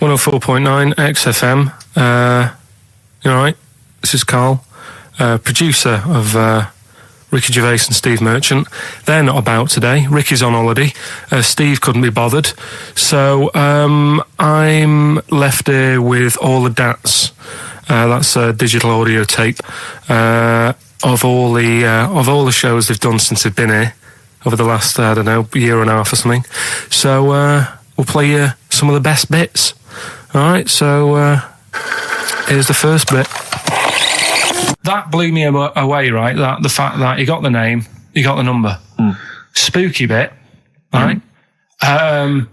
104.9 XFM. You all right? This is Karl, producer of Ricky Gervais and Steve Merchant. They're not about today. Ricky's on holiday. Steve couldn't be bothered. So I'm left here with all the DATs. That's a digital audio tape of all the shows they've done since they've been here over the last, I don't know, year and a half or something. So we'll play you some of the best bits. All right, so here's the first bit. That blew me away, right? That the fact that he got the name, he got the number. Spooky bit, right? I'm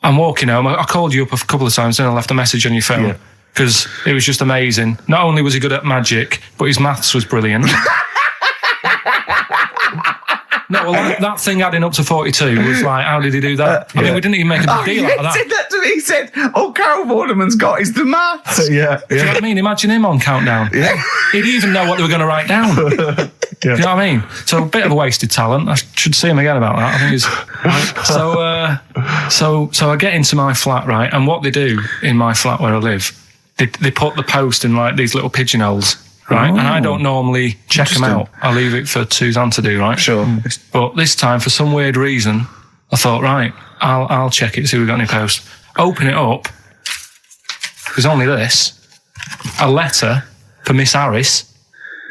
walking home. I called you up a couple of times and I left a message on your phone because it was just amazing. Not only was he good at magic, but his maths was brilliant. No, well, that thing adding up to 42 was like, how did he do that? I mean, we didn't even make a big deal out of that. He said that to me. He said, all Karl Vorderman's got is the maths. Do you know what I mean? Imagine him on Countdown. Yeah. He'd even know what they were going to write down. Do you know what I mean? So a bit of a wasted talent. I should see him again about that. I think he's... So I get into my flat, right? And what they do in my flat where I live, they put the post in like these little pigeonholes. Right, and I don't normally check them out. I leave it for Suzanne to do, right? Sure. But this time, for some weird reason, I thought, right, I'll check it, see if we've got any posts. Open it up. There's only this. A letter for Miss Harris.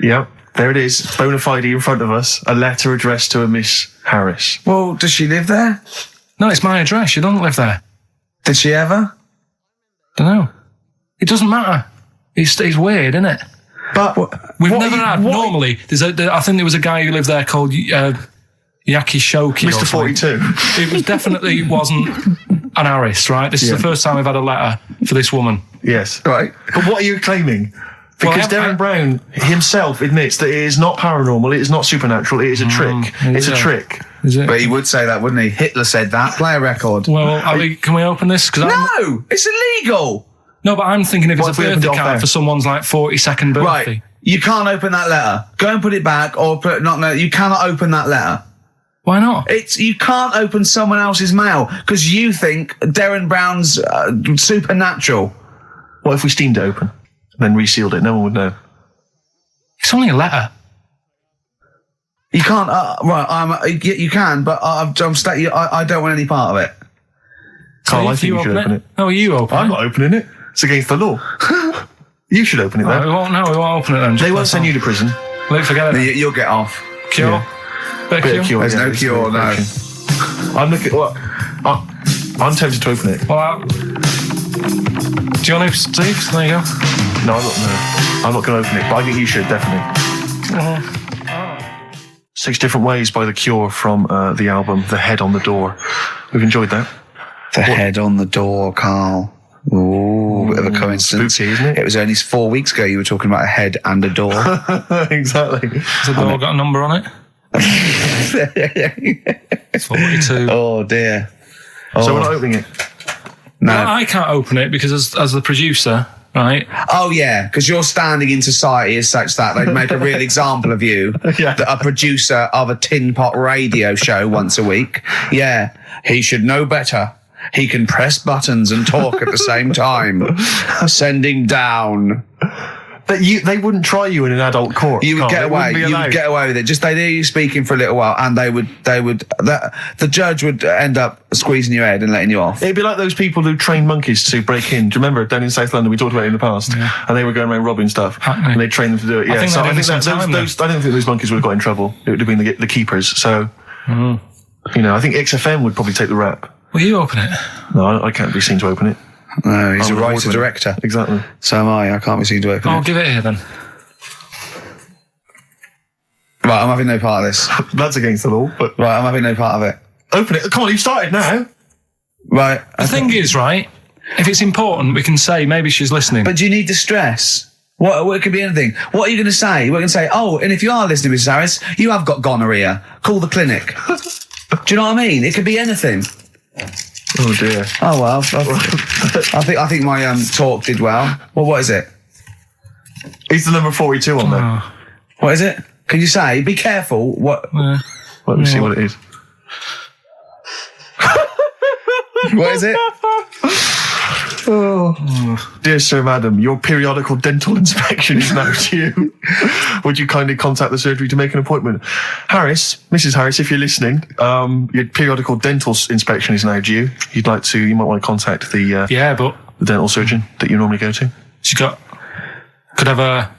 Yep, there it is. Bona fide in front of us. A letter addressed to a Miss Harris. Well, does she live there? No, it's my address. She doesn't live there. Did she ever? Don't know. It doesn't matter. It's weird, isn't it? But we've never had. Normally, I think there was a guy who lived there called Yaki Shoki. Mr. 42. It was definitely wasn't an Harris, right? This is the first time we've had a letter for this woman. Yes. Right. But what are you claiming? Because Darren Brown himself admits that it is not paranormal, it is not supernatural, it is a trick. It's a trick. Is it? But he would say that, wouldn't he? Hitler said that. Play a record. Well, can we open this? No, it's illegal. No, but I'm thinking if it's a birthday card for someone's like 42nd birthday. Right, you can't open that letter. Go and put it back, or you cannot open that letter. Why not? You can't open someone else's mail because you think Darren Brown's supernatural. What if we steamed it open and then resealed it? No one would know. It's only a letter. You can't. You can, but I don't want any part of it. Carl, I think you should open it. No, you open it. I'm not opening it. It's against the law. You should open it, though. We won't open it then. They won't send you to prison. Forget it. You'll get off. Cure? Yeah. Bit of cure? There's no cure, no. I'm looking... I'm tempted to open it. Well, do you want to, Steve? There you go. No, I'm not going to open it, but I think you should, definitely. 6 Different Ways by The Cure from the album The Head on the Door. We've enjoyed that. The head on the door, Karl. Ooh, bit of a coincidence. Spooky, isn't it? It was only 4 weeks ago you were talking about a head and a door. Exactly. Has the door got a number on it? 42. Oh, dear. So we're not opening it? No. Well, I can't open it because as the producer, right? Oh, yeah, because your standing in society is such that they'd make a real example of you. Yeah. A producer of a tin pot radio show once a week. Yeah, he should know better. He can press buttons and talk at the same time. Sending down. But they wouldn't try you in an adult court. You would get away. You would get away with it. Just they'd hear you speaking for a little while, and the judge would end up squeezing your head and letting you off. It'd be like those people who train monkeys to break in. Do you remember down in South London? We talked about it in the past, and they were going around robbing stuff, and they trained them to do it. Yeah, I don't think those monkeys would have got in trouble. It would have been the keepers. So, I think XFM would probably take the rap. Will you open it? No, I can't be seen to open it. No, he's a writer-director. Exactly. So am I. I can't be seen to open it. I'll give it here then. Right, I'm having no part of this. That's against the law, but... Right, I'm having no part of it. Open it. Come on, you've started now. Right. The thing is, right, if it's important, we can say maybe she's listening. But do you need to stress? What it could be anything. What are you going to say? We're going to say, oh, and if you are listening, Mrs. Harris, you have got gonorrhea. Call the clinic. Do you know what I mean? It could be anything. Oh dear. Oh well. I think my talk did well. Well, what is it? It's the number 42 on there. What is it? Can you say? Be careful. What? Let me see what it is. What is it? Dear Sir, Madam, your periodical dental inspection is now due. Would you kindly contact the surgery to make an appointment? Mrs. Harris, if you're listening, your periodical dental inspection is now due. You might want to contact the dental surgeon that you normally go to. She could have a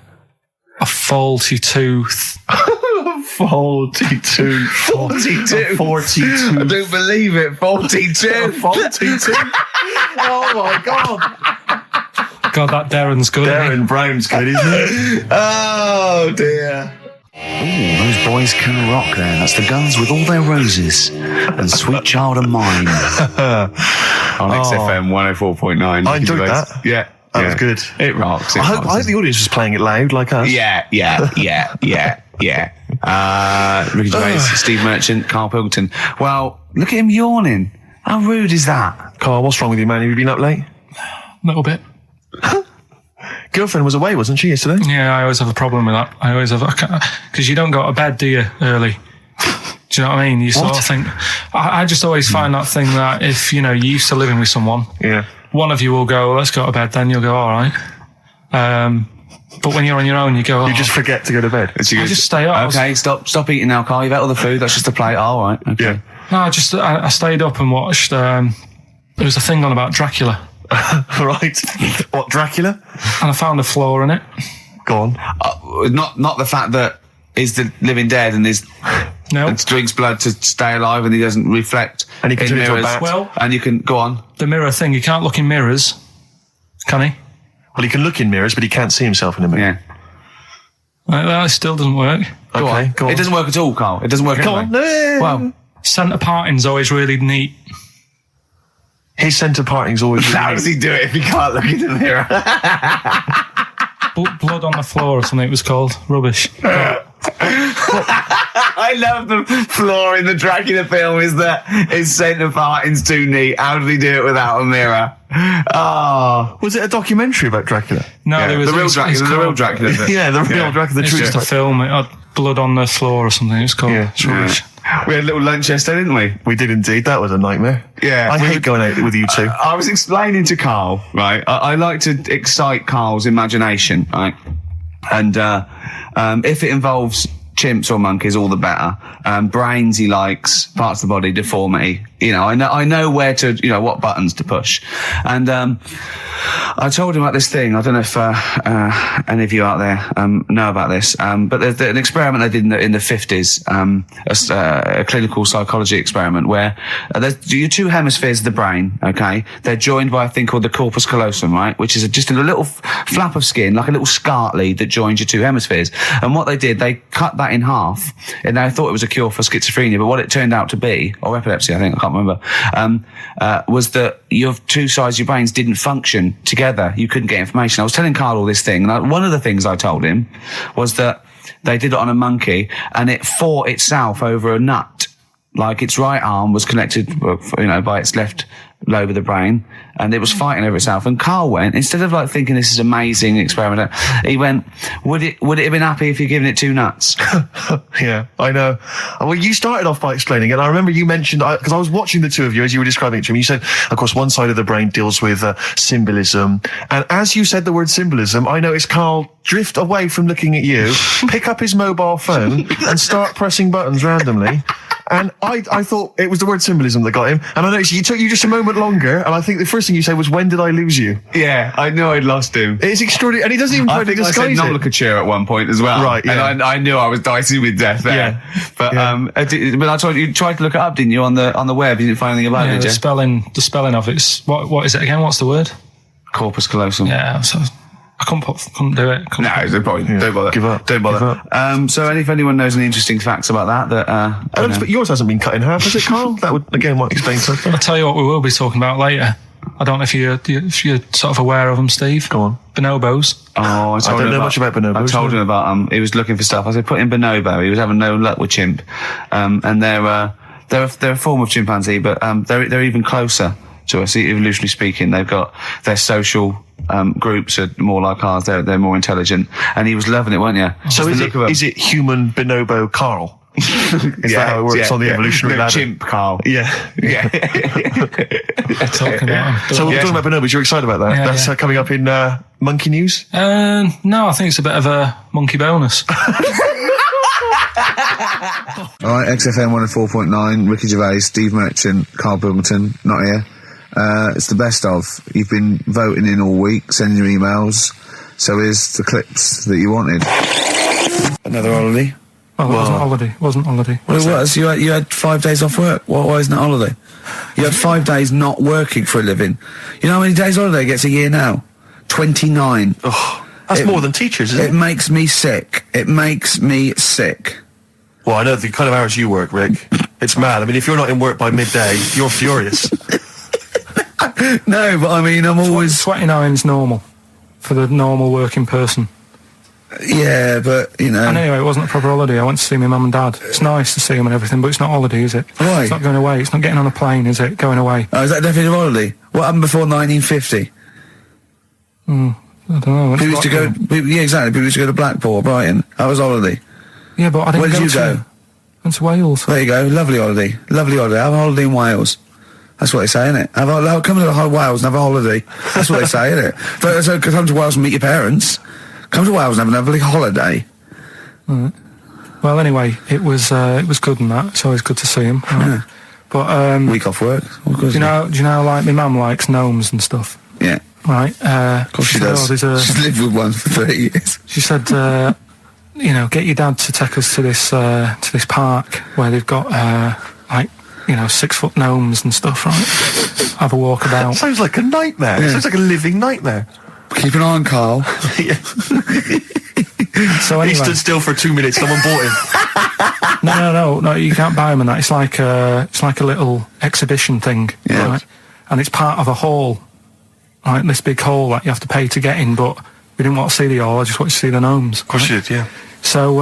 faulty tooth. 42. 42. I don't believe it. 42. 42. Oh my God. God, that Darren's good. Darren Brown's good, isn't it? Oh dear. Ooh, those boys can rock there. That's the Guns with All Their Roses and Sweet Child of Mine. On XFM 104.9. I enjoyed that. Yeah. That was good. It rocks. I hope the audience was playing it loud like us. Yeah. Ricky Gervais, Steve Merchant, Karl Pilkington. Well, look at him yawning. How rude is that? Carl, what's wrong with you, man? Have you been up late? A little bit. Girlfriend was away, wasn't she, yesterday? Yeah, I always have a problem with that. Because you don't go to bed, do you, early? Do you know what I mean? You sort of think... I just always find that thing that if, you're used to living with someone, one of you will go, let's go to bed, then you'll go, all right. But when you're on your own, you go... You just forget to go to bed. I just stay up. Okay, stop eating now, Carl. You've ate all the food. That's just a plate. All right. Okay. Yeah. No, I stayed up and watched... there was a thing on about Dracula. Right. What, Dracula? And I found a flaw in it. Go on. Not the fact that he's the living dead and and drinks blood to stay alive and he doesn't reflect and he can in turn into a mirrors. bat. Well, and you can go on. The mirror thing, you can't look in mirrors, can he? Well, he can look in mirrors, but he can't see himself in a mirror. Yeah. That still doesn't work. Go on. It doesn't work at all, Carl. It doesn't work at all. Go on. No. Well, centre parting's always really neat. His centre parting's always really how does he do it if he can't look in the mirror? Blood on the floor or something it was called. Rubbish. I love the flaw in the Dracula film is that his centre parting's too neat. How did he do it without a mirror? Oh. Was it a documentary about Dracula? No, there was the real Dracula. The real Dracula. Yeah, the real Dracula. It's just a film. It had blood on the floor or something. It's called. Yeah. It's rubbish. We had a little lunch yesterday, didn't we? We did indeed. That was a nightmare. Yeah. I hate going out with you two. I was explaining to Karl, right? I like to excite Karl's imagination, right? And if it involves chimps or monkeys, all the better. Brains he likes, parts of the body, deformity. I know where to, what buttons to push. And I told him about this thing. I don't know if any of you out there know about this, but there's an experiment they did in the 50s, a clinical psychology experiment where your two hemispheres of the brain, okay, they're joined by a thing called the corpus callosum, right, which is just a little flap of skin, like a little scarlet lead that joins your two hemispheres. And what they did, they cut that in half, and they thought it was a cure for schizophrenia, but what it turned out to be, or epilepsy, I think, I can't remember, was that your two sides of your brains didn't function together. You couldn't get information. I was telling Karl all this thing, and one of the things I told him was that they did it on a monkey, and it fought itself over a nut. Like its right arm was connected, by its left lobe of the brain, and it was fighting over itself. And Karl went, instead of thinking this is amazing experiment, he went, would it have been happy if you'd given it two nuts? Yeah, I know. Well, you started off by explaining it. I remember you mentioned, because I was watching the two of you as you were describing it to me, you said, of course, one side of the brain deals with symbolism. And as you said the word symbolism, I noticed Karl drift away from looking at you, pick up his mobile phone and start pressing buttons randomly. And I thought it was the word symbolism that got him. And I noticed it took you just a moment longer. And I think the first thing you said was, when did I lose you? Yeah, I knew I'd lost him. It's extraordinary. And he doesn't even try to disguise it. I said non-locature at one point as well. Right, yeah. And I knew I was dicey with death there. Yeah. But I told you tried to look it up, didn't you, on the web? You didn't find anything about it, did you? The spelling of it's what is it again? What's the word? Corpus callosum. Yeah, so I couldn't do it. No, no point. Yeah. Don't bother. Give up. Don't bother. So if anyone knows any interesting facts about that but yours hasn't been cut in half, has it, Karl? That would again might explain something. I'll tell you what we will be talking about later. I don't know if you're sort of aware of them, Steve. Go on. Bonobos. Oh, I don't know much about bonobos. I told him about he was looking for stuff. I said, put in bonobo. He was having no luck with chimp. And they're a form of chimpanzee, but they're even closer to us, evolutionarily speaking. They've got their social groups are more like ours. They're more intelligent. And he was loving it, weren't you? So is it human bonobo Karl? Is that how it works on the evolutionary ladder? Chimp, Karl. Yeah. Talking about So we're talking about bonobos. You're excited about that? That's coming up in monkey news? No, I think it's a bit of a monkey bonus. All right, XFM 104.9, Ricky Gervais, Steve Merchant, Karl Pilkington, not here. It's the best of. You've been voting in all week, sending your emails. So here's the clips that you wanted. Another holiday. Oh, it wasn't holiday. Well, it was. You had 5 days off work. Why isn't it holiday? You had 5 days not working for a living. You know how many days holiday gets a year now? 29. Oh, that's more than teachers, isn't it? It makes me sick. It makes me sick. Well, I know the kind of hours you work, Rick. It's mad. I mean, if you're not in work by midday, you're furious. No, but I mean, I'm always... 29's normal for the normal working person. Yeah, but, you know... And anyway, it wasn't a proper holiday. I went to see my mum and dad. It's nice to see them and everything, but it's not holiday, is it? Why? It's not going away. It's not getting on a plane, is it? Going away. Oh, is that definitely a holiday? What happened before 1950? I don't know. People used to go... Yeah, exactly. People used to go to Blackpool or Brighton. That was holiday. Yeah, but I didn't Where did you go? Went to Wales. There you go. Lovely holiday. Lovely holiday. Have a holiday in Wales. That's what they say, innit? Come to Wales and have a holiday. That's what they say, innit? So come to Wales and meet your parents. Come to Wales and have a lovely holiday. Right. Well, anyway, it was good and that. It's always good to see him. Right? Yeah. But week off work. Do you know, like my mum likes gnomes and stuff. Yeah. Right. Of course she does. She's lived with one for 30 years. She said, get your dad to take us to this park where they've got 6-foot gnomes and stuff. Right. Have a walk about. Sounds like a nightmare. Yeah. Sounds like a living nightmare. Keep an eye on Karl. So anyway, he stood still for 2 minutes. Someone bought him. No. You can't buy them and that. It's like a little exhibition thing. Yeah. Right? And it's part of a hall. Right, this big hall that you have to pay to get in. But we didn't want to see the hall. I just wanted to see the gnomes. Of course you did. Yeah. So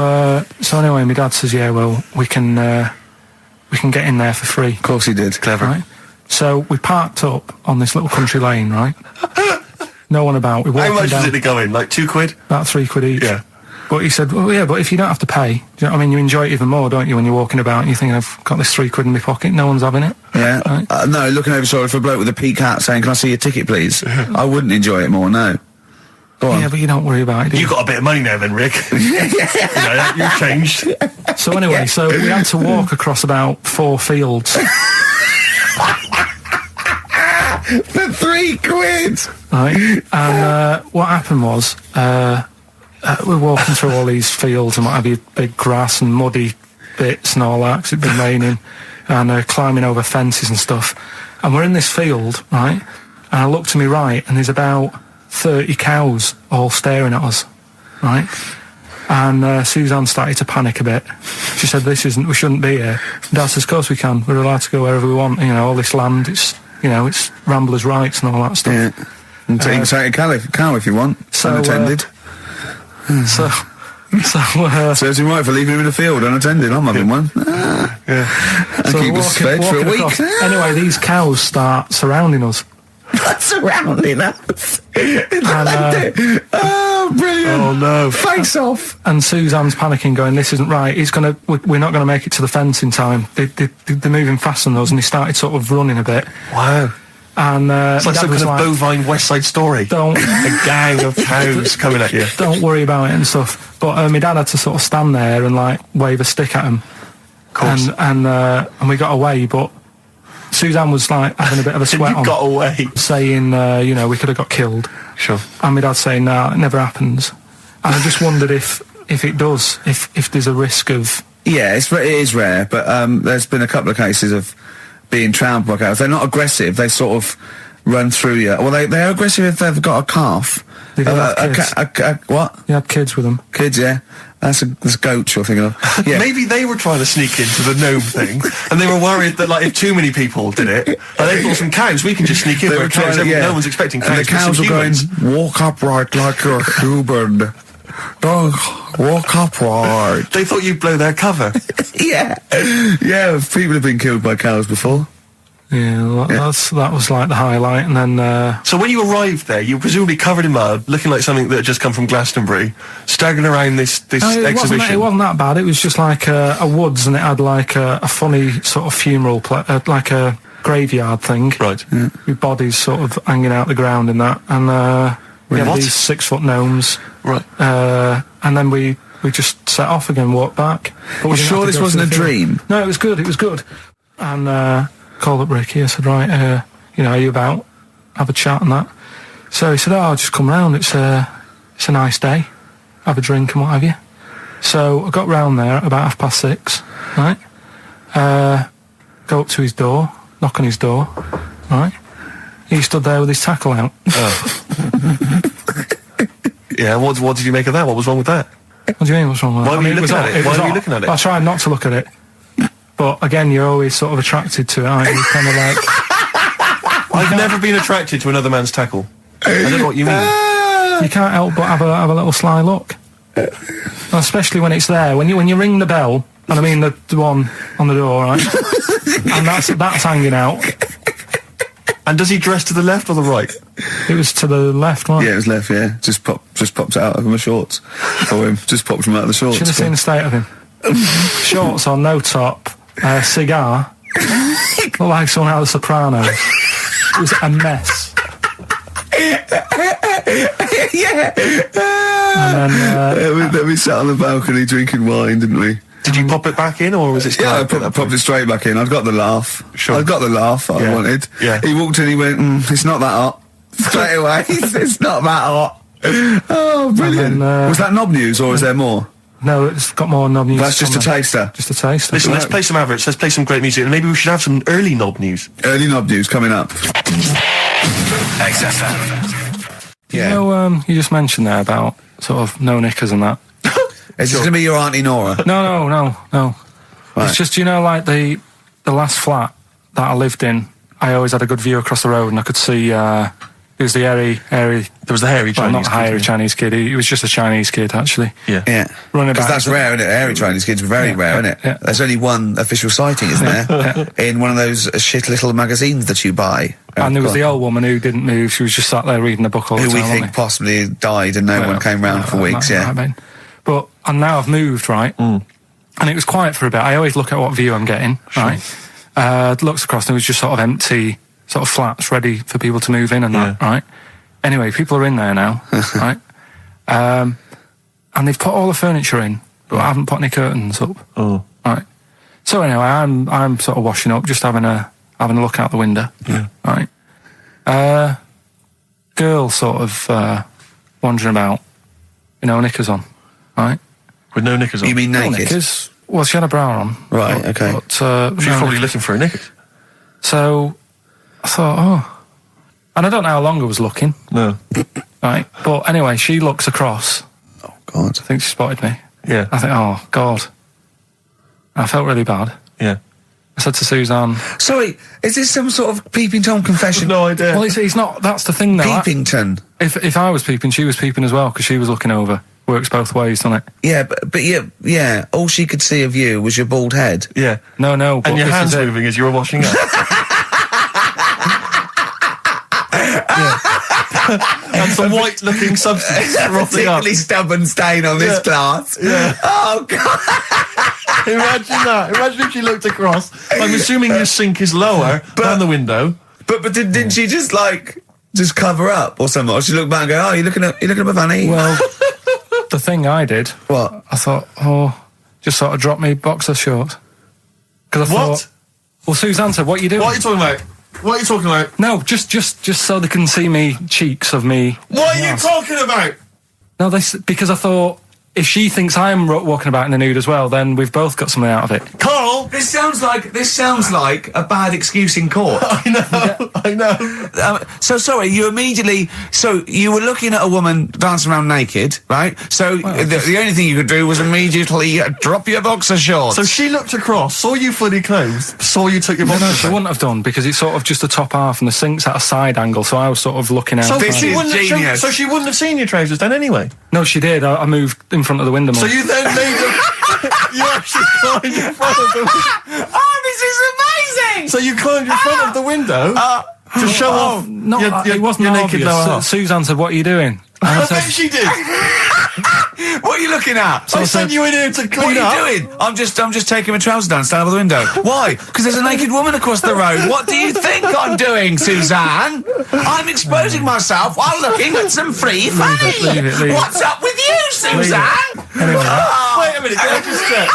anyway, my dad says, yeah, well, we can get in there for free. Of course he did. Clever. Right? So we parked up on this little country lane, right? No one about. We walked How much down, was it to go in? Like £2? about £3 each. Yeah. But he said, well, yeah, but if you don't have to pay, do you know what I mean? You enjoy it even more, don't you, when you're walking about and you think, I've got this £3 in my pocket, no one's having it. Yeah. Right? No, looking over shoulder for a bloke with a peak hat saying, can I see your ticket, please? I wouldn't enjoy it more, no. Go on. Yeah, but you don't worry about it, do you? You got a bit of money now then, Rick. You've changed. So anyway, so we had to walk across about 4 fields. For £3! Right? And what happened was, we're walking through all these fields and what have you, big grass and muddy bits and all that, 'cause it'd been raining, and climbing over fences and stuff. And we're in this field, right? And I look to my right, and there's about 30 cows all staring at us, right? And Suzanne started to panic a bit. She said, we shouldn't be here. Dad says, of course we can. We're allowed to go wherever we want. All this land, it's ramblers' rights and all that stuff. Yeah. And take a cow if you want. So, unattended. Serves him right for leaving him in the field unattended. I'm having one. And keep us fed for a week. Anyway, these cows start surrounding us. Surrounding us. And, brilliant. Oh no. Face off. And Suzanne's panicking, going, this isn't right. We're not going to make it to the fence in time. They're moving faster than us, and he started sort of running a bit. Wow. And it's like some kind of bovine West Side Story. A gang of cows coming at you. Don't worry about it and stuff. But my dad had to sort of stand there and wave a stick at him. Of course. And we got away, but Suzanne was having a bit of a sweat on. Got away. Saying, we could have got killed. Sure. And my dad saying, nah, it never happens. And I just wondered if it does, if there's a risk of... Yeah, it is rare, but there's been a couple of cases of being trampled by cows. They're not aggressive. They sort of run through you. Well, they're aggressive if they've got a calf. They have what? They had kids with them. Kids, yeah. That's goats you're thinking of. Yeah. Maybe they were trying to sneak into the gnome thing, and they were worried that if too many people did it, they thought some cows, we can just sneak in. They were cows, no one's expecting cows. And the cows were going, walk upright like you're human. Don't walk upright. They thought you'd blow their cover. Yeah. People have been killed by cows before. Yeah, that was like the highlight, and then... So when you arrived there, you were presumably covered in mud, looking like something that had just come from Glastonbury, staggering around this exhibition. It wasn't that bad. It was just like a woods, and it had like a funny sort of funeral, like a graveyard thing. Right. Yeah. With bodies sort of hanging out the ground in that, and we had these 6-foot gnomes. Right. And then we just set off again, walked back. But you sure this wasn't a dream? No, it was good. It was good. And called up Ricky. I said, right, are you about? Have a chat and that. So he said, I'll just come round. It's a nice day. Have a drink and what have you. So I got round there at about 6:30, right? Go up to his door, knock on his door, right? He stood there with his tackle out. Oh. Yeah, what did you make of that? What was wrong with that? What do you mean, what's wrong with that? Why were you looking at it? Why were you looking at it? I tried not to look at it. But again, you're always sort of attracted to it, aren't you? Kind of like... I've never been attracted to another man's tackle. I don't know what you mean. You can't help but have a little sly look. Especially when it's there. When you ring the bell, and I mean the one on the door, right? And that's hanging out. And does he dress to the left or the right? It was to the left, right? Yeah, it was left, yeah. Just popped out of my shorts for him. Just popped him out of the shorts. Should have seen the state of him. Shorts on, no top, cigar. Looked like someone out of The Sopranos. It was a mess. Yeah. And then... we sat on the balcony drinking wine, didn't we? Did you pop it back in, or was it... Yeah, I popped it straight back in. I'd got the laugh. Sure. I'd got the laugh I wanted. Yeah. He walked in, he went, it's not that hot. Straight away, it's not that hot. Oh, brilliant. Then, was that knob news, or is there more? No, it's got more knob news. That's just a taster. Just a taster. Listen, let's play some adverts, let's play some great music, and maybe we should have some early knob news. Early knob news coming up. XFM. You know, you just mentioned there about sort of no knickers and that. Is this going to be your Auntie Nora? No. Right. It's just, the last flat that I lived in, I always had a good view across the road, and I could see, it was the hairy... There was the hairy Chinese not kid. hairy Chinese kid, he was just a Chinese kid, actually. Yeah. Running Because back. that's rare, isn't it? Hairy Chinese kids are very rare, isn't it? Yeah. There's only one official sighting, isn't there? In one of those shit little magazines that you buy. And there was the old woman who didn't move, she was just sat there reading a book all the who time. we think possibly died and no one came round for weeks, But, and now I've moved, right? And it was quiet for a bit. I always look at what view I'm getting, right? Looks across, and it was just sort of empty, sort of flats ready for people to move in and that, right? Anyway, people are in there now, right? And they've put all the furniture in, but I haven't put any curtains up. Oh. Right. So anyway, I'm sort of washing up, just having a look out the window. Yeah. Right. Girl sort of wandering about, knickers on, right? With no knickers on? You mean naked? Knickers. Well, she had a bra on. Right, okay. But, She was probably looking for a knickers. So I thought, and I don't know how long I was looking. No. Right. But anyway, she looks across. Oh, God. I think she spotted me. Yeah. I think, oh, God. I felt really bad. Yeah. I said to Suzanne... Sorry, is this some sort of Peeping Tom confession? No idea. Well, he's not... That's the thing, though. Peepington. If I was peeping, she was peeping as well, because she was looking over. Works both ways, doesn't it? Yeah, but yeah, all she could see of you was your bald head. Yeah. No. And your hands moving as you were washing up. And some white-looking substance frothing up. Particularly stubborn stain on this glass. Yeah. Oh, God. Imagine that. Imagine if she looked across. I'm assuming your sink is lower than the window. But didn't she just cover up or something? Or she looked back and go, oh, you looking at my fanny? Well, the thing I did... What? I thought, just sort of drop me boxer shorts. Because I thought... Well, Suzanne said, what are you doing? What are you talking about? What are you talking about? No, just so they can see me cheeks of me. What are you talking about? No, because I thought if she thinks I'm walking about in the nude as well, then we've both got something out of it. Karl! This sounds like a bad excuse in court. I know. So sorry, you were looking at a woman dancing around naked, right? So the only thing you could do was immediately drop your boxer shorts. So she looked across, saw you fully clothed, saw you took your boxer No, shorts. she wouldn't have done, because it's sort of just the top half and the sink's at a side angle, so I was sort of looking out. So This is genius. she wouldn't have seen your trousers then anyway? No, she did. I moved in front of the window more. So you then made them... You actually climbed in front of them. Oh, this is doing? So you climbed in front of the window to show off It wasn't your naked obvious. lower half. Suzanne said, "What are you doing?" And I I said, bet she did. What are you looking at? I sent you in here to clean up. What are you doing? I'm just taking my trousers down, standing by the window. Why? Because there's a naked woman across the road. What do you think I'm doing, Suzanne? I'm exposing myself while looking at some free fame. leave it. What's up with you, Suzanne? Anyway, Wait a minute, can I just check?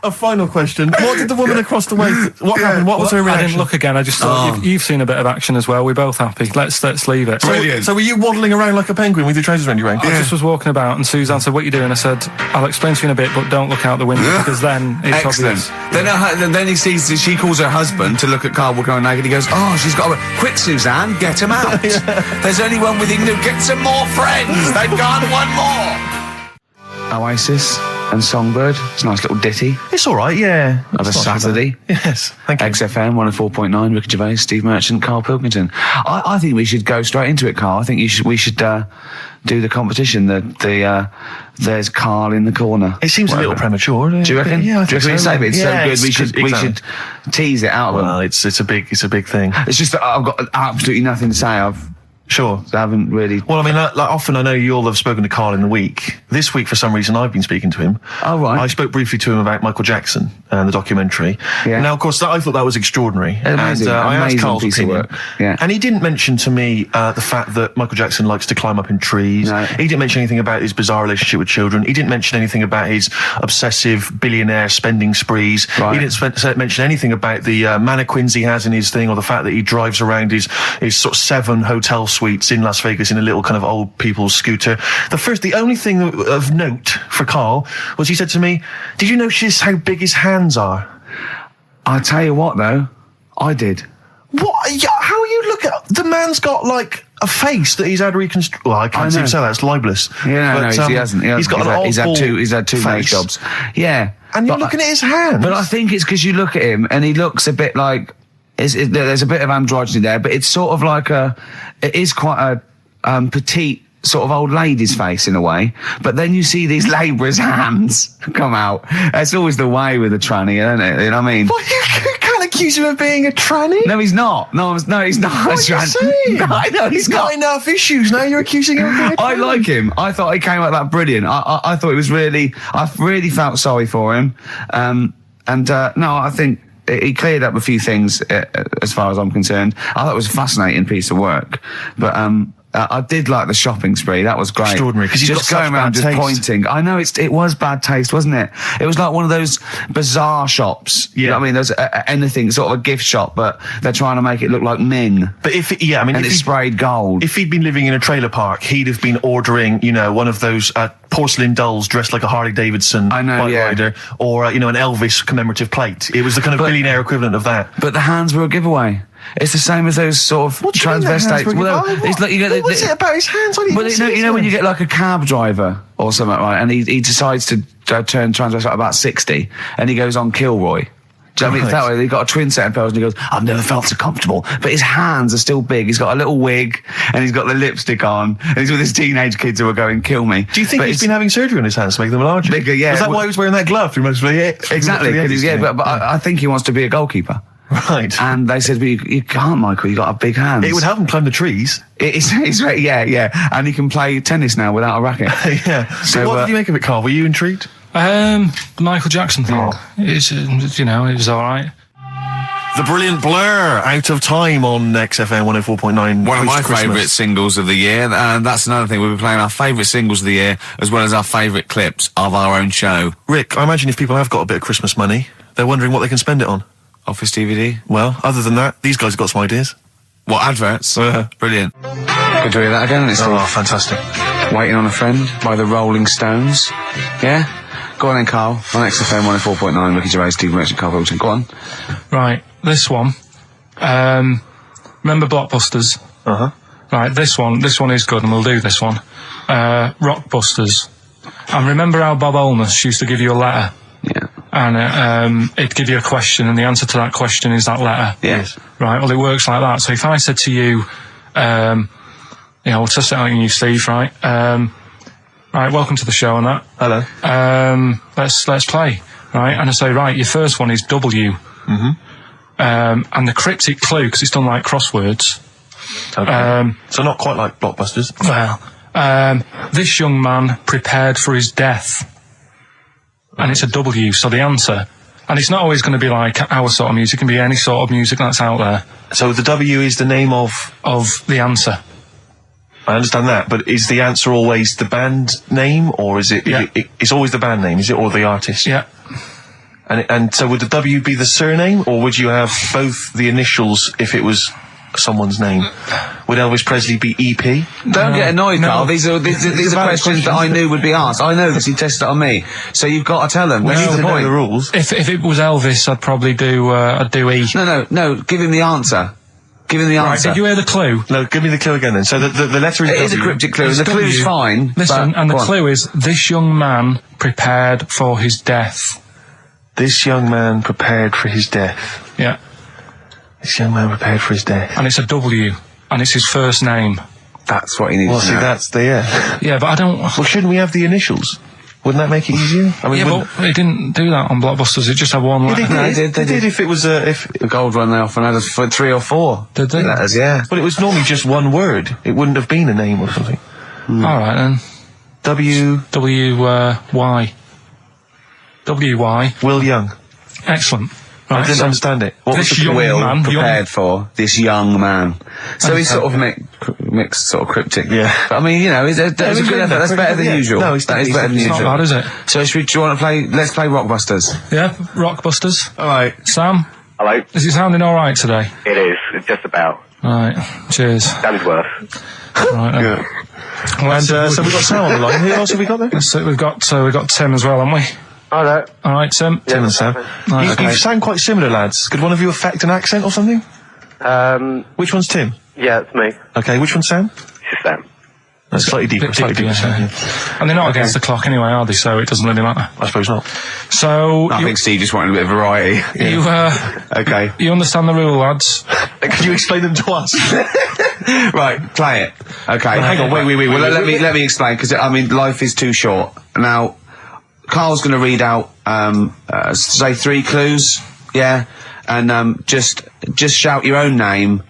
A final question. What did the woman across the way... What happened? What was her I reaction? didn't look again. I just thought you've seen a bit of action as well. We're both happy. Let's leave it. Brilliant. So were you waddling around like a penguin with your trousers around your waist? I just was walking about, and Suzanne said, "What are you doing?" I said, "I'll explain to you in a bit, but don't look out the window because then it's Excellent. obvious." Then he sees that she calls her husband to look at Karl walking around naked. He goes, "Oh, she's got a... Quick, Suzanne, get him out. There's only one with him. Get some more friends. They've gone one more." Oasis and Songbird. It's a nice little ditty It's all right, yeah. of a It's not so Saturday. bad. Yes, thank you. XFM 104.9, Ricky Gervais, Steve Merchant, Karl Pilkington. I think we should go straight into it, Karl. I think we should do the competition. There's Karl in the corner. It seems a little premature. Do you reckon? Yeah, I think Do you reckon so. it's so good? Yeah, We should tease it out of them. Well, it's a big thing. It's just that I've got absolutely nothing to say. Sure. I haven't really... Well, I mean, like often I know you all have spoken to Karl in the week. This week, for some reason, I've been speaking to him. Oh, right. I spoke briefly to him about Michael Jackson and the documentary. Yeah. Now, of course, I thought that was extraordinary. Amazing, and I asked amazing Karl's piece of opinion. work. Yeah. And he didn't mention to me the fact that Michael Jackson likes to climb up in trees. No. He didn't mention anything about his bizarre relationship with children. He didn't mention anything about his obsessive billionaire spending sprees. Right. He didn't mention anything about the mannequins he has in his thing, or the fact that he drives around his sort of 7 hotel suites in Las Vegas in a little kind of old people's scooter. The only thing of note for Karl was he said to me, "Did you notice how big his hands are?" I'll tell you what, though. I did. What? Yeah, how are you looking at... The man's got, like, a face that he's had reconstructed. Well, I can't seem to say that. It's libelous. Yeah, no, he hasn't. He's got an he's had oddball two nose face. jobs. Yeah. And you're looking at his hands. But I think it's because you look at him and he looks a bit like... there's a bit of androgyny there, but it's sort of like it is quite a petite sort of old lady's face in a way. But then you see these labourers' hands come out. That's always the way with a tranny, isn't it? You know what I mean? What, you can't accuse him of being a tranny? No, he's not. No, he's not. What are you saying? No, I know he's not. got enough issues. Now you're accusing him of being a tranny. I like him. I thought he came out that brilliant. I thought it was really... I really felt sorry for him. No, I think... He cleared up a few things as far as I'm concerned. I thought it was a fascinating piece of work. But I did like the shopping spree. That was great. Extraordinary, 'cause he's just got going such around bad just taste. pointing. I know it was bad taste, wasn't it? It was like one of those bazaar shops. You know what I mean? There's anything, sort of a gift shop, but they're trying to make it look like Ming. But And it's sprayed gold. If he'd been living in a trailer park, he'd have been ordering, one of those porcelain dolls dressed like a Harley Davidson bike rider, or an Elvis commemorative plate. It was the kind of billionaire equivalent of that. But the hands were a giveaway. It's the same as those sort of transvestites. It's like what was it about his hands? I didn't you know when you get like a cab driver or something, right? And he decides to turn transvestite about 60, and he goes on Kilroy. Do you know what I mean? That way, he's got a twin set of pearls, and he goes, "I've never felt so comfortable." But his hands are still big. He's got a little wig, and he's got the lipstick on, and he's with his teenage kids who are going, "Kill me." Do you think he's been having surgery on his hands to make them larger? Bigger, yeah. Is that why he was wearing that glove through most of the Exactly. But I think he wants to be a goalkeeper. Right. And they said, well, you can't, Michael, you got a big hands. It would help him climb the trees. Yeah. And he can play tennis now without a racket. Yeah. So what did you make of it, Karl? Were you intrigued? The Michael Jackson thing, it was all right. The brilliant Blur, Out of Time on XFM 104.9. One of my favourite singles of the year, and that's another thing. We'll be playing our favourite singles of the year, as well as our favourite clips of our own show. Rick, I imagine if people have got a bit of Christmas money, they're wondering what they can spend it on. Office DVD. Well, other than that, these guys have got some ideas. What, adverts? Brilliant. Good to hear that again. It's fantastic. Waiting on a Friend by the Rolling Stones. Yeah? Go on then, Karl. On XFM 104.9, Ricky Gervais, Steve Merchant, Karl Pilkington. Go on. Right, this one. Remember Blockbusters? Uh-huh. Right, this one is good, and we'll do this one. Rockbusters. And remember how Bob Holness used to give you a letter? Yeah. And it'd give you a question, and the answer to that question is that letter. Yes. Right, well, it works like that. So if I said to you, we'll test it out on you, Steve, right? Right, welcome to the show and that. Hello. Let's play, right? And I say, right, your first one is W. Mm-hmm. And the cryptic clue, because it's done like crosswords. Okay. So not quite like Blockbusters. Well, this young man prepared for his death. And it's a W, so the answer... And it's not always going to be like our sort of music. It can be any sort of music that's out there. So the W is the name of the answer. I understand that, but is the answer always the band name, or is it... Yeah. It's always the band name, is it, or the artist? Yeah. And so would the W be the surname, or would you have both the initials if it was someone's name? Would Elvis Presley be EP? Don't get annoyed, Carl. These are questions that I knew would be asked. I know because he tested it on me. So you've got to tell them. We need to know the rules. If it was Elvis, I'd probably do E. No. Give him the answer. Give him the answer. Did you hear the clue? No, give me the clue again then. So the letter is It W. is a cryptic clue. The clue's fine. Listen, and the clue is, this young man prepared for his death. This young man prepared for his death. Yeah. This young man prepared for his death. And it's a W, and it's his first name. That's what he needs to know. That's the... Yeah, but I don't... Well, shouldn't we have the initials? Wouldn't that make it easier? I mean, yeah, but they didn't do that on Blockbusters. It just had one letter. They did. If it was the gold one, they often had 3 or 4. Did they? Letters, yeah. But it was normally just one word. It wouldn't have been a name or something. All right, then. Y. W-Y. Will Young. Excellent. I Right, didn't understand it. What was this the young Will man... prepared for this young man. So he's sort of mixed, sort of cryptic. Yeah. But I mean, you know, that's a good effort. That's better than usual. No, that is better than It's usual. not bad, is it? So do you want to play? Let's play Rockbusters. Yeah, Rockbusters. All right. Sam, Hello. is it sounding all right today? It is. It's just about. Right, cheers. Sounded worse. Right, then. Yeah. And so we've got Sam on the line. Who else have we got there? So we've got Tim as well, haven't we? Hello. All right, Tim. Tim and Sam. Right, You sound quite similar, lads. Could one of you affect an accent or something? Which one's Tim? Yeah, it's me. Okay, which one's Sam? It's Sam. That's slightly deeper. Bit Slightly deeper, deeper. yeah. Sam, And they're not against the clock anyway, are they? So it doesn't really matter. I suppose not. So I think Steve just wanted a bit of variety. Okay. You understand the rule, lads? Could you explain them to us? Right, play it. Okay. Hang on, wait. Well, let me explain, because I mean, life is too short. Now, Karl's going to read out, say 3 clues, yeah, and just shout your own name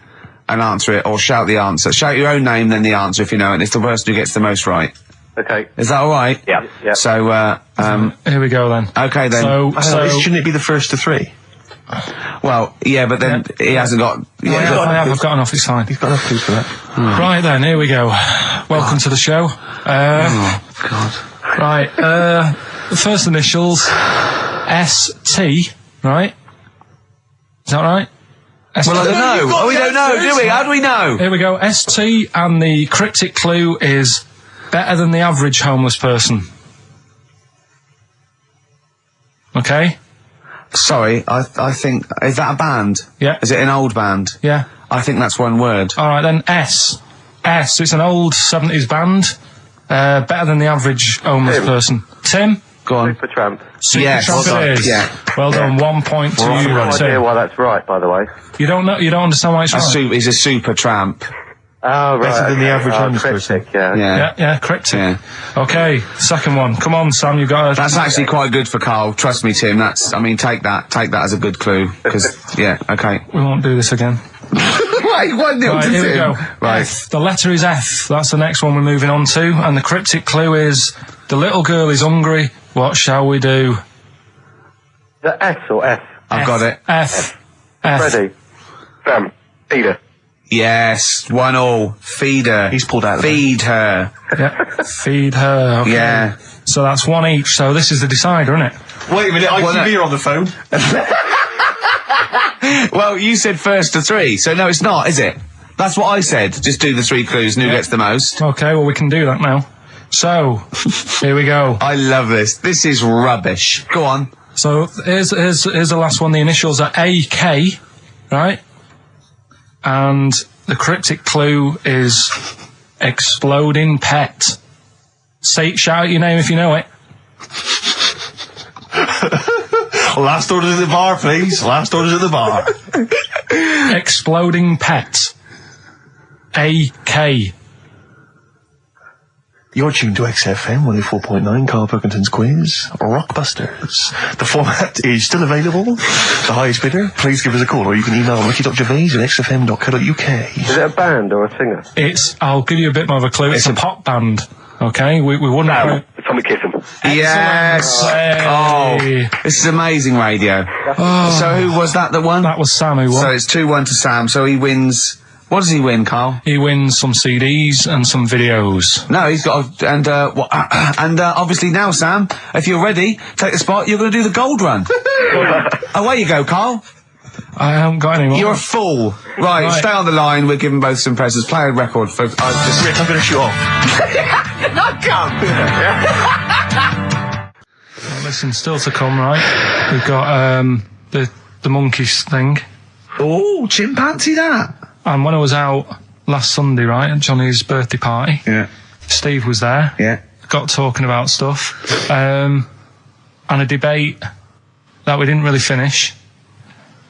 and answer it, or shout the answer. Shout your own name, then the answer if you know it. It's the person who gets the most right. Okay. Is that all right? Yeah. So, Here we go then. okay then. So Shouldn't it be the first to 3? Well, yeah, but then he hasn't got. I've got enough. It's fine. He's got enough clues for that. Right then, here we go. Welcome to the show. Oh God. Right, the first initials, S-T, right? Is that right? Well, I don't know. We don't know, do we? How do we know? Here we go, S-T, and the cryptic clue is better than the average homeless person. Okay? Sorry, I think, is that a band? Yeah. Is it an old band? Yeah. I think that's one word. Alright then, S. It's an old 70s band. Better than the average homeless person. Tim? Go on. Supertramp. Yes. Supertramp it is. Yeah. Well done, 1 point to I have you, no idea Tim. why that's right, by the way. You don't understand why it's right? He's a super tramp. Oh, right. Better than the average homeless cryptic, person. yeah. Yeah, cryptic. Yeah. Okay, second one. Come on, Sam, you got it. That's actually quite good for Karl. Trust me, Tim. Take that as a good clue. Because, yeah, okay. We won't do this again. Wait, 1-0 to Right, here we Tim. go. Right. F. The letter is F. That's the next one we're moving on to. And the cryptic clue is, the little girl is hungry. What shall we do? The S or F? I've got it. F. Ready? Sam. Peter. Yes, 1-1. Feed her. He's pulled out of Feed her. Yeah. Feed her. Okay. Yeah. So that's 1 each. So this is the decider, isn't it? Wait a minute, ITV are on the phone. Well, you said first to 3, so no, it's not, is it? That's what I said. Just do the 3 clues and who gets the most. Okay, well, we can do that now. So, here we go. I love this. This is rubbish. Go on. So, here's the last one. The initials are AK, right? And the cryptic clue is exploding pet. Shout out your name if you know it. Last orders at the bar, please. Last orders at the bar. Exploding pet. AK. You're tuned to XFM 104.9, Karl Pilkington's quiz, Rockbusters. The format is still available. The highest bidder, please give us a call, or you can email ricky.gervais@xfm.co.uk. Is it a band or a singer? I'll give you a bit more of a clue. It's a pop band. Okay, we wouldn't. No, Tommy Kissam. Yes. Hey. Oh, this is amazing radio. So who was that won? That was Sam who won. So it's 2-1 to Sam. So he wins. What does he win, Karl? He wins some CDs and some videos. No, he's got obviously now, Sam, if you're ready, take the spot. You're going to do the gold run. Away you go, Karl. I haven't got any more. You're a fool. Right, stay on the line. We're giving both some presents. Play a record, folks. Rick, I'm going to shoot off. Well, listen, still to come, right? We've got the monkeys thing. Oh, chimpanzee that. And when I was out last Sunday, right, at Johnny's birthday party, Steve was there. Yeah. Got talking about stuff. And a debate that we didn't really finish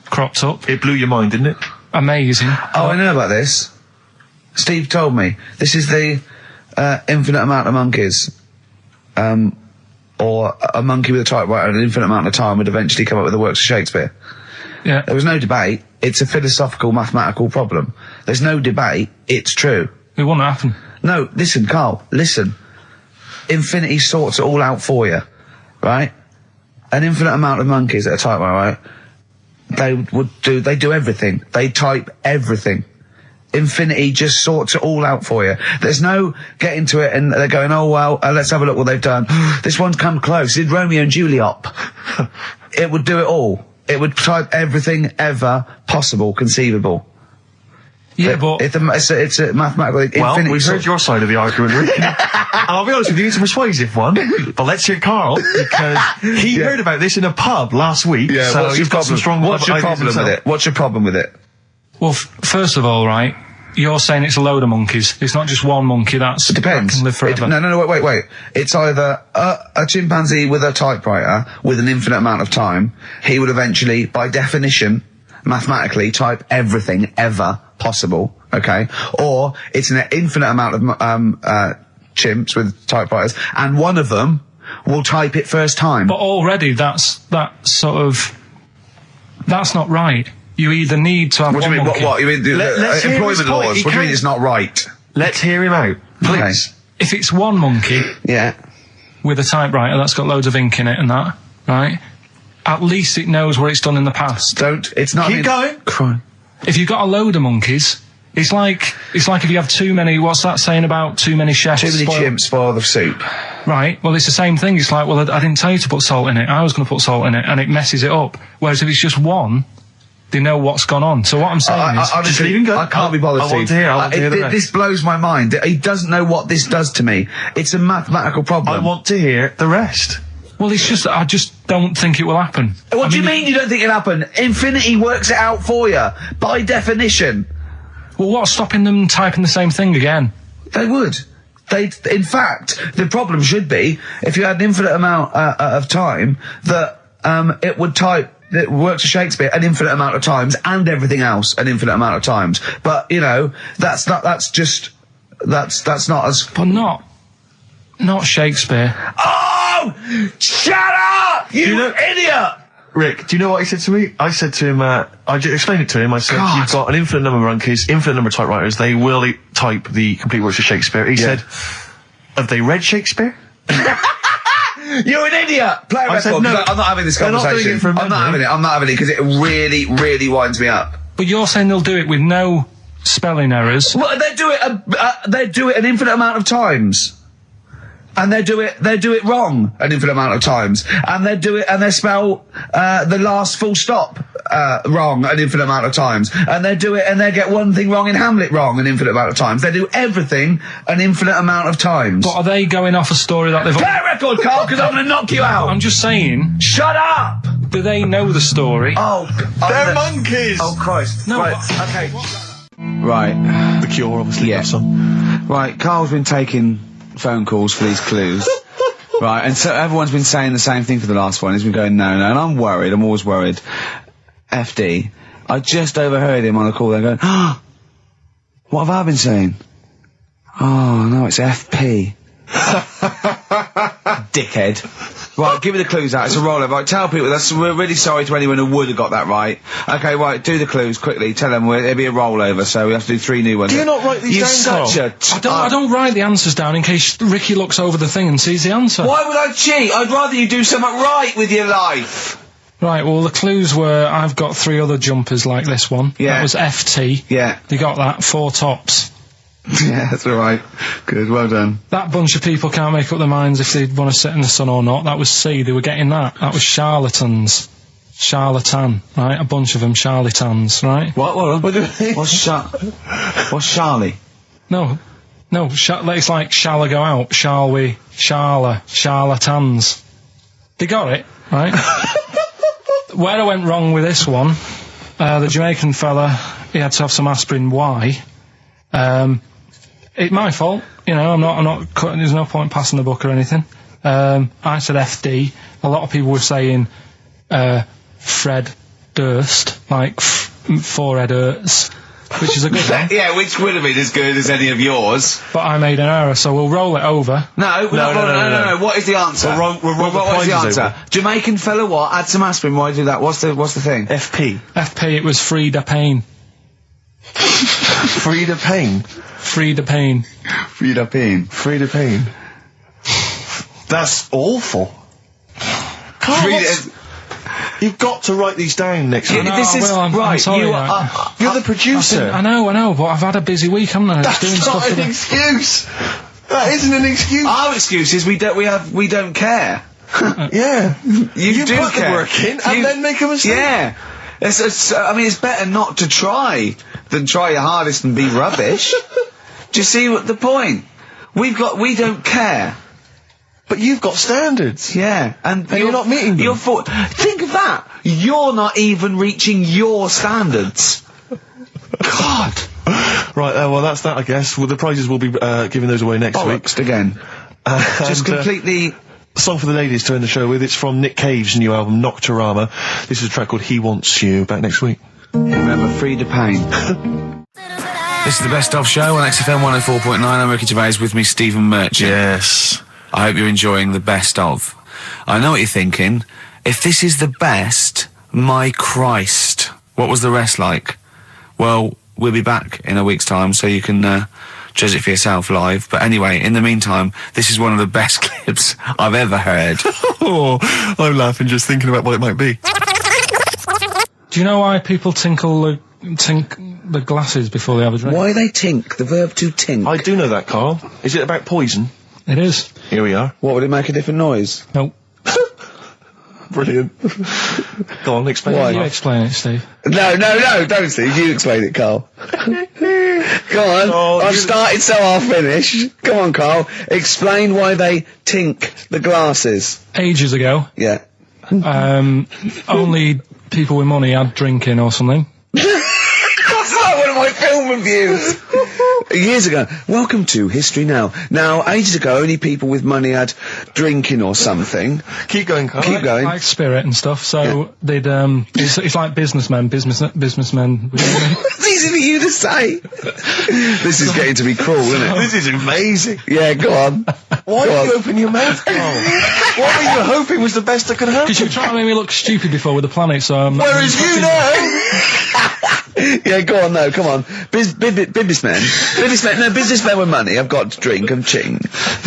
cropped up. It blew your mind, didn't it? Amazing. Oh, I know about this. Steve told me. This is the infinite amount of monkeys. Or a monkey with a typewriter and an infinite amount of time would eventually come up with the works of Shakespeare. Yeah. There was no debate. It's a philosophical, mathematical problem. There's no debate. It's true. It wouldn't happen. No, listen, Karl, listen. Infinity sorts it all out for you, right? An infinite amount of monkeys at a typewriter, right? They do everything. They type everything. Infinity just sorts it all out for you. There's no getting to it and they're going, oh, well, let's have a look what they've done. This one's come close. Did Romeo and Juliet. It would do it all. It would type everything ever possible, conceivable. Yeah, but it's a mathematical. Well, we've heard your side of the argument, Rick. And I'll be honest with you, it's a persuasive one. But let's hear Karl, because he heard about this in a pub last week. Yeah, so he's got some strong. What's your problem with it? What's your problem with it? Well, first of all, right, you're saying it's a load of monkeys. It's not just one monkey. It depends. Can live forever. No, wait. It's either a chimpanzee with a typewriter with an infinite amount of time. He would eventually, by definition, mathematically, type everything ever possible. Okay, or it's an infinite amount of chimps with typewriters, and one of them will type it first time. But already, that's not right. You either need to have what one do you mean? monkey. What? You mean employment laws? What do you mean it's not right? Let's hear him out, please. Okay. If it's one monkey, with a typewriter that's got loads of ink in it and that, right? At least it knows what it's done in the past. It's not. Keep going. Crime. If you've got a load of monkeys, it's like if you have too many. What's that saying about too many chefs? Too many chimps spoil the soup. Right. Well, it's the same thing. It's like, well, I didn't tell you to put salt in it. I was going to put salt in it, and it messes it up. Whereas if it's just one, they know what's gone on. So what I'm saying is, just leave him go. I can't be bothered. I want to hear the rest. This blows my mind. He doesn't know what this does to me. It's a mathematical problem. I want to hear the rest. Well, I just don't think it will happen. What do you mean you don't think it'll happen? Infinity works it out for you, by definition. Well, what's stopping them typing the same thing again? They would. In fact, the problem should be, if you had an infinite amount of time, that it would type the works of Shakespeare an infinite amount of times, and everything else an infinite amount of times. But, that's not as... But not Shakespeare. Oh! Shut up! You idiot! Rick, do you know what he said to me? I said to him, I explained it to him. I said, God. You've got an infinite number of monkeys, infinite number of typewriters. They will type the complete works of Shakespeare. He said, have they read Shakespeare? You're an idiot! Play a record. Said, no, I'm not having this conversation. I'm not having it because it really, really winds me up. But you're saying they'll do it with no spelling errors. Well, they do it an infinite amount of times. And they do it wrong an infinite amount of times. And they spell the last full stop wrong an infinite amount of times. And they get one thing wrong in Hamlet wrong an infinite amount of times. They do everything an infinite amount of times. But are they going off a story that they've... Play a record, Karl, because I'm going to knock you out. I'm just saying... Shut up! Do they know the story? Oh, they're monkeys! Oh, Christ. No, right, okay. Right. The Cure, obviously, that song. Right, Karl's been taking phone calls for these clues. Right, and so everyone's been saying the same thing for the last one. He's been going, no, and I'm worried. I'm always worried. FD. I just overheard him on a call there going, what have I been saying? Oh, no, it's FP. Dickhead. Right, give me the clues out. It's a rollover. Right, tell people. We're really sorry to anyone who would have got that right. Okay, right, do the clues quickly. Tell them it'll be a rollover, so we have to do 3 new ones. Do you not write these down, You're such a... I don't write the answers down in case Ricky looks over the thing and sees the answer. Why would I cheat? I'd rather you do something right with your life. Right, well, the clues were I've got 3 other jumpers like this one. Yeah. That was FT. Yeah. They got that, 4 tops. Yeah, that's all right. Good, well done. That bunch of people can't make up their minds if they want to sit in the sun or not. That was C. They were getting that. That was charlatans. Charlatan, right? A bunch of them charlatans, right? What do you mean? What's Charlie? No, it's like, shall I go out? Shall we? Charlatans. They got it, right? Where I went wrong with this one, the Jamaican fella, he had to have some aspirin. Why? It's my fault, you know, I'm not cutting, there's no point passing the buck or anything. I said FD. A lot of people were saying, Fred Durst, like, forehead hurts, which is a good one. Yeah, which would have been as good as any of yours. But I made an error, so we'll roll it over. No. What is the answer? What is the answer? Jamaican fella what? Add some aspirin, why do that? What's the thing? FP, it was Frida Payne. Frida Payne? Frida Payne. Frida Payne. Frida Payne. That's awful. Karl, you've got to write these down next week. This is I'm right. sorry, You're the producer. I know, but I've had a busy week, haven't I? That's not an excuse. That isn't an excuse. Our excuse is we don't care. Yeah. You do put care. the work in and then make a mistake. Yeah. It's better not to try than try your hardest and be rubbish. Do you see what the point? We don't care. But you've got standards. Yeah, and you're not meeting them. Think of that. You're not even reaching your standards. God. Right, well, that's that, I guess. Well, the prizes will be giving those away next week. Again. Just completely... Song for the ladies to end the show with. It's from Nick Cave's new album, Nocturama. This is a track called He Wants You. Back next week. Remember, Frida Payne. This is the Best Of Show on XFM 104.9. I'm Ricky Gervais, with me, Stephen Merchant. Yes. I hope you're enjoying the Best Of. I know what you're thinking. If this is the best, my Christ, what was the rest like? Well, we'll be back in a week's time, so you can judge it for yourself live. But anyway, in the meantime, this is one of the best clips I've ever heard. Oh, I'm laughing just thinking about what it might be. Do you know why people tink the glasses before they have a drink? Why they tink? The verb to tink. I do know that, Karl. Is it about poison? It is. Here we are. What, would it make a different noise? Nope. Brilliant. Go on, explain it. You explain it, Steve. No, don't Steve. You explain it, Karl. Go on. Oh, I've started, so I'll finish. Go on, Karl. Explain why they tink the glasses. Ages ago, Yeah. only people with money had drinking or something. That's like one of my film reviews. Years ago. Welcome to History Now. Now, ages ago, only people with money had drinking or something. Keep going, Karl. Keep going. Like spirit and stuff, so they'd, it's like businessmen with It's easy for you to say. This is getting to be cruel, isn't it? This is amazing. Yeah, go on. Why Go did you on. open your mouth, Karl? What were you hoping was the best that could happen? Because you were trying to make me look stupid before with the planet, so I'm... Whereas you know... Yeah, go on, no, come on. Businessmen with money have got to drink and ching.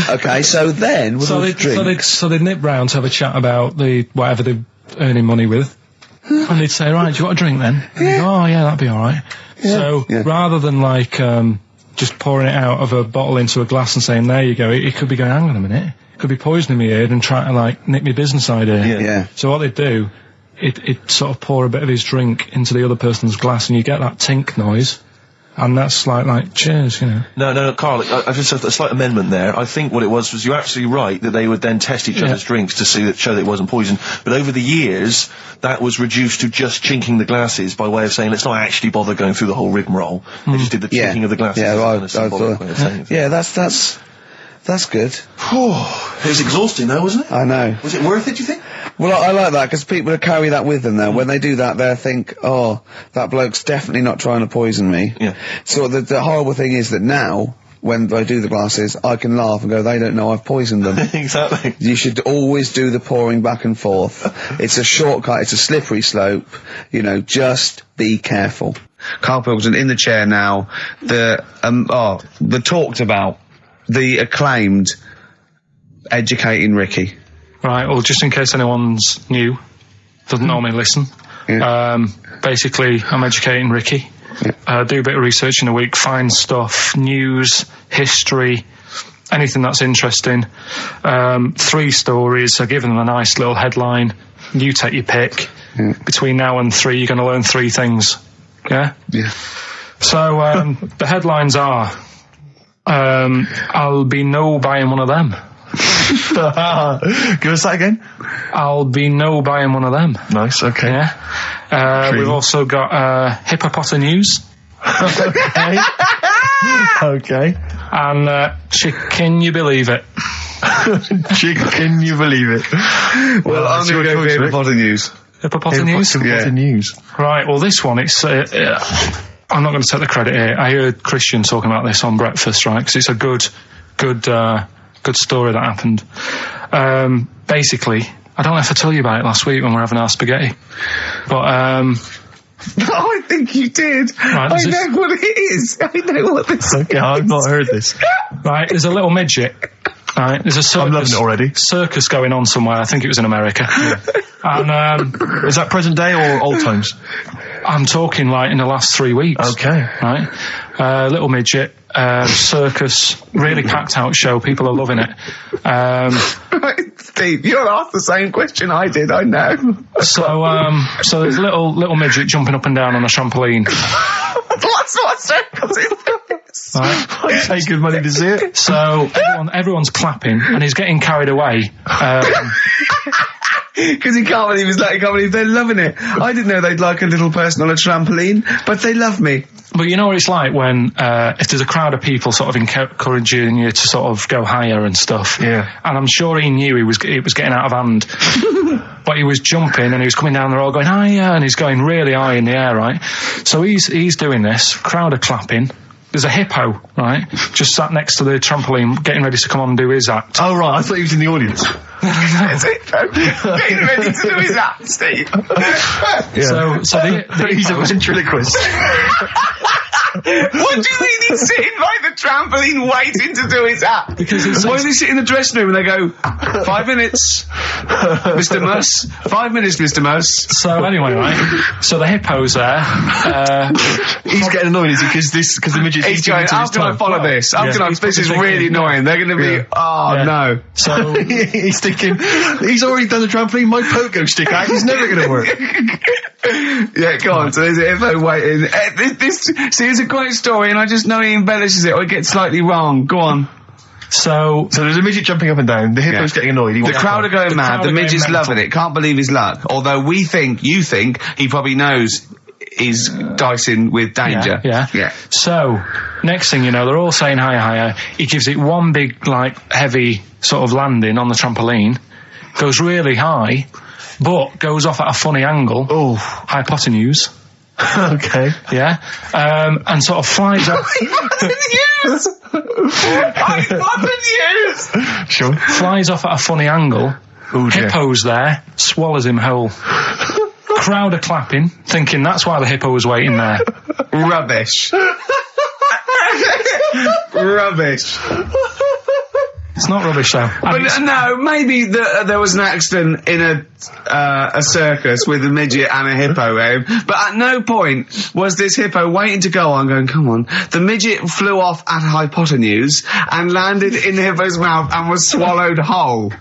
Okay, so then we'll drink. So they'd nip round to have a chat about whatever they're earning money with. And they'd say, right, do you want a drink then? And they'd go, oh yeah, that'd be alright. So, rather than like, just pouring it out of a bottle into a glass and saying, there you go, it could be going, hang on a minute, it could be poisoning me head and trying to like nick my business idea. Yeah. So what they'd do, it sort of pour a bit of his drink into the other person's glass and you get that tink noise. And that's like cheers, you know. No, Karl, I've just a slight amendment there. I think what it was you're absolutely right that they would then test each other's drinks to show that it wasn't poison. But over the years, that was reduced to just chinking the glasses by way of saying, let's not actually bother going through the whole rigmarole. They just did the chinking of the glasses. Yeah, that's good. It was exhausting though, wasn't it? I know. Was it worth it, do you think? Well, I like that, because people carry that with them now. When they do that, they'll think, oh, that bloke's definitely not trying to poison me. Yeah. So the horrible thing is that now, when I do the glasses, I can laugh and go, they don't know I've poisoned them. Exactly. You should always do the pouring back and forth. It's a shortcut, it's a slippery slope, you know, just be careful. Karl Pilkington in the chair now, the talked about, the acclaimed Educating Ricky. Right, well, just in case anyone's new, doesn't normally listen, basically, I'm educating Ricky. Do a bit of research in a week, find stuff, news, history, anything that's interesting. 3 stories, I give them a nice little headline. You take your pick. Between now and 3, you're going to learn 3 things. Yeah? Yeah. So, the headlines are, I'll be no buying one of them. Give us that again. I'll be no buying one of them. Nice, okay. Yeah. We've also got hippopotamus news. Okay. Okay. And can you believe it? Can you believe it? Well, I'm going to go with hippopotamus news. Hippopotamus news? Yeah. News. Right, well, this one, it's... I'm not going to take the credit here. I heard Christian talking about this on breakfast, right? Because it's a good story that happened. Basically, I don't know if I told you about it last week when we were having our spaghetti, but I think you did. Right, I know what it is. I know what this is. Okay, I've not heard this. Right, there's a little midget. Right, there's a circus, I'm loving it already. Circus going on somewhere. I think it was in America. Yeah. And is that present day or old times? I'm talking like in the last 3 weeks. Okay. Right, little midget. Circus, really packed out show. People are loving it. Right, Steve, you asked the same question I did. I know. So there's a little midget jumping up and down on a trampoline. That's what circus is. Right. I pay good money to see it. So everyone's clapping, and he's getting carried away. Because he can't believe they're loving it. I didn't know they'd like a little person on a trampoline, but they love me. But you know what it's like when, if there's a crowd of people sort of encouraging you to sort of go higher and stuff. Yeah. And I'm sure he knew it was getting out of hand. But he was jumping and he was coming down the road going higher, and he's going really high in the air, right? So he's doing this, crowd are clapping. There's a hippo, right, just sat next to the trampoline, getting ready to come on and do his act. Oh, right, I thought he was in the audience. There's a hippo getting ready to do his act, Steve. Yeah. So he's a ventriloquist. What do you mean he's sitting by the trampoline waiting to do his act? Because why does he sit in the dressing room and they go, 5 minutes, Mr. Mus, 5 minutes, Mr. Mus. So anyway, right, so the hippo's there. He's getting annoyed, is he? Because the midget's he's going, how can I follow this? This is really annoying. They're going to be, no. So he's thinking, he's already done the trampoline, my pogo stick act is never going to work. Yeah, go on. So there's a hippo waiting. See, it's a great story, and I just know he embellishes it or it gets slightly wrong. Go on. So there's a midget jumping up and down. The hippo's getting annoyed. The crowd are going mad. The midget's loving it. Can't believe his luck. Although you think he probably knows he's dicing with danger. Yeah. So next thing you know, they're all saying higher. He gives it one big, like, heavy sort of landing on the trampoline. Goes really high, but goes off at a funny angle. Oh, hypotenuse. Okay. Yeah. And sort of flies off. Hypotenuse! Sure. Flies off at a funny angle. Ooh, Hippo's there, swallows him whole. Crowd are clapping, thinking that's why the hippo was waiting there. Rubbish. Rubbish. It's not rubbish, though. But no, maybe there was an accident in a circus with a midget and a hippo, but at no point was this hippo waiting to go on, going, come on. The midget flew off at a hypotenuse and landed in the hippo's mouth and was swallowed whole.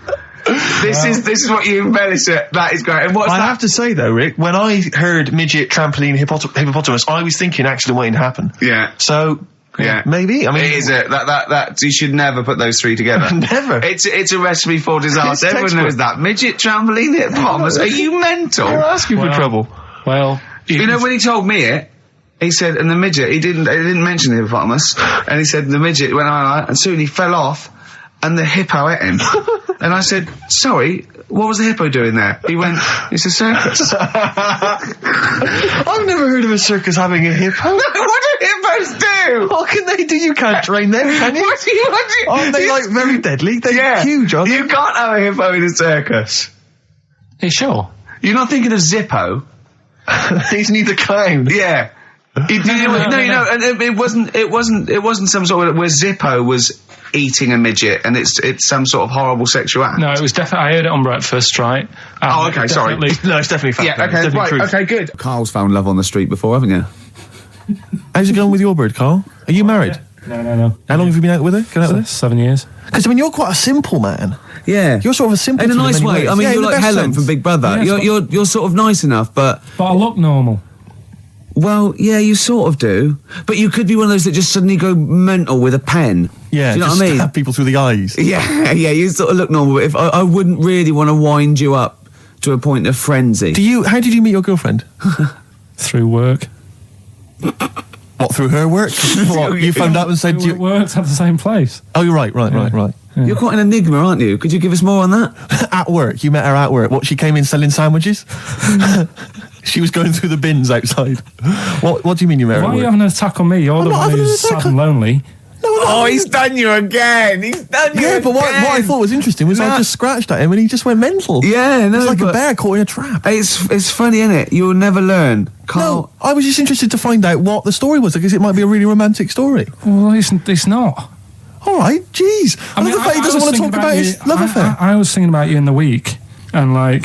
This is what you embellish it. That is great. And I have to say though, Rick, when I heard midget, trampoline, hippopotamus, I was thinking accident waiting to happen. Yeah. So. Yeah, maybe. I mean, it is that you should never put those three together. Never. It's a recipe for disaster. Everyone knows that. Midget, trampoline, hippopotamus. Are you mental? You're asking for trouble. Well, you know when he told me it, he said, and the midget, he didn't mention the hippopotamus, and he said the midget went on, and soon he fell off, and the hippo ate him. And I said, sorry, what was the hippo doing there? He went, it's a circus. I've never heard of a circus having a hippo. No, what do hippos do? What can they do? You can't train them, can you? What do you... Aren't they, like, very deadly? They're huge, aren't they? You can't have a hippo in a circus. Are you sure? You're not thinking of Zippo? He's neither clown. Yeah. And it wasn't some sort of where Zippo was eating a midget, and it's some sort of horrible sexual act. No, it was definitely. I heard it on breakfast, right? Oh, okay, sorry. No, it's definitely fact. Yeah, okay, right, okay, good. Carl's found love on the street before, haven't you? How's it going with your bird, Karl? Are you married? No. How long have you been out with her? 7 years. Because, I mean, you're quite a simple man. Yeah. You're sort of a simple in a man nice in many way. ways. I mean, Yeah, you're in the like best Helen sense. from Big Brother. Yeah, you're sort of nice enough, but I look normal. well, yeah, you sort of do. But you could be one of those that just suddenly go mental with a pen. Yeah, do you know just what I mean? stab people through the eyes. Yeah, you sort of look normal. But if I wouldn't really want to wind you up to a point of frenzy. How did you meet your girlfriend? Through work. What, through her work? What, you phoned up and said... We worked at the same place. Oh, you're right. Yeah. You're quite an enigma, aren't you? Could you give us more on that? At work. You met her at work. What, she came in selling sandwiches? She was going through the bins outside. What do you mean you met her Why at are you work? having an attack on me? You're the not one having an who's attack sad and lonely. Oh, he's done you again. He's done you Yeah, again. but what I thought was interesting was I just scratched at him and he just went mental. Yeah, no, It's like a but bear caught in a trap. It's funny, isn't it? You'll never learn. Carl. No, I was just interested to find out what the story was, because it might be a really romantic story. Well, it's not. All right, jeez. I love the fact he doesn't want to talk about his love affair. I was thinking about you in the week, and like,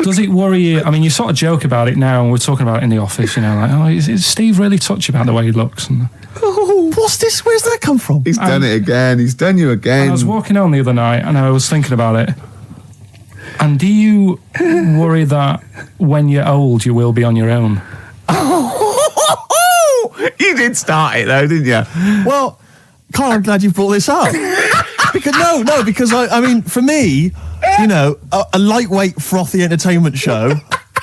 does it worry you? I mean, you sort of joke about it now, and we're talking about it in the office, you know, like, oh, is Steve really touchy about the way he looks? And Oh, what's this? Where's that come from? He's done it again. He's done you again. I was walking home the other night, and I was thinking about it. And do you worry that when you're old, you will be on your own? You did start it though, didn't you? Well, Karl, I'm glad you brought this up. because I mean, for me, you know, a lightweight, frothy entertainment show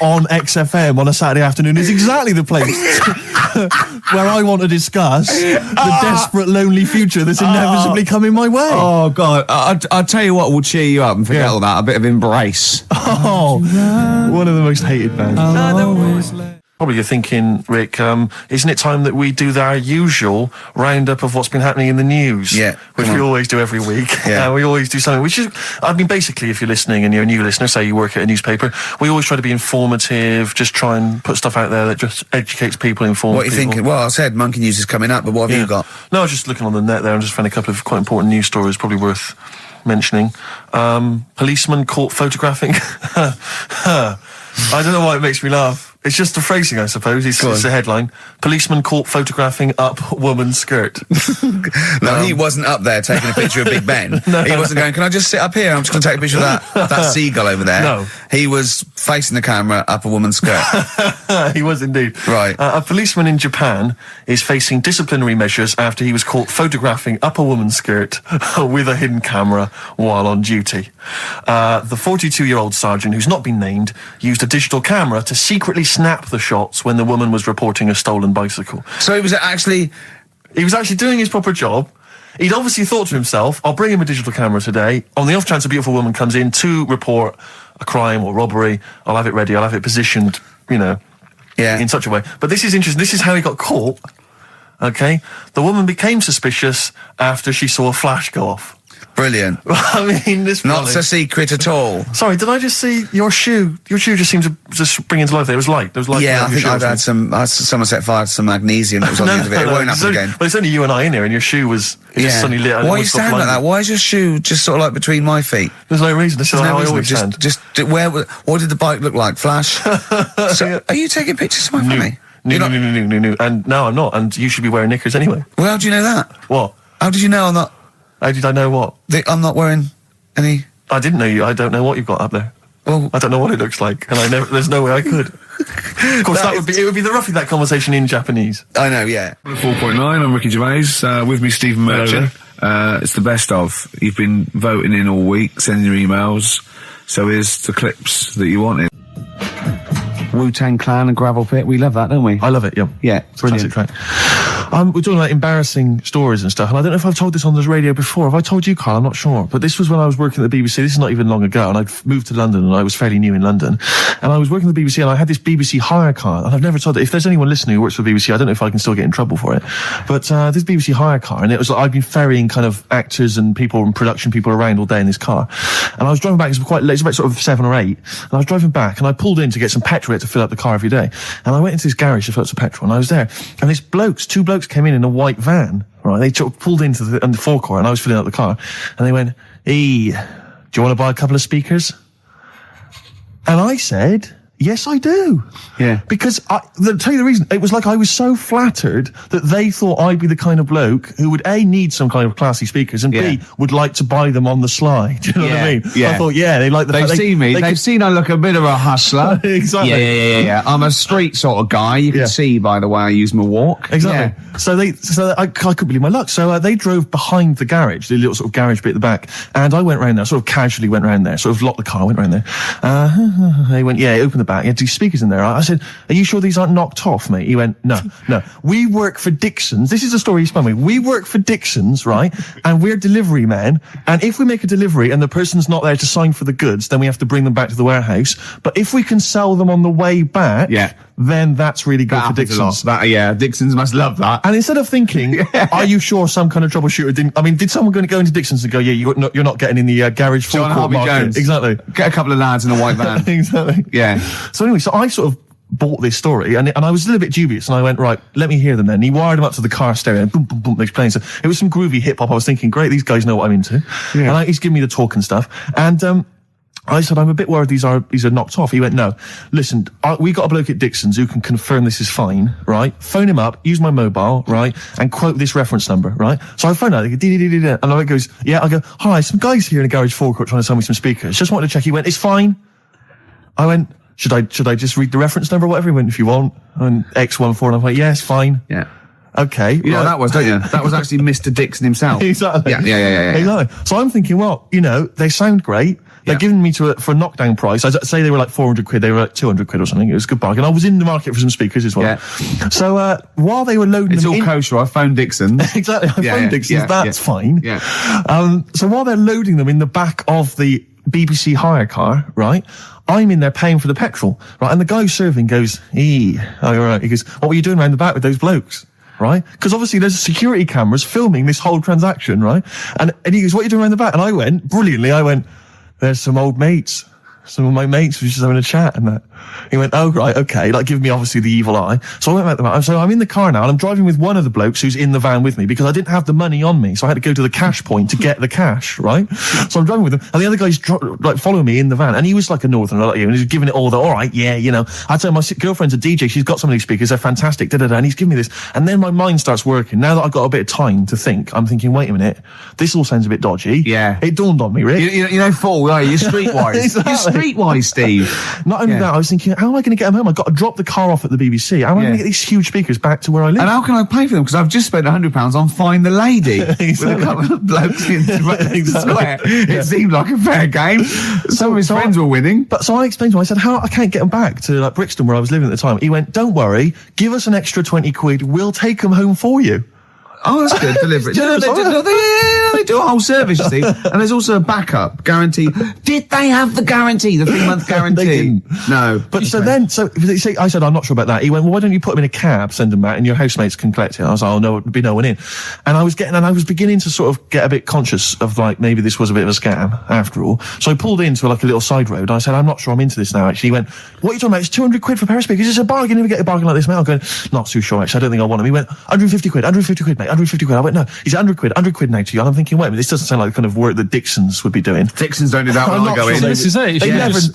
on XFM on a Saturday afternoon is exactly the place where I want to discuss the desperate, lonely future that's inevitably coming my way. Oh, God. I'll tell you what will cheer you up and forget all that. A bit of Embrace. Oh, one of the most hated bands. Probably you're thinking, Rick, isn't it time that we do our usual roundup of what's been happening in the news? Yeah. Which we always do every week. Yeah. We always do something, which is, I mean, basically, if you're listening and you're a new listener, say you work at a newspaper, we always try to be informative, just try and put stuff out there that just educates people, informs What are you people. thinking? Well, I said Monkey News is coming up, but what have you got? No, I was just looking on the net there and just found a couple of quite important news stories, probably worth mentioning. Policeman caught photographing. I don't know why it makes me laugh. It's just the phrasing, I suppose. It's the headline. Policeman caught photographing up woman's skirt. No, he wasn't up there taking a picture of Big Ben. He wasn't going, can I just sit up here? I'm just going to take a picture of that seagull over there. No. He was facing the camera up a woman's skirt. He was indeed. Right. A policeman in Japan is facing disciplinary measures after he was caught photographing up a woman's skirt with a hidden camera while on duty. The 42-year-old sergeant, who's not been named, used a digital camera to secretly snap the shots when the woman was reporting a stolen bicycle. So he was actually doing his proper job. He'd obviously thought to himself, I'll bring him a digital camera today. On the off chance a beautiful woman comes in to report a crime or robbery, I'll have it ready, I'll have it positioned, you know, in such a way. But this is interesting. This is how he got caught. Okay? The woman became suspicious after she saw a flash go off. brilliant. I mean, this Not so secret at all. Sorry, did I just see your shoe? Your shoe just seemed to just bring into life there. It was light. There was light. Yeah, I think I'd had someone set fire to some magnesium that was on the end of it. It won't happen again. Well, it's only you and I in here, and your shoe was just suddenly lit. Why are you standing like that? Why is your shoe just sort of like between my feet? There's no reason. This is how I always stand. What did the bike look like? Flash? So, are you taking pictures of my family? No. And no, I'm not. And you should be wearing knickers anyway. Well, how do you know that? What? How did you know I'm not? How did I know what? I'm not wearing any... I didn't know you. I don't know what you've got up there. Well, I don't know what it looks like, and there's no way I could. Of course, it would be roughly that conversation in Japanese. I know, yeah. 4.9, I'm Ricky Gervais, with me Stephen Merchant. It's the best of. You've been voting in all week, sending your emails, so here's the clips that you wanted. Wu-Tang Clan and Gravel Pit, we love that, don't we? I love it, yeah. Yeah, brilliant. Classic track. We're talking about embarrassing stories and stuff, and I don't know if I've told this on the radio before. Have I told you, Karl? I'm not sure. But this was when I was working at the BBC. This is not even long ago, and I'd moved to London, and I was fairly new in London. And I was working at the BBC, and I had this BBC hire car, and I've never told it. If there's anyone listening who works for the BBC, I don't know if I can still get in trouble for it. But this BBC hire car, and it was like I'd been ferrying kind of actors and people and production people around all day in this car. And I was driving back, it was quite late, it was about sort of 7 or 8, and I was driving back, and I pulled in to get some petrol to fill up the car every day. And I went into this garage to fill up some petrol, and I was there, and two blokes came in a white van, right? They pulled into the forecourt, and I was filling up the car, and they went, "Hey, do you want to buy a couple of speakers?" And I said, "Yes, I do." Yeah. Because I'll tell you the reason. It was like I was so flattered that they thought I'd be the kind of bloke who would A, need some kind of classy speakers, and B, would like to buy them on the sly. Do you know what I mean? Yeah. I thought, they like the They've seen me. They've seen I look a bit of a hustler. Exactly. Yeah. I'm a street sort of guy. You can see by the way I use my walk. Exactly. Yeah. So I couldn't believe my luck. So they drove behind the garage, the little sort of garage bit at the back, and I went round there, sort of casually went round there, sort of locked the car, went round there. They went, open the back. You had 2 speakers in there. I said, "Are you sure these aren't knocked off, mate?" He went, No. We work for Dixon's. This is the story he spun me. We work for Dixon's, right? And we're delivery men. And if we make a delivery and the person's not there to sign for the goods, then we have to bring them back to the warehouse. But if we can sell them on the way back, then that's really good for Dixon's. Dixon's must love that. And instead of thinking, are you sure some kind of troubleshooter did someone going to go into Dixon's and go, you're not getting in the garage forecourt market? Jones. Exactly. Get a couple of lads in a white van. Exactly. Yeah. So anyway, so I sort of bought this story, and I was a little bit dubious, and I went, right, let me hear them then. And he wired them up to the car stereo, and boom, boom, boom, they're playing. So it was some groovy hip-hop. I was thinking, great, these guys know what I'm into. Yeah. And he's giving me the talk and stuff. And I said, I'm a bit worried these are knocked off. He went, no, listen, we got a bloke at Dixon's who can confirm this is fine, right? Phone him up, use my mobile, right? And quote this reference number, right? So I phone out, and I goes, I go, hi, some guys here in a garage forecourt trying to sell me some speakers. Just wanted to check. He went, it's fine. I went, should I just read the reference number or whatever? He went, if you want. And X14, and I'm like, yes, fine. Yeah. Okay. You know that was, don't you? That was actually Mr. Dixon himself. Exactly. Yeah. Exactly. So I'm thinking, well, they sound great. They're giving me for a knockdown price. I'd say they were like 400 quid. They were like 200 quid or something. It was a good bargain. I was in the market for some speakers as well. Yeah. So, while they were loading it's them all kosher. I phoned Dixon's. Exactly. I phoned Dixon's. That's fine. Yeah. So while they're loading them in the back of the BBC hire car, right? I'm in there paying for the petrol, right? And the guy serving goes, all right. He goes, what were you doing around the back with those blokes? Right? Because obviously there's security cameras filming this whole transaction, right? And he goes, what are you doing around the back? And I went, brilliantly, there's some old mates. Some of my mates were just having a chat and that. He went, oh, right, okay, like giving me obviously the evil eye. So I went back to the van. So I'm in the car now and I'm driving with one of the blokes who's in the van with me because I didn't have the money on me. So I had to go to the cash point to get the cash, right? So I'm driving with him and the other guy's following me in the van and he was like a northerner like you and he was giving it all all right, I tell my girlfriend's a DJ, she's got some of these speakers, they're fantastic, and he's giving me this. And then my mind starts working. Now that I've got a bit of time to think, I'm thinking, wait a minute, this all sounds a bit dodgy. Yeah. It dawned on me, Rick. You know, Paul, are you? You're streetwise. Exactly. You're streetwise, Steve. Not only that, I was thinking, how am I going to get them home? I've got to drop the car off at the BBC. How am I going to get these huge speakers back to where I live? And how can I pay for them? Because I've just spent £100 on Find the Lady Exactly. with a couple of blokes in the square. Yeah. It seemed like a fair game. Some of his friends were winning. But so I explained to him, I said, I can't get them back to like Brixton where I was living at the time. He went, don't worry, give us an extra 20 quid, we'll take them home for you. Oh, that's good. Delivery. They do a whole service, you see. And there's also a backup guarantee. Did they have the guarantee, the 3-month guarantee? They didn't. No. But I said, I'm not sure about that. He went, well, why don't you put them in a cab, send them back, and your housemates can collect it? I was like, oh, no, there'd be no one in. And I was beginning to sort of get a bit conscious of like, maybe this was a bit of a scam after all. So I pulled into like a little side road. I said, I'm not sure I'm into this now, actually. He went, what are you talking about? It's 200 quid for a pair of speakers. It's a bargain. You never get a bargain like this, mate. I'm going, not too sure, actually. I don't think I want them. He went, 150 quid, mate. 150 quid. I went, no, he's 100 quid now to you. And I'm thinking, wait a minute, this doesn't sound like the kind of work that Dixon's would be doing. Dixon's don't do that when I go in. This is it.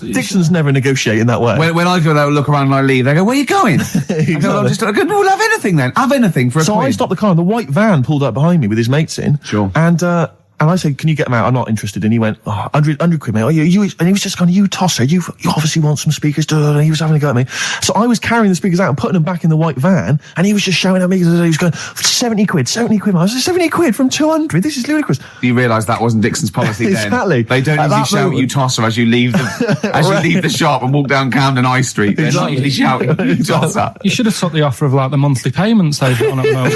Dixon's never negotiate in that way. When I go there, look around and I leave, they go, where are you going? Exactly. I go, we'll have anything then. Have anything for a So quid. I stopped the car and the white van pulled up behind me with his mates in. Sure. And And I said, can you get them out? I'm not interested. And he went, 100 quid, mate. Oh, you, and he was just going, you tosser, you obviously want some speakers. And he was having a go at me. So I was carrying the speakers out and putting them back in the white van, and he was just shouting at me, he was going, 70 quid. I was like, 70 quid from 200? This is ludicrous. You realise that wasn't Dixon's policy then. Exactly. They don't usually shout you tosser as you leave the shop and walk down Camden High Street. They're not usually shouting you tosser. You should have took the offer of like the monthly payments they've got on at the moment.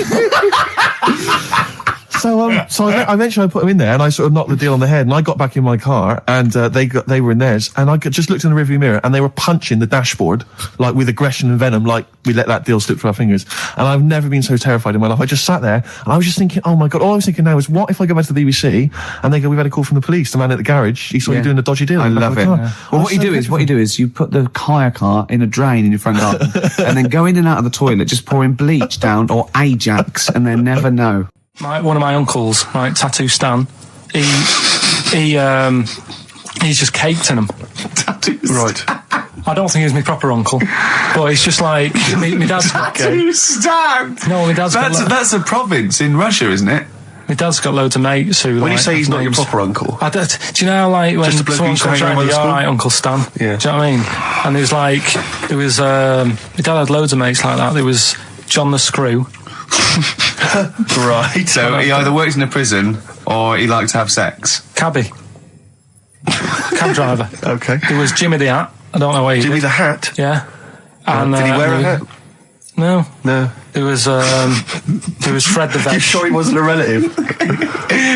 So I eventually put them in there, and I sort of knocked the deal on the head, and I got back in my car, and they were in theirs, and I just looked in the rearview mirror, and they were punching the dashboard, like with aggression and venom, like we let that deal slip through our fingers. And I've never been so terrified in my life. I just sat there, and I was just thinking, oh my God, all I was thinking now is, what if I go back to the BBC, and they go, we've had a call from the police, the man at the garage, he saw you doing a dodgy deal. I love it. Yeah. Well, what you do is you put the hire car in a drain in your front garden, and then go in and out of the toilet, just pouring bleach down, or Ajax, and then never know. One of my uncles, right, Tattoo Stan, he's just caked in them. Right. I don't think he's my proper uncle, but he's just like my dad's got Tattoo Stan. No, my dad's that's a province in Russia, isn't it? My dad's got loads of mates who. When you say he's not your proper uncle, do you know, like when someone comes around, you're all right, Uncle Stan. Yeah. Do you know what I mean? And there was my dad had loads of mates like that. There was John the Screw. Right. So he either works in a prison or he likes to have sex. Cab driver. Okay. There was Jimmy the Hat. I don't know where he Jimmy did. the Hat? Yeah. And, did he wear a hat? No. There was Fred the Veg. You sure he wasn't a relative?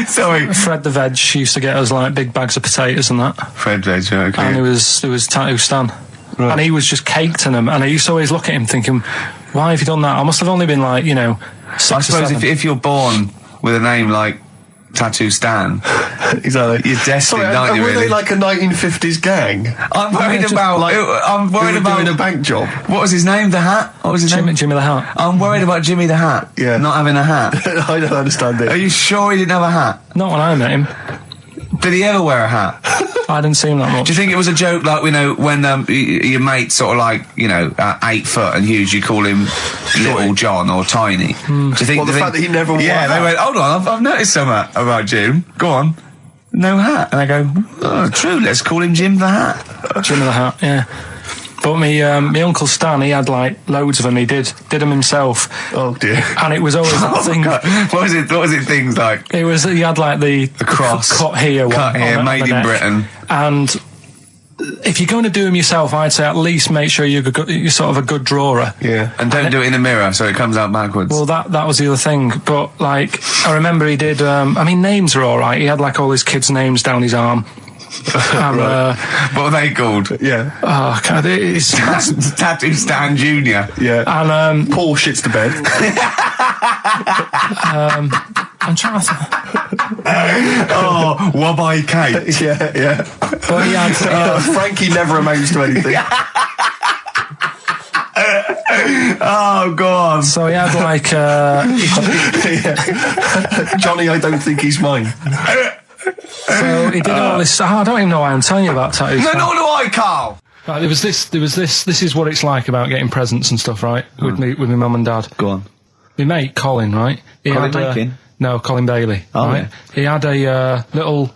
Sorry. Fred the Veg used to get us like big bags of potatoes and that. Fred Veg, okay. And there was Tattoo Stan. Right. And he was just caked in them. And I used to always look at him thinking, why have you done that? I must have only been like, 6 I or suppose 7. if you're born with a name like Tattoo Stan, exactly, you're destined, aren't you? Were really? they like a 1950s gang? I'm worried about doing a bank job. What was his name? The Hat? What was his name? Jimmy the Hat. I'm worried about Jimmy the Hat. Yeah. Not having a hat. I don't understand it. Are you sure he didn't have a hat? Not when I met him. Did he ever wear a hat? I didn't see him that much. Do you think it was a joke, like, when your mate's sort of like, 8 foot and huge, you call him Little John or Tiny? Do you think the fact that he never wore a hat? They went, hold on, I've noticed something about Jim. Go on. No hat. And I go, oh, true, let's call him Jim the Hat. Jim the Hat, yeah. But my Uncle Stan, he had like loads of them. He did them himself. Oh dear! And it was always that thing. God. What was it? Things like he had like the cross cut here, made in Britain. And if you're going to do them yourself, I'd say at least make sure you're sort of a good drawer. Yeah, and don't do it in the mirror so it comes out backwards. Well, that was the other thing. But like, I remember he did. Names are all right. He had like all his kids' names down his arm. And, what are they called? Yeah. Oh, God, it's Tattoo Stan Jr. Yeah. And Paul shits to bed. I'm trying to. Wabbai Kate. Yeah. But he had Frankie never amounts to anything. Oh God! So he had like Johnny, I don't think he's mine. So he did all this. I don't even know why I'm telling you about tattoos. No, nor do I, Karl. Right, there was this. This is what it's like about getting presents and stuff, right? With my mum and dad. Go on. My mate Colin, right? Colin Bailey. Oh, right? yeah. He had a little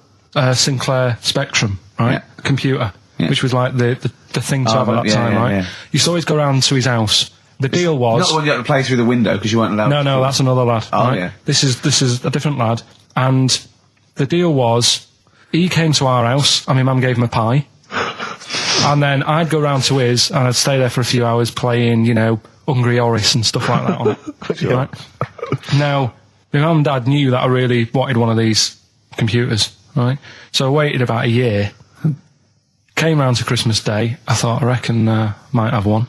Sinclair Spectrum, right? Yeah. Computer, which was like the thing to have at that time, right? Yeah. You used to always go round to his house. The deal was not the one you had to play through the window because you weren't allowed. No, that's another lad. Oh right? yeah. This is a different lad, and the deal was he came to our house and my mum gave him a pie, and then I'd go round to his and I'd stay there for a few hours playing, Hungry Horace and stuff like that on it. Sure. Right? Now, my mum and dad knew that I really wanted one of these computers, right? So I waited about a year. Came round to Christmas Day. I thought, I reckon might have one.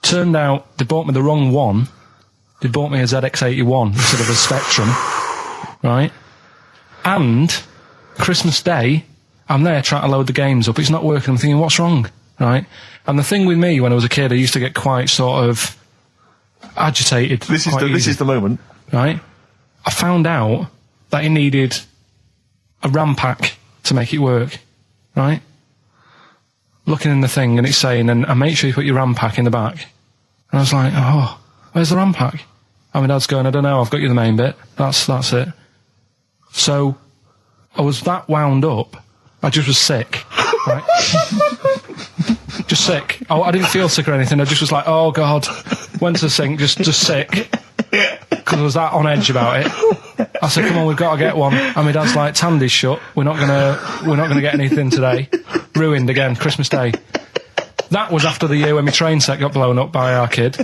Turned out they bought me the wrong one. They bought me a ZX81 instead of a Spectrum, right? And Christmas Day, I'm there trying to load the games up. It's not working. I'm thinking, what's wrong, right? And the thing with me, when I was a kid, I used to get quite sort of agitated. This is the moment, right? I found out that it needed a RAM pack to make it work, right? Looking in the thing and it's saying, and make sure you put your RAM pack in the back. And I was like, oh, where's the RAM pack? And my dad's going, I don't know, I've got you the main bit. That's it. So I was that wound up, I just was sick, right? Just sick. I didn't feel sick or anything, I just was like, oh God, went to the sink, just sick. Because I was that on edge about it. I said, come on, we've got to get one. And my dad's like, Tandy's shut, we're not gonna get anything today. Ruined again, Christmas Day. That was after the year when my train set got blown up by our kid.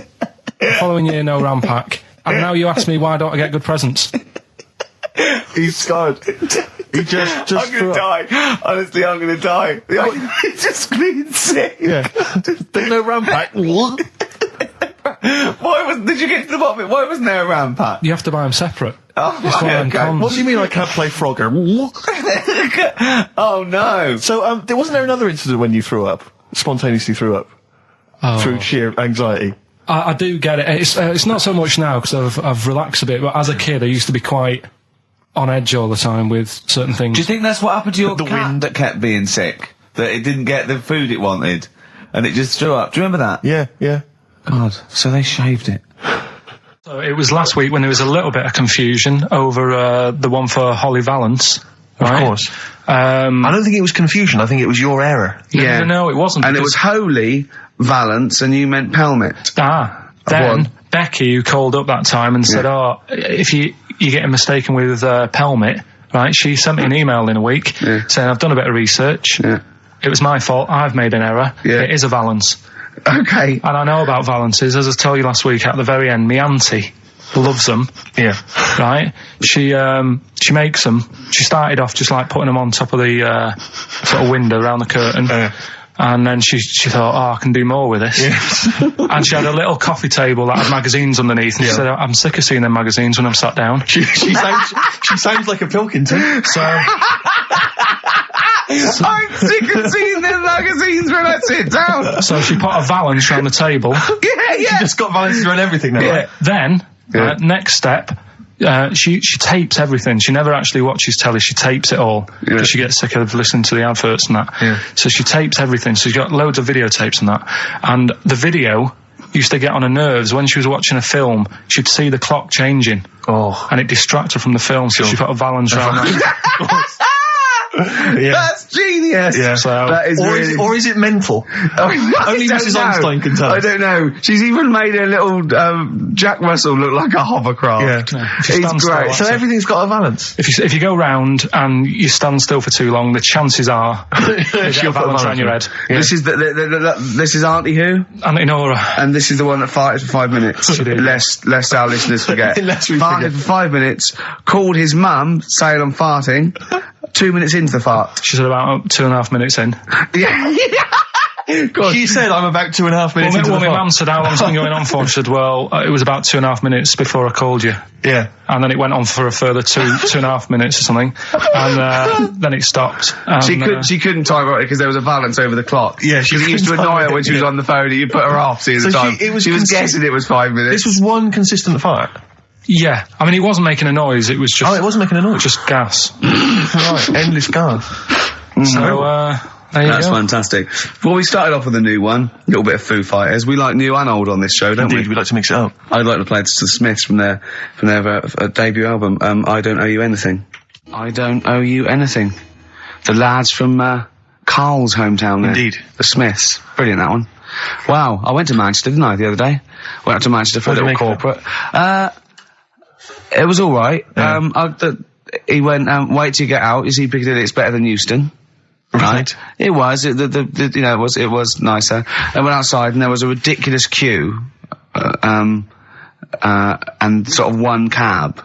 The following year, no RAM pack. And now you ask me why don't I get good presents? He's scarred. He just I'm gonna die. Honestly, I'm gonna die. He's just being sick. Yeah. There's no RAM pack. Did you get to the bottom of it? Why wasn't there a RAM pack? You have to buy them separate. Oh, It's one of them cons. What do you mean I can't play Frogger? Oh no. So, wasn't there another incident when you threw up? Spontaneously threw up? Through sheer anxiety? I do get it. It's not so much now because I've relaxed a bit, but as a kid I used to be quite on edge all the time with certain things. Do you think that's what happened to your The cat wind. that kept being sick? That it didn't get the food it wanted? And it just threw up? Do you remember that? Yeah. God, so they shaved it. So it was last week when there was a little bit of confusion over the one for Holly Valance. Right? Of course. I don't think it was confusion, I think it was your error. No, it wasn't. And it was Holy Valance and you meant Pelmet. Then Becky, who called up that time and said, if you're getting mistaken with Pelmet, right, she sent me an email in a week saying, I've done a bit of research. Yeah. It was my fault. I've made an error. Yeah. It is a Valance. Okay. And I know about Valances. As I told you last week, at the very end, my auntie loves them. Yeah. Right? She makes them. She started off just like putting them on top of the sort of window around the curtain. And then she thought, I can do more with this. Yeah. And she had a little coffee table that had magazines underneath. And she said, I'm sick of seeing them magazines when I'm sat down. She sounds like a Pilkington. So I'm sick of seeing them magazines when I sit down. So she put a Valance around the table. She just got Valances around everything now. Yeah. Then, next step, she tapes everything. She never actually watches telly. She tapes it all because she gets sick of listening to the adverts and that. Yeah. So she tapes everything. So she's got loads of videotapes and that. And the video used to get on her nerves. When she was watching a film, she'd see the clock changing. Oh. And it distracted her from the film. So she put a Valance around that. That's genius. Yeah. So, that is or is it mental? Only Mrs. Einstein can tell. I don't know. She's even made a little Jack Russell look like a hovercraft. Yeah. It's great. So everything's got a Valance. If you go round and you stand still for too long, the chances are she'll put a Valance around your head. Yeah. This is this is Auntie who? Auntie Nora. And this is the one that farted for 5 minutes. Lest our listeners forget. Lest we farted for 5 minutes. Called his mum, saying I'm farting. 2 minutes into the fart. She said about 2.5 minutes in. God. She said I'm about 2.5 minutes into the my fart. mum said, how long's it been going on for? She said, well, it was about 2.5 minutes before I called you. Yeah. And then it went on for a further 2.5 minutes or something. And then it stopped. And, she couldn't time it because there was a Valance over the clock. Yeah, she it used to annoy her when she was on the phone and you put her off seeing the time. She was guessing it was 5 minutes. This was one consistent fart. Yeah, I mean, it wasn't making a noise, it was just... Oh, it wasn't making a noise? Just gas. Right, endless gas. So, there you That's go. fantastic. Well, we started off with a new one, a little bit of Foo Fighters. We like new and old on this show, don't Indeed, we like to mix it up. I'd like to play to the Smiths from their debut album, I Don't Owe You Anything. I Don't Owe You Anything. The lads from Karl's hometown there. Indeed. The Smiths. Brilliant, that one. Wow, I went to Manchester, didn't I, the other day? Went up to Manchester for a little corporate. It was all right. Yeah. He went, wait till you get out. You see Piccadilly, it's better than Euston. Right. It was. It was nicer. I went outside and there was a ridiculous queue, and sort of one cab.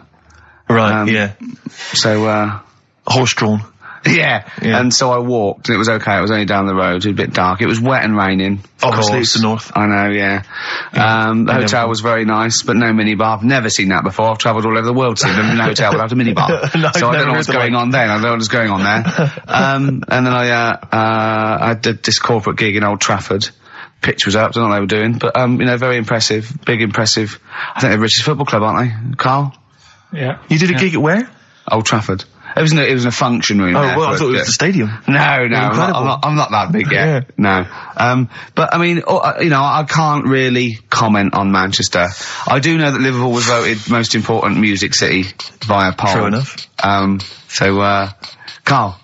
Right. Yeah. So horse-drawn. Yeah. And so I walked, and it was okay. It was only down the road. It was a bit dark. It was wet and raining. Obviously, it's the north. I know, yeah. The hotel was very nice, but no minibar. I've never seen that before. I've travelled all over the world seeing a hotel without a minibar. No, so I don't know what's going on then. I don't know what's going on there. And then I did this corporate gig in Old Trafford. Pitch was up, don't know what they were doing, but, very impressive. Big impressive. I think they're British football club, aren't they, Karl? Yeah. You did a gig at where? Old Trafford. It was in a function room. Oh, well, I thought it was the stadium. No, I'm not that big yet. No. But I mean, I can't really comment on Manchester. I do know that Liverpool was voted most important music city via poll. True enough. Carl,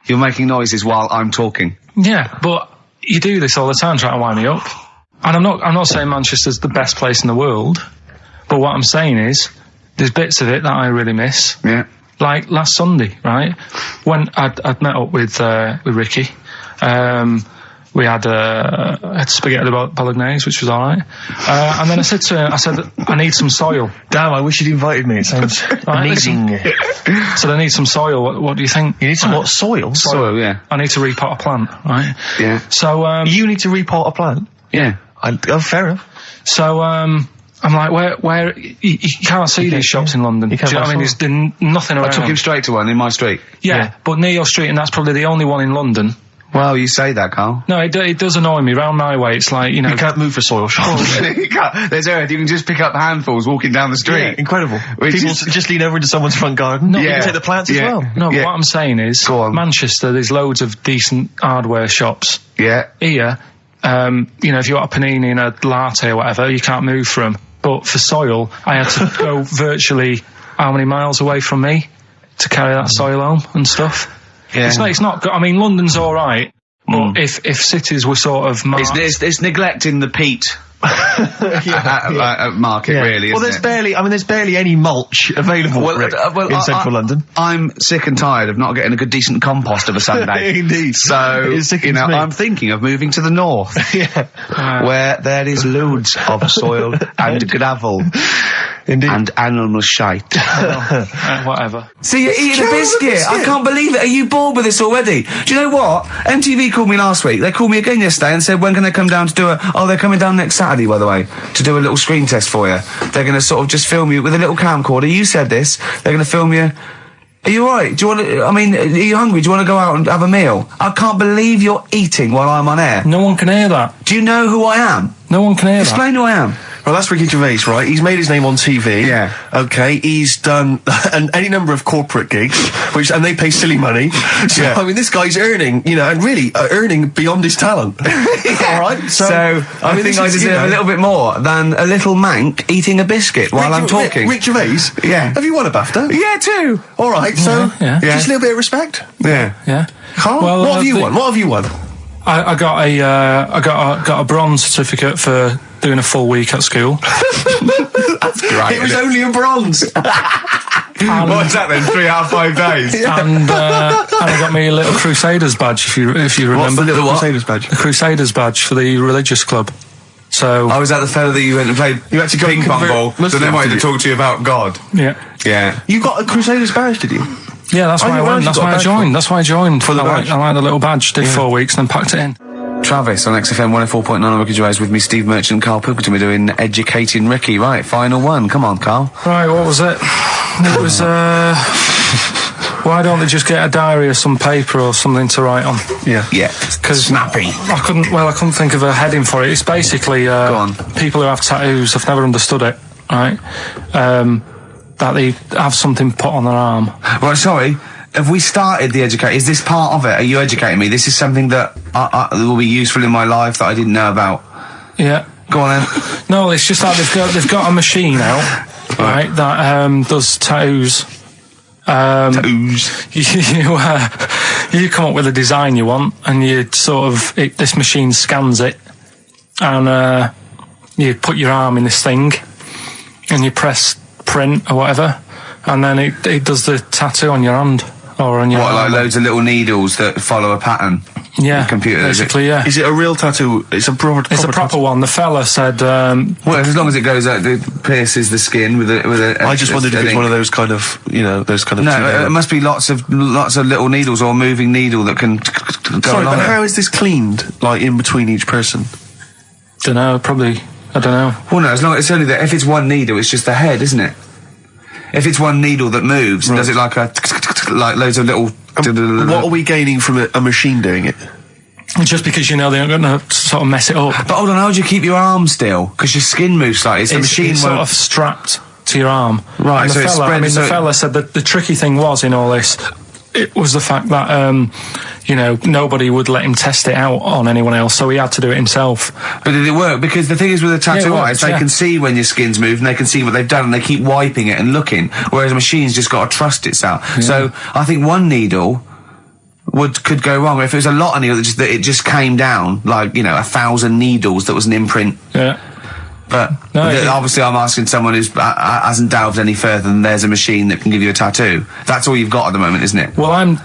you're making noises while I'm talking. Yeah, but you do this all the time trying to wind me up. And I'm not saying Manchester's the best place in the world, but what I'm saying is there's bits of it that I really miss. Yeah. Like last Sunday, right? When I'd met up with Ricky, we had spaghetti bolognese, which was all right. And then I said to him, I need some soil. Damn, I wish you'd invited me. It sounds amazing. So I need some soil. What do you think? You need some what? Soil? Soil, yeah. I need to repot a plant, right? Yeah. So you need to repot a plant? Yeah. Fair enough. So I'm like, where you can't see these shops in London. Do you know what I mean? There's nothing around. I took him straight to one in my street. Yeah, but near your street, and that's probably the only one in London. Well, you say that, Carl. No, it does annoy me. Round my way, it's like, you know... You can't move for soil shops. You can't. There's Earth. You can just pick up handfuls walking down the street. Yeah, incredible. People just lean over into someone's front garden. No, you can take the plants as well. No, but what I'm saying is, Manchester, there's loads of decent hardware shops. Yeah. Here, you know, if you want a panini and a latte or whatever, you can't move from. But for soil, I had to go virtually how many miles away from me to carry that soil home and stuff. Yeah. It's not good. I mean, London's all right, but if cities were sort of marked... It's neglecting the peat market, really, isn't well, there's barely any mulch available in central London. I'm sick and tired of not getting a good, decent compost of a Sunday. Indeed. So, you know, I'm thinking of moving to the north, where there is loads of soil and gravel. Indeed. And animal shite. Whatever. See, you're eating a biscuit. I can't believe it. Are you bored with this already? Do you know what? MTV called me last week. They called me again yesterday and said, when can they come down to do they're coming down next Saturday, by the way, to do a little screen test for you. They're going to sort of just film you with a little camcorder. You said this. They're going to film you. Are you alright? Do you want to, are you hungry? Do you want to go out and have a meal? I can't believe you're eating while I'm on air. No one can hear that. Do you know who I am? No one can hear that. Explain who I am. Well, that's Ricky Gervais, right? He's made his name on TV. Yeah. Okay, he's done any number of corporate gigs, and they pay silly money. So, I mean, this guy's earning, you know, and really earning beyond his talent. All right? So I think I deserve a little bit more than a little mank eating a biscuit while I'm talking. Rick Gervais? Yeah. Have you won a BAFTA? Yeah, too. All right, so just a little bit of respect. Yeah. Yeah. Carl, well, what have you won? What have you won? I got a bronze certificate for doing a full week at school. That's great. It was only a bronze. What's that then? 3 out of 5 days. And I got me a little Crusaders badge, if you remember. What's the little Crusaders badge? The Crusaders badge for the religious club. So I was that the fella that you went and played ping pong ball, so they wanted to talk to you about God. Yeah. Yeah. You got a Crusaders badge, did you? Yeah, that's why I went. That's why I joined. That's why I joined. For the badge. I like the little badge. Did 4 weeks and then packed it in. Travis on XFM 104.9 on Ricky Gervais with me, Steve Merchant, Carl Pilkington. We're doing Educating Ricky. Right, final one. Come on, Carl. Right, what was it? It was, why don't they just get a diary or some paper or something to write on? Yeah. Yeah. Because snappy. I couldn't think of a heading for it. It's basically, Go on. people who have tattoos, I've never understood it, right? That they have something put on their arm. Right, sorry. Have we started the educate? Is this part of it? Are you educating me? This is something that will be useful in my life that I didn't know about. Yeah. Go on then. No, it's just that they've got a machine out, right, that does tattoos. Tattoos. You come up with a design you want, and you sort of this machine scans it, and you put your arm in this thing, and you press print or whatever, and then it does the tattoo on your hand. Or on your like loads of little needles that follow a pattern? Yeah, the computer, basically, yeah. Is it a real tattoo? It's a proper tattoo one. The fella said... well, as long as it goes out, it pierces the skin with a I just wondered if it's one of those kind of, those kind of... No, it must be lots of little needles or a moving needle that can go Sorry, along but it. how is this cleaned, like, in between each person? Dunno, probably... I don't know. Well, no, as long as it's only that. If it's one needle, it's just the head, isn't it? If it's one needle that moves, does it like loads of little... What are we gaining from a machine doing it? Just because they're going to sort of mess it up. But hold on, how do you keep your arm still? Because your skin moves slightly. So the machine it's won't... sort of strapped to your arm. Right, and so the fella said that the tricky thing was in all this it was the fact that, you know, nobody would let him test it out on anyone else, so he had to do it himself. But did it work? Because the thing is with a tattoo artist, they can see when your skin's moved and they can see what they've done and they keep wiping it and looking, whereas a machine's just got to trust itself. Yeah. So I think one needle could go wrong. If it was a lot of needles, that it just came down, like, you know, 1,000 needles that was an imprint. Yeah. But obviously I'm asking someone who hasn't delved any further than there's a machine that can give you a tattoo. That's all you've got at the moment, isn't it? Well,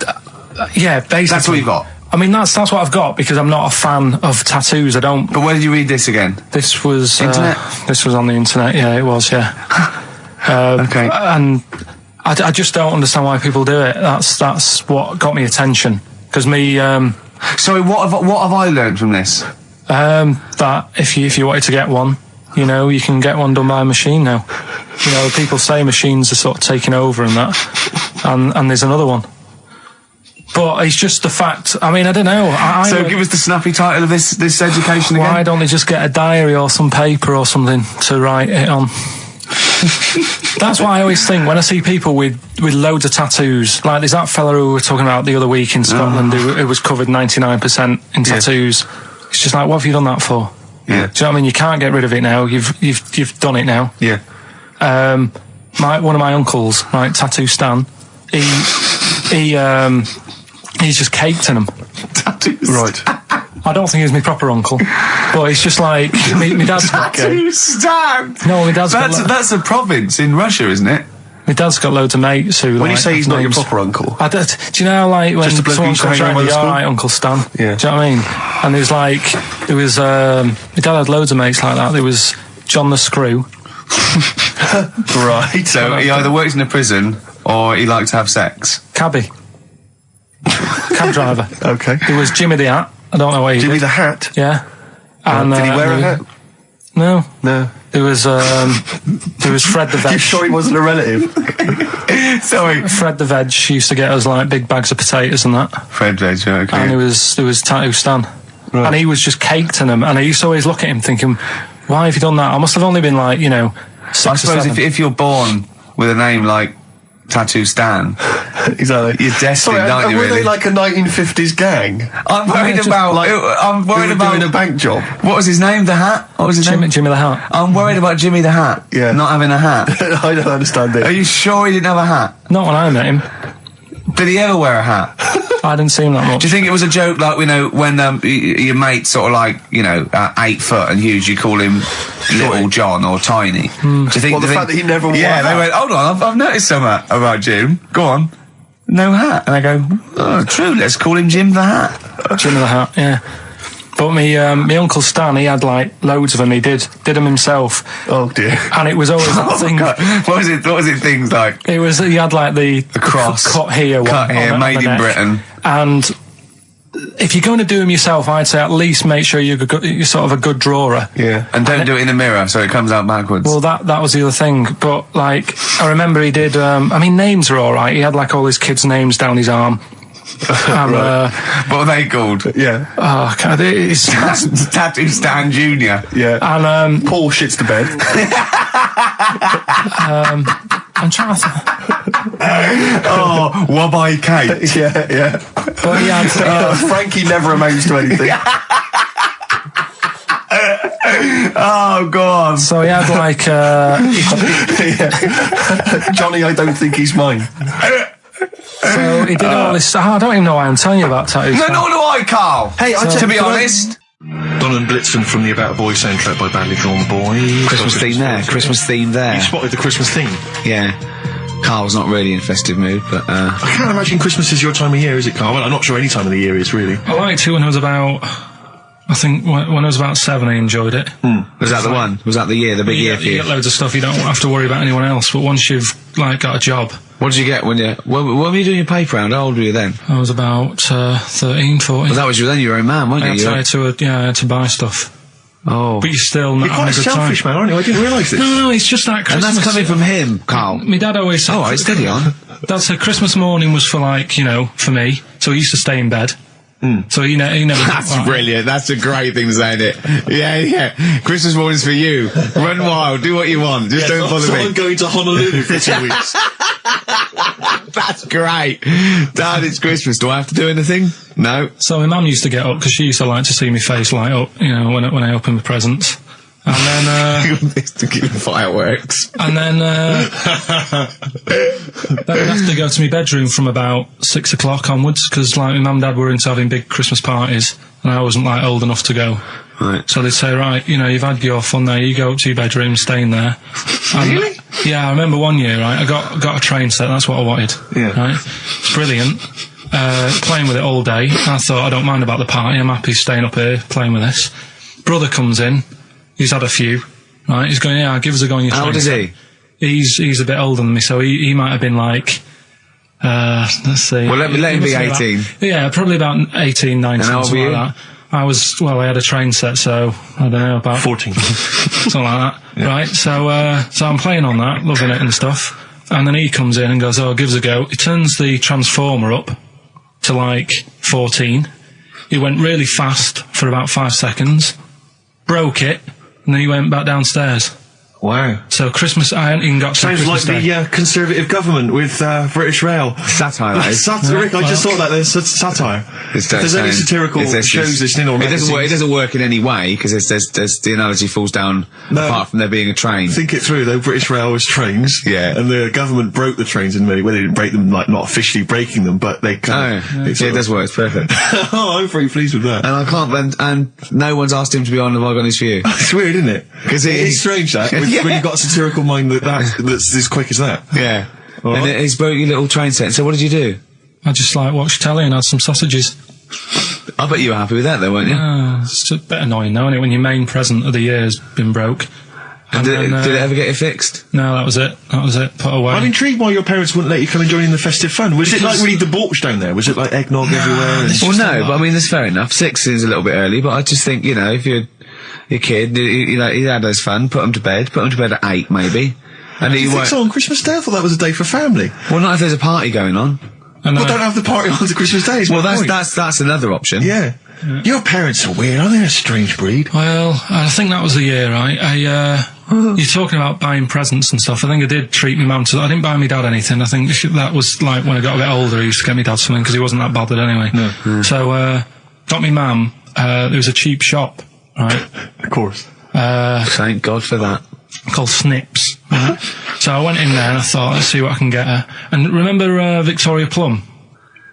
yeah, basically. That's all you've got? I mean, that's what I've got, because I'm not a fan of tattoos. I don't... But where did you read this again? This was... Internet? This was on the internet, yeah, it was, yeah. Okay. And I just don't understand why people do it. That's what got me attention. Because me... Sorry, what have I learned from this? That if you wanted to get one, you know, you can get one done by a machine now. You know, people say machines are sort of taking over and that, and there's another one. But it's just the fact. I mean, I don't know. So give us the snappy title of this education again. Why don't they just get a diary or some paper or something to write it on? That's what I always think when I see people with loads of tattoos. Like there's that fella who we were talking about the other week in Scotland who was covered 99% in tattoos. It's just like, what have you done that for? Yeah. Do you know what I mean? You can't get rid of it now. You've done it now. Yeah. One of my uncles, right, Tattoo Stan, he's just caked in them. Tattoos. Right. I don't think he's my proper uncle, but it's just like my dad's got Tattoo Stan. No, my dad's that's a province in Russia, isn't it? My dad's got loads of mates who. When you say he's not your proper uncle, do you know, like when just a bloke someone used to comes hang around around, with all school? right, Uncle Stan. Yeah. Do you know what I mean? And my dad had loads of mates like that. There was John the Screw. right? So he either works in a prison or he likes to have sex. Cab driver. Okay. There was Jimmy the Hat. I don't know where he Jimmy did. the Hat. Yeah. And did he wear a hat? No. No. There was Fred the Veg. You sure he wasn't a relative? Sorry. Fred the Veg used to get us like big bags of potatoes and that. Fred Veg, okay. And there was Tattoo Stan. Right. And he was just caked in them. And I used to always look at him thinking, why have you done that? I must have only been like, 6 I or suppose 7. if you're born with a name like Tattoo Stan, exactly, you're destined, aren't you? Were really? they like a 1950s gang? I'm worried about doing a bank job. What was his name? The Hat? What was his name? Jimmy the Hat. I'm worried about Jimmy the Hat. Yeah. Not having a hat. I don't understand it. Are you sure he didn't have a hat? Not when I met him. Did he ever wear a hat? I didn't see him that much. Do you think it was a joke, like, when your mate's sort of like, 8 foot and huge, you call him Little John or Tiny? Do you think the fact that he never wore a Yeah, hat? they went, hold on, I've noticed something about Jim. Go on. No hat. And I go, oh, true, let's call him Jim the Hat. Jimmy the Hat, yeah. But my Uncle Stan, he had like loads of them. He did them himself. Oh dear. And it was always that thing. God. What was it things like? He had like the cross. Cut here, made in Britain. And if you're going to do them yourself, I'd say at least make sure you're sort of a good drawer. Yeah. And don't do it in the mirror so it comes out backwards. Well, that was the other thing. But like, I remember he did. Names are all right. He had like all his kids' names down his arm. Right. What are they called? Yeah. Oh, God, it's Tattoo Stan Jr. Yeah. And Paul shits the bed. I'm trying to. Oh, Wabbai Kate. Yeah. But he had. Frankie never amounts to anything. Oh God! So he had like. Johnny, I don't think he's mine. So he did all this. I don't even know why I'm telling you about tattoos. No, nor do I, Carl. Hey, to be honest. Don and Blitzen from the About a Boy soundtrack by Badly Drawn Boys. Christmas theme there. You spotted the Christmas theme. Yeah. Carl's not really in a festive mood, but I can't imagine Christmas is your time of year, is it, Carl? Well, I'm not sure any time of the year is, really. I liked it when I was about. I think when I was about 7, I enjoyed it. Was that the one? Was that the year, the big year for you? You get loads of stuff. You don't have to worry about anyone else. But once you've got a job. What did you get when were you doing your paper round? How old were you then? I was about 13, 14. Well, that was then you were a man, weren't you? I had to buy stuff. Oh. But you're still not You're quite a having a good selfish time. man, aren't you? I didn't realise this. No, it's just that Christmas. And that's coming from him, Karl. My dad always said... All right, steady on. Dad said Christmas morning was for for me. So he used to stay in bed. So he never... That's brilliant. That's a great thing to say, isn't it? Yeah. Christmas morning's for you. Run wild. Do what you want. Just don't bother me. I'm going to Honolulu for 2 weeks. That's great. Dad, it's Christmas. Do I have to do anything? No. So my mum used to get up because she used to like to see my face light up, you know, when I opened the presents. And then, to give fireworks. And then I'd have to go to my bedroom from about 6 o'clock onwards, because like my mum and dad were into having big Christmas parties, and I wasn't like old enough to go. Right. So they'd say, right, you know, you've had your fun there, you go up to your bedroom, stay in there. Really? Yeah, I remember one year, right, I got a train set, that's what I wanted. Yeah. Right? It's brilliant. Playing with it all day. I thought, I don't mind about the party, I'm happy staying up here, playing with this. Brother comes in, he's had a few, right, he's going, yeah, give us a go on your train. How old is he? He's a bit older than me, so he might have been like, let's see. Well, let him be 18. Yeah, probably about 18, 19, And how old something were like that. I had a train set, so, I don't know, about 14. something like that, Yeah. right? So I'm playing on that, loving it and stuff, and then he comes in and goes, oh, give us a go. He turns the transformer up to like 14. He went really fast for about 5 seconds, broke it, and then he went back downstairs. Wow. So Christmas, I hadn't even got to Sounds Christmas like Day. the Conservative government with British Rail. Satire, that is. Rick, I just thought that there's satire. If there's any satirical shows listening or it doesn't work in any way, because there's the analogy falls down apart from there being a train. Think it through though. British Rail was trains, Yeah. and the government broke the trains in many. Well, they didn't break them, like not officially breaking them, but they kind of. It does work. It's perfect. Oh, I'm very pleased with that. And I can't. And no one's asked him to be on Have I Got News For You? It's weird, isn't it? Because it's strange that when you've got a satirical mind that's as quick as that. Yeah. All And right. he's broke your little train set. So what did you do? I just like watched telly and had some sausages. I bet you were happy with that, though, weren't you? It's a bit annoying though, isn't it, when your main present of the year has been broke. And did it ever get it fixed? No, that was it. Put away. I'm intrigued why your parents wouldn't let you come and join in the festive fun. Was it like really debauched down there? Was it like eggnog everywhere? And Well, no, but I mean, that's fair enough. 6 is a little bit early, but I just think, you know, if you're your kid, you know, he had his fun, put him to bed at 8, maybe. And you think so on Christmas Day? I thought that was a day for family. Well, not if there's a party going on. Well, don't have the party on to Christmas Day. Well, that's another option. Yeah. Your parents are weird, aren't they? A strange breed. Well, I think that was the year, right? You're talking about buying presents and stuff. I think I did treat my mum to. I didn't buy my dad anything. I think that was like when I got a bit older, I used to get my dad something because he wasn't that bothered anyway. No. So, got me mum. There was a cheap shop, right? Of course. Thank God for that. Called Snips. Right? So I went in there and I thought, let's see what I can get her. And remember Victoria Plum?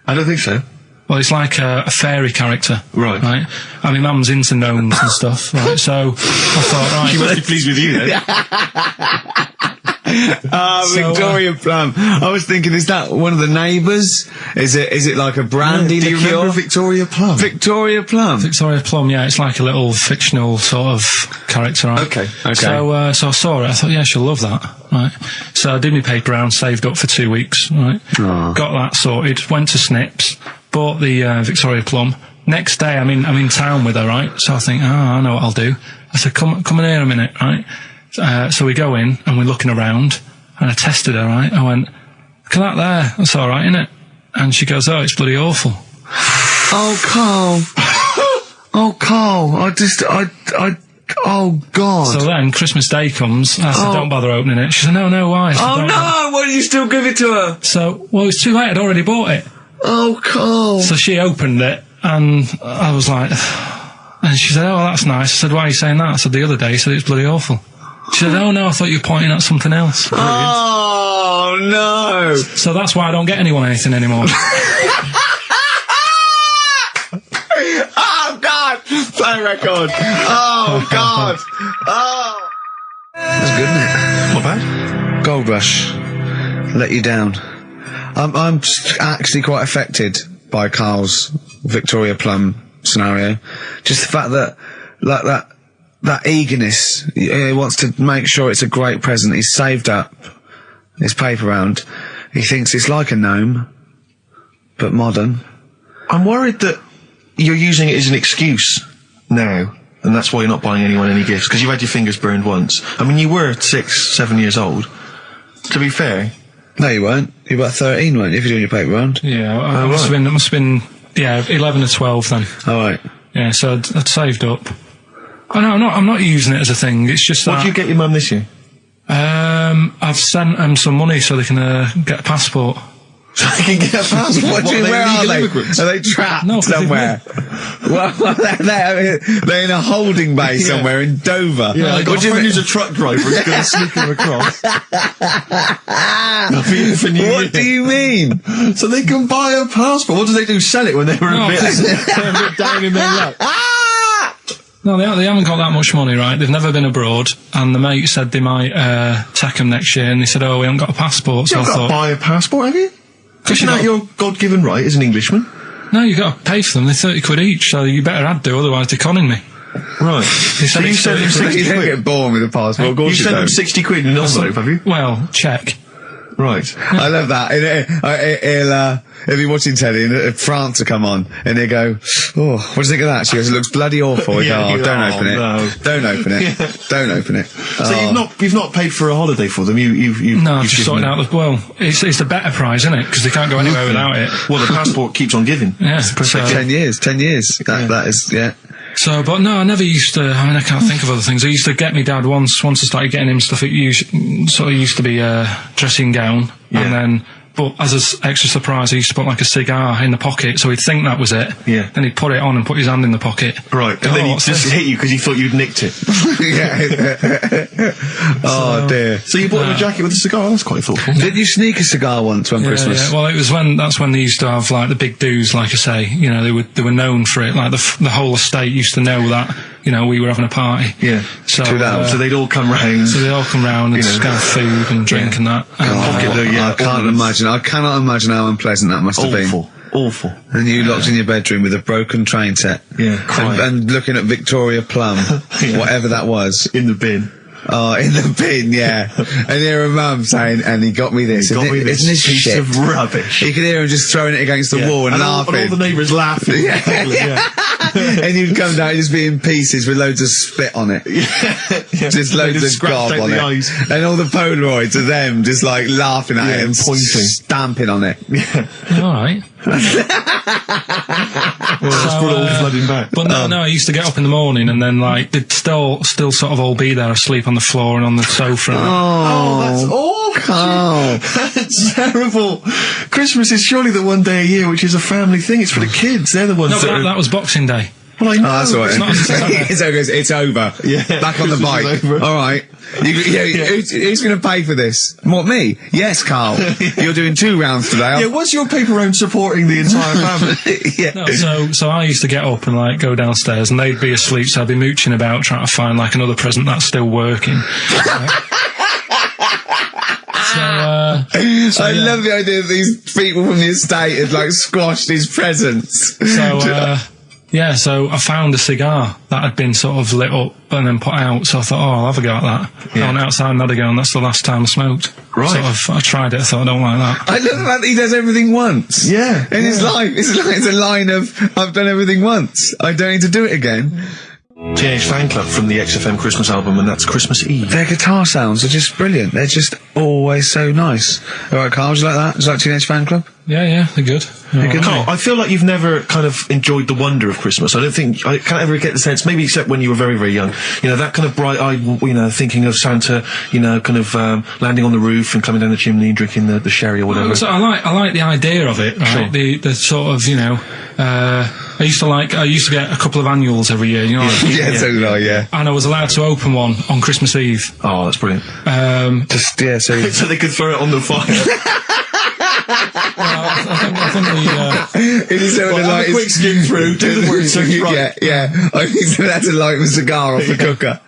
I don't think so. Well, it's like a fairy character. Right. Right? I mean, mum's into gnomes and stuff, right? So I thought, right. She must be pleased with you then. Victoria Plum. I was thinking, is that one of the neighbours? Is it like a brandy Do you liqueur? remember Victoria Plum? Victoria Plum. Victoria Plum, yeah, it's like a little fictional sort of character, right? Okay. So I saw it, I thought, yeah, she'll love that, right? So I did my paper round, saved up for 2 weeks, right? Aww. Got that sorted, went to Snips, bought the Victoria Plum. Next day, I'm in town with her, right? So I think, I know what I'll do. I said, come in here a minute, right? So we go in and we're looking around, and I tested her, right? I went, look at that there, that's alright, isn't it? And she goes, oh, it's bloody awful. Oh, Karl. Oh, Karl. Oh, God. So then Christmas Day comes, I said, don't bother opening it. She said, no, why? I said, Oh, "Don't bother." no! Why did you still give it to her? So, well, it's too late, I'd already bought it. Oh, Karl. So she opened it, and I was like, and she said, oh, that's nice. I said, why are you saying that? I said, the other day you said it's bloody awful. She said, oh no, I thought you were pointing at something else. Oh, no. So that's why I don't get anyone anything anymore. Oh, God. Play record. Oh, God. Oh. That's good, isn't it? Not bad. Gold Rush. Let you down. I'm actually quite affected by Karl's Victoria Plum scenario. Just the fact that, like that eagerness, he wants to make sure it's a great present. He's saved up his paper round. He thinks it's like a gnome, but modern. I'm worried that you're using it as an excuse now, and that's why you're not buying anyone any gifts, because you've had your fingers burned once. I mean, you were 6, 7 years old. To be fair. No, you weren't. You were about 13, weren't you, if you're doing your paper round? Yeah, it must have been, yeah, 11 or 12 then. All right. Yeah, so I'd saved up. Oh no, I'm not using it as a thing, it's just that... What did you get your mum this year? I've sent them some money so they can get a passport. So they can get a passport. What do you mean, where are they? Immigrants? Are they trapped No, 'cause somewhere? Well, they're in a holding bay somewhere in Dover. Yeah, I got What a do you friend think- who's a truck driver who's going to sneak them across. For New What Year. do you mean? So they can buy a passport. What do they do? Sell it when they were No, a bit they're a bit down in their luck. No, they haven't got that much money, right? They've never been abroad, and the mate said they might take them next year, and they said, "Oh, we haven't got a passport." So You've I got to thought, buy a passport, have you? Isn't you that got- your God-given right as an Englishman? "No, you got to pay for them. They're 30 quid each, so you better had to, otherwise they're conning me." Right. They So said you it's send them 30 quid. 60 You don't quid? get born with a passport. Of You course you send them don't. 60 quid in an envelope, have you? Well, check. Right. I love that. He'll be watching telly and France will come on and he'll go, "Oh, what do you think of that?" She goes, "It looks bloody awful." Yeah, Don't oh, open it. no. Don't open it. Don't open it. So you've not paid for a holiday for them. You've No, I've you've just given sorted them- out the, well, it's the better prize, isn't it? Because they can't go anywhere without it. Well, the passport keeps on giving. Yeah, It's the perfect so- 10 years. That is, yeah. So, but no, I never used to, I mean, I can't think of other things. I used to get me dad once I started getting him stuff, it used to be a dressing gown, Yeah. and then, but as an extra surprise, I used to put like a cigar in the pocket, so he'd think that was it. Yeah. Then he'd put it on and put his hand in the pocket. Right, and then he what's just this? hit you because he thought you'd nicked it. Oh dear. So you bought him a jacket with a cigar? That's quite thoughtful. Did you sneak a cigar once on Christmas? Yeah. Well, that's when they used to have like the big do's, like I say. You know, they were known for it. Like the whole estate used to know that. You know, we were having a party. Yeah. So, So they'd all come round. so they all come round and You know. have food and drink and that. And, pocket the, yeah, I can't ornaments. imagine. I cannot imagine how unpleasant that must have been. Awful. And you locked in your bedroom with a broken train set. Yeah, crying. And looking at Victoria Plum, Yeah. whatever that was. In the bin. Oh, in the bin, yeah. And hear a mum saying, "And he got me this." Got me this Isn't this piece shit? of rubbish. You could hear him just throwing it against the wall and all, laughing. and all the neighbours laughing. Yeah. And you'd come down, just be in pieces with loads of spit on it. Yeah. Just They loads of just scratched gob out on the it. eyes. And all the Polaroids of them just like laughing at Yeah, it and pointing. stamping on it. all right. Just brought it all flooding back. But no, I used to get up in the morning and then like they'd still sort of all be there asleep on the floor and on the sofa. And Oh, that's awful. Carl. That's terrible. Christmas is surely the one day a year which is a family thing. It's for the kids. They're the ones no, that but are... that was Boxing Day. Well, I know. Oh, that's all right. It's not- It's over. It's over. Yeah. Back on the Christmas bike. is over. All right. Who's going to pay for this? What, me? Yes, Carl. You're doing 2 rounds today. Yeah, what's your paper round supporting the entire family? Yeah. No, so I used to get up and like go downstairs and they'd be asleep, so I'd be mooching about trying to find like another present that's still working. I love the idea that these people from the estate had like squashed his presents. So I found a cigar that had been sort of lit up and then put out, so I thought, I'll have a go at that. I went outside and had a go, and that's the last time I smoked. Right. I tried it, I thought, I don't like that. I love the fact that he does everything once. Yeah. In his life, it's a line of, I've done everything once. I don't need to do it again. Teenage Fan Club from the XFM Christmas album, and that's Christmas Eve. Their guitar sounds are just brilliant. They're just always so nice. All right, Carl, do you like that? Do you like Teenage Fan Club? Yeah, they're good. good. Carl, I feel like you've never kind of enjoyed the wonder of Christmas. I can't ever get the sense, maybe except when you were very, very young, you know, that kind of bright-eyed, you know, thinking of Santa, you know, kind of landing on the roof and coming down the chimney and drinking the sherry or whatever. So I like the idea of it, right? Sure. The sort of, you know, I used to get a couple of annuals every year, you know. Yeah, so do I, yeah. And I was allowed to open one on Christmas Eve. Oh, that's brilliant. Just, yeah, so... So they could throw it on the fire. I think the It is sort of like... have a quick skim through, do the word search right. Yeah. I think so that's light the cigar off the cooker.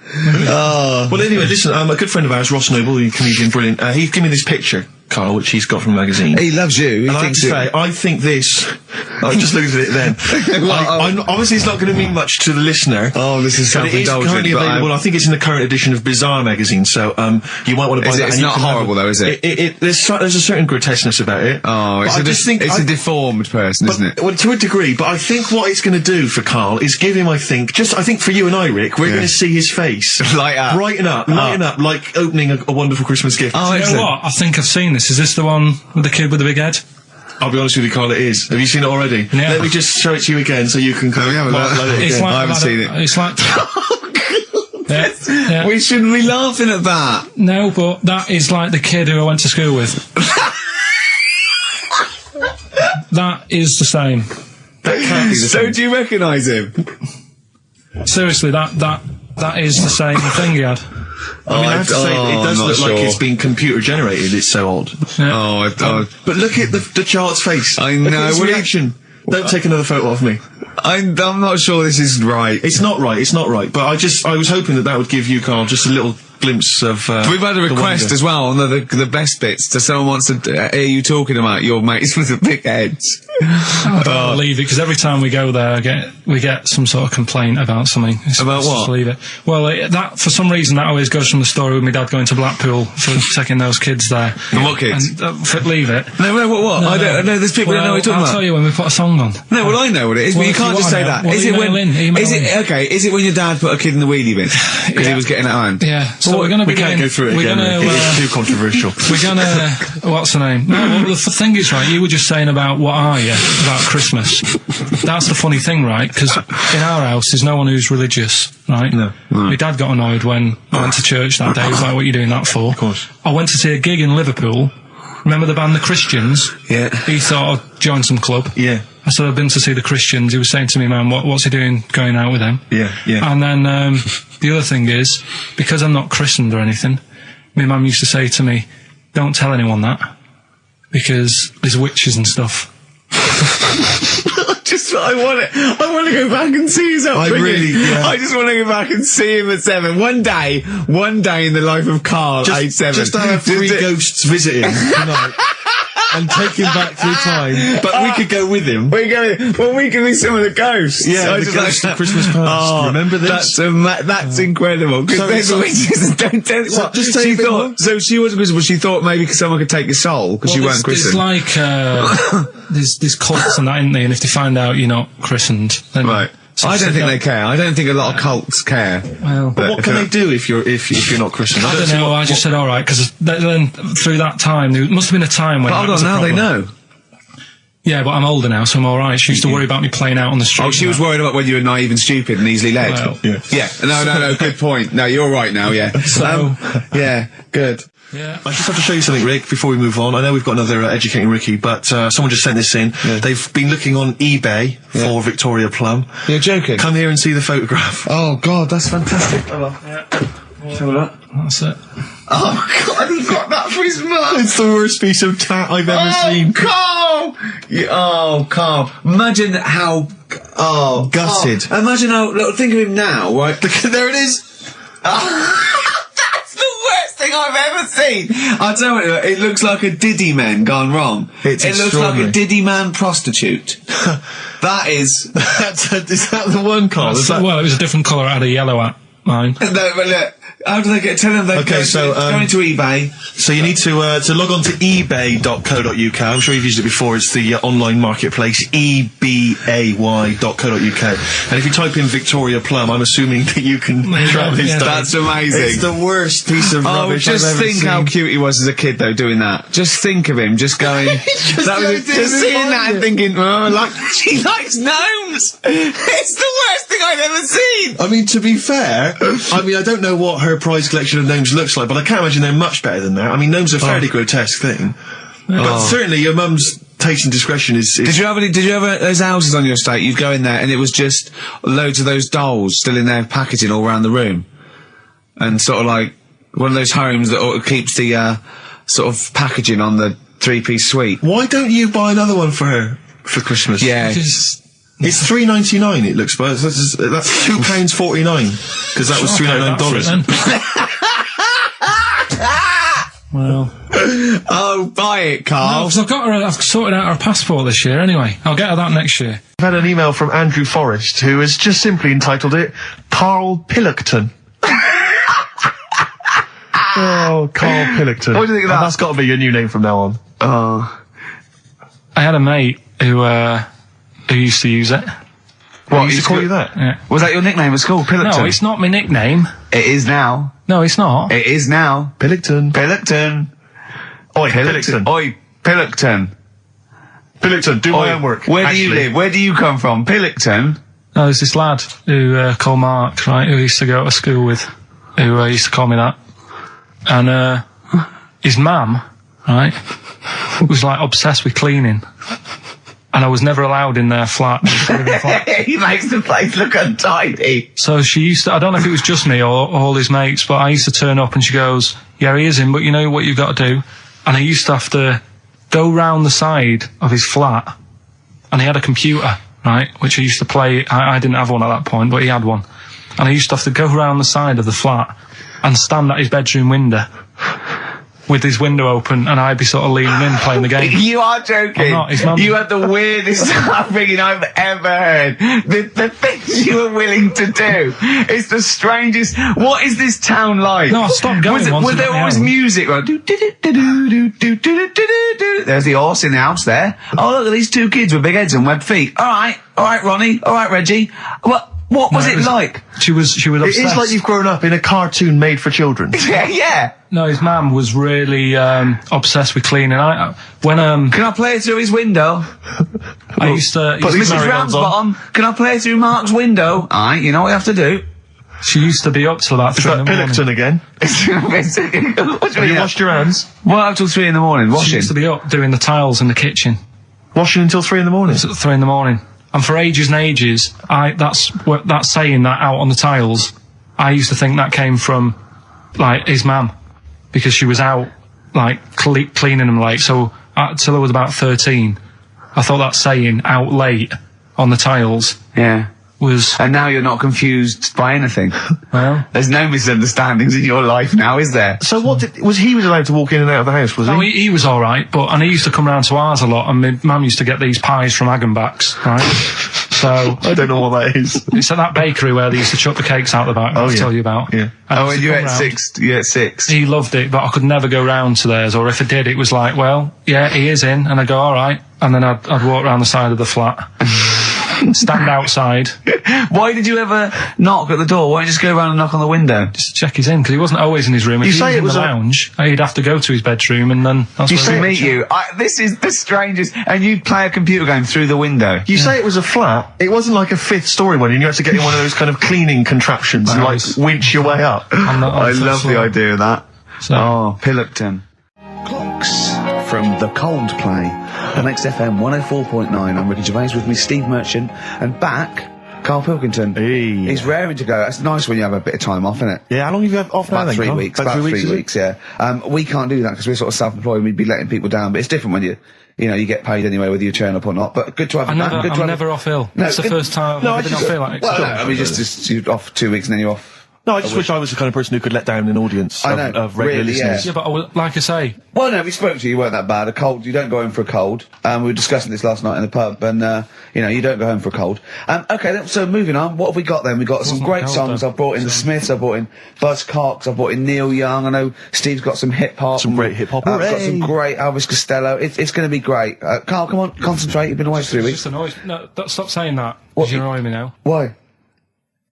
Oh. Well, anyway, listen, a good friend of ours, Ross Noble, the comedian, brilliant, he gave me this picture, Carl, which he's got from a magazine. He loves you. He And I have to thinks say, I think this... I just looked at it then. Obviously, it's not going to mean much to the listener. Oh, this is but it is self-indulgent, currently but available. I think it's in the current edition of Bizarre magazine, so you might want to buy that. It's and you not can have horrible, though, is it? There's a certain grotesqueness about it. Oh, But I just think it's a deformed person, isn't it? Well, to a degree, but I think what it's going to do for Karl is give him, I think for you and I, Rick, we're going to see his face Light up. brighten up, like opening a wonderful Christmas gift. Oh, You know what? I think I've seen this. Is this the one with the kid with the big head? I'll be honest with you, Karl, it is. Have you seen it already? Yeah. Let me just show it to you again so you can kind Let of me have a look. highlight it It's again. like I haven't seen it. It's like. Yeah. We shouldn't be laughing at that. No, but that is like the kid who I went to school with. that is the same. That can't be the So same. do you recognise him? Seriously, that is the same thing he had. I mean, I have to say, it does I'm look not like sure. it's been computer generated. It's so odd. Yeah. But look at the child's face. I Look know, at his well, reaction. Don't take another photo of me. I'm not sure this is right. It's not right. It's not right. But I was hoping that would give you, Karl, just a little glimpse of. We've had a request as well on the best bits. So someone wants to hear you talking about your mates with the big heads. I don't believe it, because every time we go there, we get some sort of complaint about something. About what? Just leave it. Well, that for some reason that always goes from the story with my dad going to Blackpool for taking those kids there. And what kids? And, leave it. No, what? No, I don't know. There's people who don't know what you're talking I'll about. tell you when we put a song on. No, well, I know what it is, Well, but you if can't you just say wanna that. know, well, Is it email when? in. Is it okay? Is it when your dad put a kid in the wheelie bin because he was getting out of hand? Yeah. So we're going to be We can't go through it again. It's too controversial. We're gonna. What's the name? No, well, the thing is, right, you were just saying about what are you about Christmas. That's the funny thing, right? Because in our house, there's no one who's religious, right? No. My dad got annoyed when I went to church that day. He was like, "What are you doing that for?" Of course. I went to see a gig in Liverpool. Remember the band The Christians? Yeah. He thought I'd join some club. Yeah. I said I've been to see The Christians. He was saying to me, "Man, what's he doing going out with them?" Yeah. And then the other thing is, because I'm not christened or anything, my mum used to say to me, "Don't tell anyone that, because there's witches and stuff." I want to go back and see his upbringing. I just want to go back and see him at 7. One day in the life of Karl, age 7. Just have 3 ghosts visit him tonight and take him back through time. But we could go with him. We can be some of the ghosts. Yeah, I the just ghosts like of Christmas past. Remember this? That's incredible. Because there's witches. Don't tell me. So just say a bit more. So she wasn't Christian, but she thought maybe someone could take your soul because you weren't There's Christian. like there's cults and that, isn't there? And if they find out you're not christened, then Right. I don't think they care. I don't think a lot of cults care. Well, But what can they do if you're not Christian? I don't know. I just said all right, because then through that time there must have been a time when. But hold that was on, a now they problem. know. Yeah, but I'm older now, so I'm all right. She used to worry about me playing out on the street. Oh, she was worried about whether you were naive and stupid and easily led. Well, yeah. No. Good point. No, you're right now. Yeah. So- yeah. Good. Yeah. I just have to show you something, Rick, before we move on. I know we've got another Educating Ricky, but someone just sent this in. Yeah. They've been looking on eBay for Victoria Plum. You're joking. Come here and see the photograph. Oh God, that's fantastic. That's it. Oh God, he got that for his mum. It's the worst piece of tat I've ever seen. Carl! Carl. Imagine how. Oh, Gutted. Carl. Imagine how. Look, think of him now, right? There it is. That's the worst thing I've ever seen. I'll tell you, it looks like a Diddy man gone wrong. It's it looks like a extraordinary. Diddy man prostitute. That is. Is that the one, Karl? Is that... Well, it was a different colour. I had a yellow at mine. No, but look. How do they get? Tell them they Okay, so, go into eBay. So you need to log on to ebay.co.uk. I'm sure you've used it before. It's the online marketplace, ebay.co.uk. And if you type in Victoria Plum, I'm assuming that you can track this down. That's amazing. It's the worst piece of rubbish just I've ever think seen. how cute he was as a kid, though, doing that. Just think of him, just going, just seeing that and thinking, oh, like she likes gnomes. It's the worst thing I've ever seen. I mean, to be fair, I don't know what her prize collection of gnomes looks like, but I can't imagine they're much better than that. I mean, gnomes are a fairly grotesque thing. But certainly your mum's taste and discretion is... Did you have those houses on your estate? You'd go in there and it was just loads of those dolls still in their packaging all around the room. And sort of like one of those homes that keeps the sort of packaging on the 3-piece suite. Why don't you buy another one for her for Christmas? Yeah. It's $3.99. It looks, but that's £2.49 because that was $3.99. Well, Oh, buy it, Karl. no, 'cause I've sorted out her passport this year anyway. I'll get her that next year. I've had an email from Andrew Forrest who has just simply entitled it Karl Pillington. Oh, Karl Pillington. What do you think of that? That's got to be your new name from now on. Oh. I had a mate who used to use it. What, he used to call you that? Yeah. Was that your nickname at school, Pillington? No, it's not my nickname. It is now. No, it's not. It is now. Pillington. Pillington. Oi, Pillington. Oi, Pillington. Pillington, do my homework. Where do you live? Where do you come from? Pillington? No, there's this lad who called Mark, right, who I used to go to school with, who used to call me that. And his mum, right, was like obsessed with cleaning. and I was never allowed in their flat. He makes the place look untidy. So she used to, I don't know if it was just me or all his mates, but I used to turn up and she goes, yeah, he is in, but you know what you've got to do? And I used to have to go round the side of his flat, and he had a computer, right, which I used to play. I didn't have one at that point, but he had one. And I used to have to go round the side of the flat and stand at his bedroom window with his window open, and I'd be sort of leaning in playing the game. You are joking. I'm not. His mum. You had the weirdest upbringing I've ever heard. The things you were willing to do. It's the strangest. What is this town like? No, I stopped going once. Was there always music? Right? There's the horse in the house there. Oh, look at these two kids with big heads and webbed feet. All right, Ronnie. All right, Reggie. What was it like? She was obsessed. It's like you've grown up in a cartoon made for children. Yeah. No, his mum was really obsessed with cleaning. Can I play it through his window? I used to... But Mrs. Ramsbottom, can I play it through Mark's window? Aye, you know what you have to do. She used to be up till about 3 in the morning. Pillington again. Have you washed your hands? What, up till 3 in the morning? Washing? She used to be up doing the tiles in the kitchen. Washing until 3 in the morning? It was at 3 in the morning. And for ages and ages, that saying that out on the tiles, I used to think that came from, like, his mum. Because she was out, like, cleaning them late. So, till I was about 13, I thought that saying, out late, on the tiles... Yeah. Was... And now you're not confused by anything. Well... There's no misunderstandings in your life now, is there? So he was allowed to walk in and out of the house, was he? Oh, he was alright, and he used to come round to ours a lot, and my mum used to get these pies from Hagenbach's, right? So... I don't know what that is. It's at that bakery where they used to chuck the cakes out the back, I'll tell you about. Yeah. And you at 6? He loved it, but I could never go round to theirs, or if I did, it was like, well, yeah, he is in, and I'd go, alright, and then I'd walk round the side of the flat. Stand outside. Why did you ever knock at the door? Why don't you just go around and knock on the window? Just to check he's in, because he wasn't always in his room. If he was in the lounge, he'd have to go to his bedroom, and then that's where meet you. This is the strangest. And you'd play a computer game through the window. You say it was a flat. It wasn't like a 5th story one, and you had to get in one of those kind of cleaning contraptions and like winch your way up. I love the idea of that. So. Pillington. Clocks from the Coldplay on XFM 104.9. I'm Ricky Gervais, with me Steve Merchant, and back Karl Pilkington. Hey. He's raring to go. That's nice when you have a bit of time off, isn't it? Yeah, how long have you had off now? About 3 weeks. About 3 weeks, yeah. We can't do that because we're sort of self-employed. We'd be letting people down, but it's different when you get paid anyway, whether you turn up or not. But good to have I'm never off ill. That's the first time I've ever been off ill. Like, well, no, I mean, just you're off 2 weeks and then you're off. No, I just wish I was the kind of person who could let down an audience of regular listeners. Yeah, but like I say... Well, no, we spoke to you, you weren't that bad. A cold, you don't go home for a cold. We were discussing this last night in the pub, and, you don't go home for a cold. Okay, so moving on, what have we got then? We've got some great songs. I've brought in the Smiths, I've brought in Buzz Cox, I've brought in Neil Young. I know Steve's got some hip-hop. Some great hip-hop. I've got some great Elvis Costello. It's going to be great. Karl, come on, concentrate. You've been away for 3 weeks. Just annoyed. No, stop saying that. Because you're annoying me now. Why?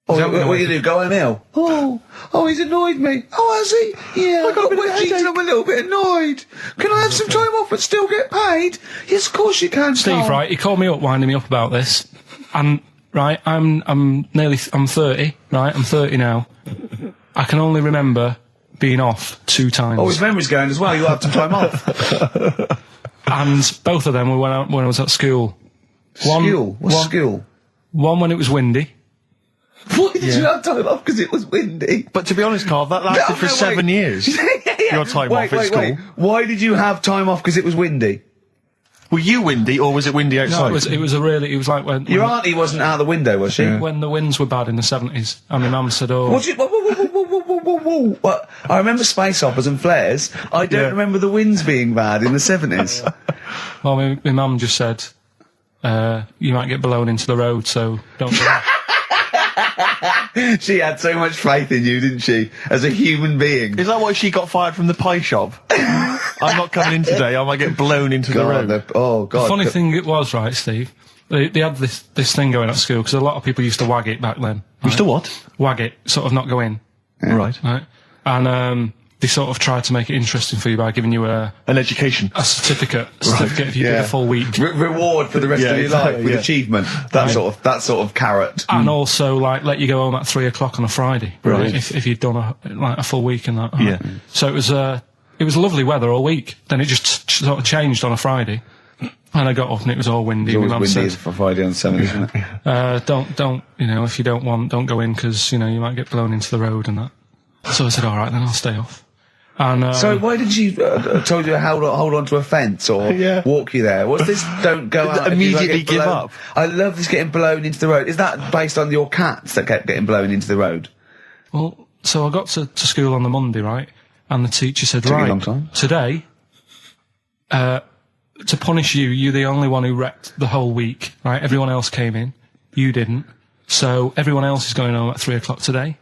What you do? Go home ill? Oh, he's annoyed me. Oh, has he? Yeah, I got I'm a little bit annoyed. Can I have some time off but still get paid? Yes, of course you can, Steve. Karl. Right, he called me up, winding me up about this, and right, I'm 30. Right, I'm 30 now. I can only remember being off 2 times. Oh, his memory's going as well. You had some time off. And both of them were when I was at school. What's school? One when it was windy. Why did you have time off? Because it was windy. But to be honest, Karl, that lasted for 7 years. Your time off at school. Why did you have time off? Because it was windy. Were you windy, or was it windy outside? No, it was like when... Your auntie wasn't out the window, was she? When the winds were bad in the 70s, and my mum said, oh... What? I remember space operas and flares. I don't remember the winds being bad in the 70s. Well, my mum just said, you might get blown into the road, so don't do that. She had so much faith in you, didn't she? As a human being. Is that why she got fired from the pie shop? I'm not coming in today, I might get blown into the road. God. The funny thing it was, right, Steve, they had this thing going at school, because a lot of people used to wag it back then. Used to what? Wag it, sort of not go in. Yeah. Right. And they sort of tried to make it interesting for you by giving you an education. A certificate if you did a full week. Reward for the rest of your life with achievement. That sort of carrot. And also, like, let you go home at 3 o'clock on a Friday. Right. If you'd done a full week and that. Yeah. So it was lovely weather all week. Then it just sort of changed on a Friday. And I got up and it was all windy. It's My always mum windy said, for Friday on 7, isn't it? don't, if you don't go in because, you might get blown into the road and that. So I said, all right, then I'll stay off. And, So why did you told you to hold on to a fence or walk you there? What's this? Don't go out. Immediately give up. I love this getting blown into the road. Is that based on your cats that kept getting blown into the road? Well, so I got to school on the Monday, right? And the teacher said, Took you a right, long time. today, to punish you, you're the only one who wrecked the whole week, right? Everyone else came in. You didn't. So everyone else is going home at 3 o'clock today.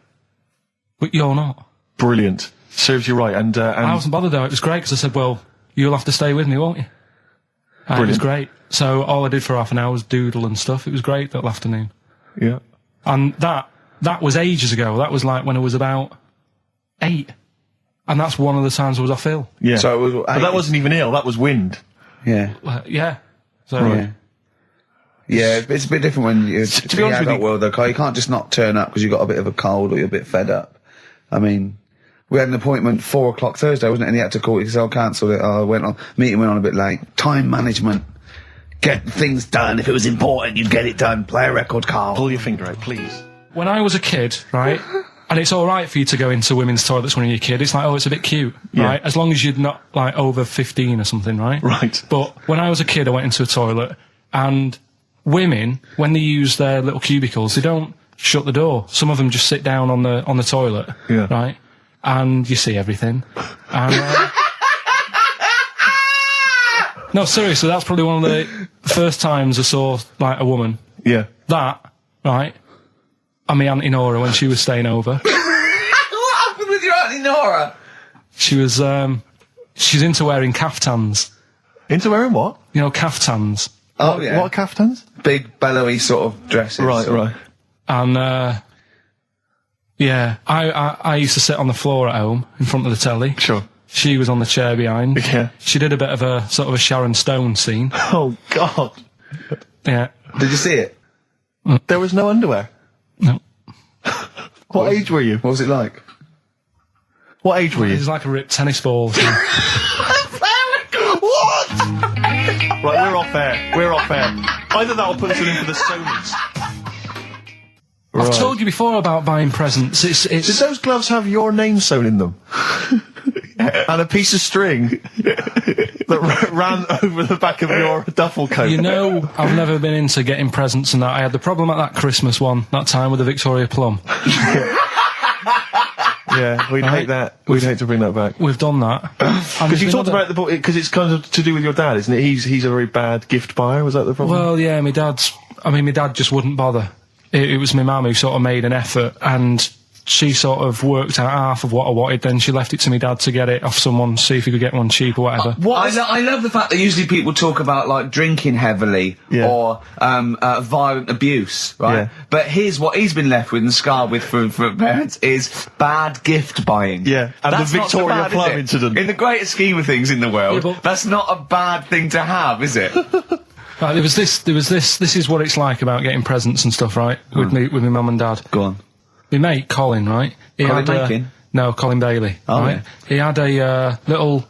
But you're not. Brilliant. Serves you right. And I wasn't bothered though. It was great because I said, well, you'll have to stay with me, won't you? And it was great. So all I did for half an hour was doodle and stuff. It was great that afternoon. yeah. And that was ages ago. That was like when I was about 8. And that's one of the times I was off ill. Yeah. So it was, But that wasn't even ill. That was wind. yeah. Yeah. So Yeah. Yeah, it's a bit different when you're to be honest with adult you- world though, Carl. You can't just not turn up because you've got a bit of a cold or you're a bit fed up. I mean, we had an appointment 4 o'clock Thursday, wasn't it? And he had to call it, so I cancelled it. Meeting went on a bit late. Time management. Get things done. If it was important, you'd get it done. Play a record, Carl. Pull your finger out, please. when I was a kid, right, and it's all right for you to go into women's toilets when you're a kid. It's like, oh, it's a bit cute, right? As long as you're not, like, over 15 or something, right? Right. But when I was a kid, I went into a toilet, and women, when they use their little cubicles, they don't shut the door. Some of them just sit down on the toilet, right? And you see everything. And, no, seriously, that's probably one of the first times I saw, like, a woman. Yeah. That, right? And my Auntie Nora when she was staying over. What happened with your Auntie Nora? She was, she's into wearing caftans. Into wearing what? You know, caftans. Oh, yeah. What caftans? Big, bellowy sort of dresses. Right. And, yeah, I used to sit on the floor at home in front of the telly. Sure. She was on the chair behind. Yeah. She did a bit of a sort of a Sharon Stone scene. Oh, God. Yeah. Did you see it? There was no underwear. No. What age were you? What was it like? What age were It you? was like a ripped tennis ball. What? Right, we're off air. We're off air. Either that or put us in for the Sonys. I've told you before about buying presents. Did those gloves have your name sewn in them? And a piece of string that ran over the back of your duffel coat? You know, I've never been into getting presents and that. I had the problem at that Christmas one, that time with the Victoria Plum. Yeah, we'd hate that. We'd hate to bring that back. We've done that. Because you talked about it because it's kind of to do with your dad, isn't it? He's a very bad gift buyer. Was that the problem? Well, yeah, my dad just wouldn't bother. It was my mum who sort of made an effort, and she sort of worked out half of what I wanted, then she left it to my dad to get it off someone, see if he could get one cheap or whatever. I love the fact that usually people talk about, like, drinking heavily or violent abuse, right? Yeah. But here's what he's been left with and scarred with from parents is bad gift buying. Yeah, and That's the not so Victoria bad, Plum is it? incident. In the greater scheme of things in the world, Yeah, but- that's not a bad thing to have, is it? There was this is what it's like about getting presents and stuff, right? With my mum and dad. Go on. My mate, Colin, right? He Colin had, Makin? No, Colin Bailey. Oh, right? yeah. He had a little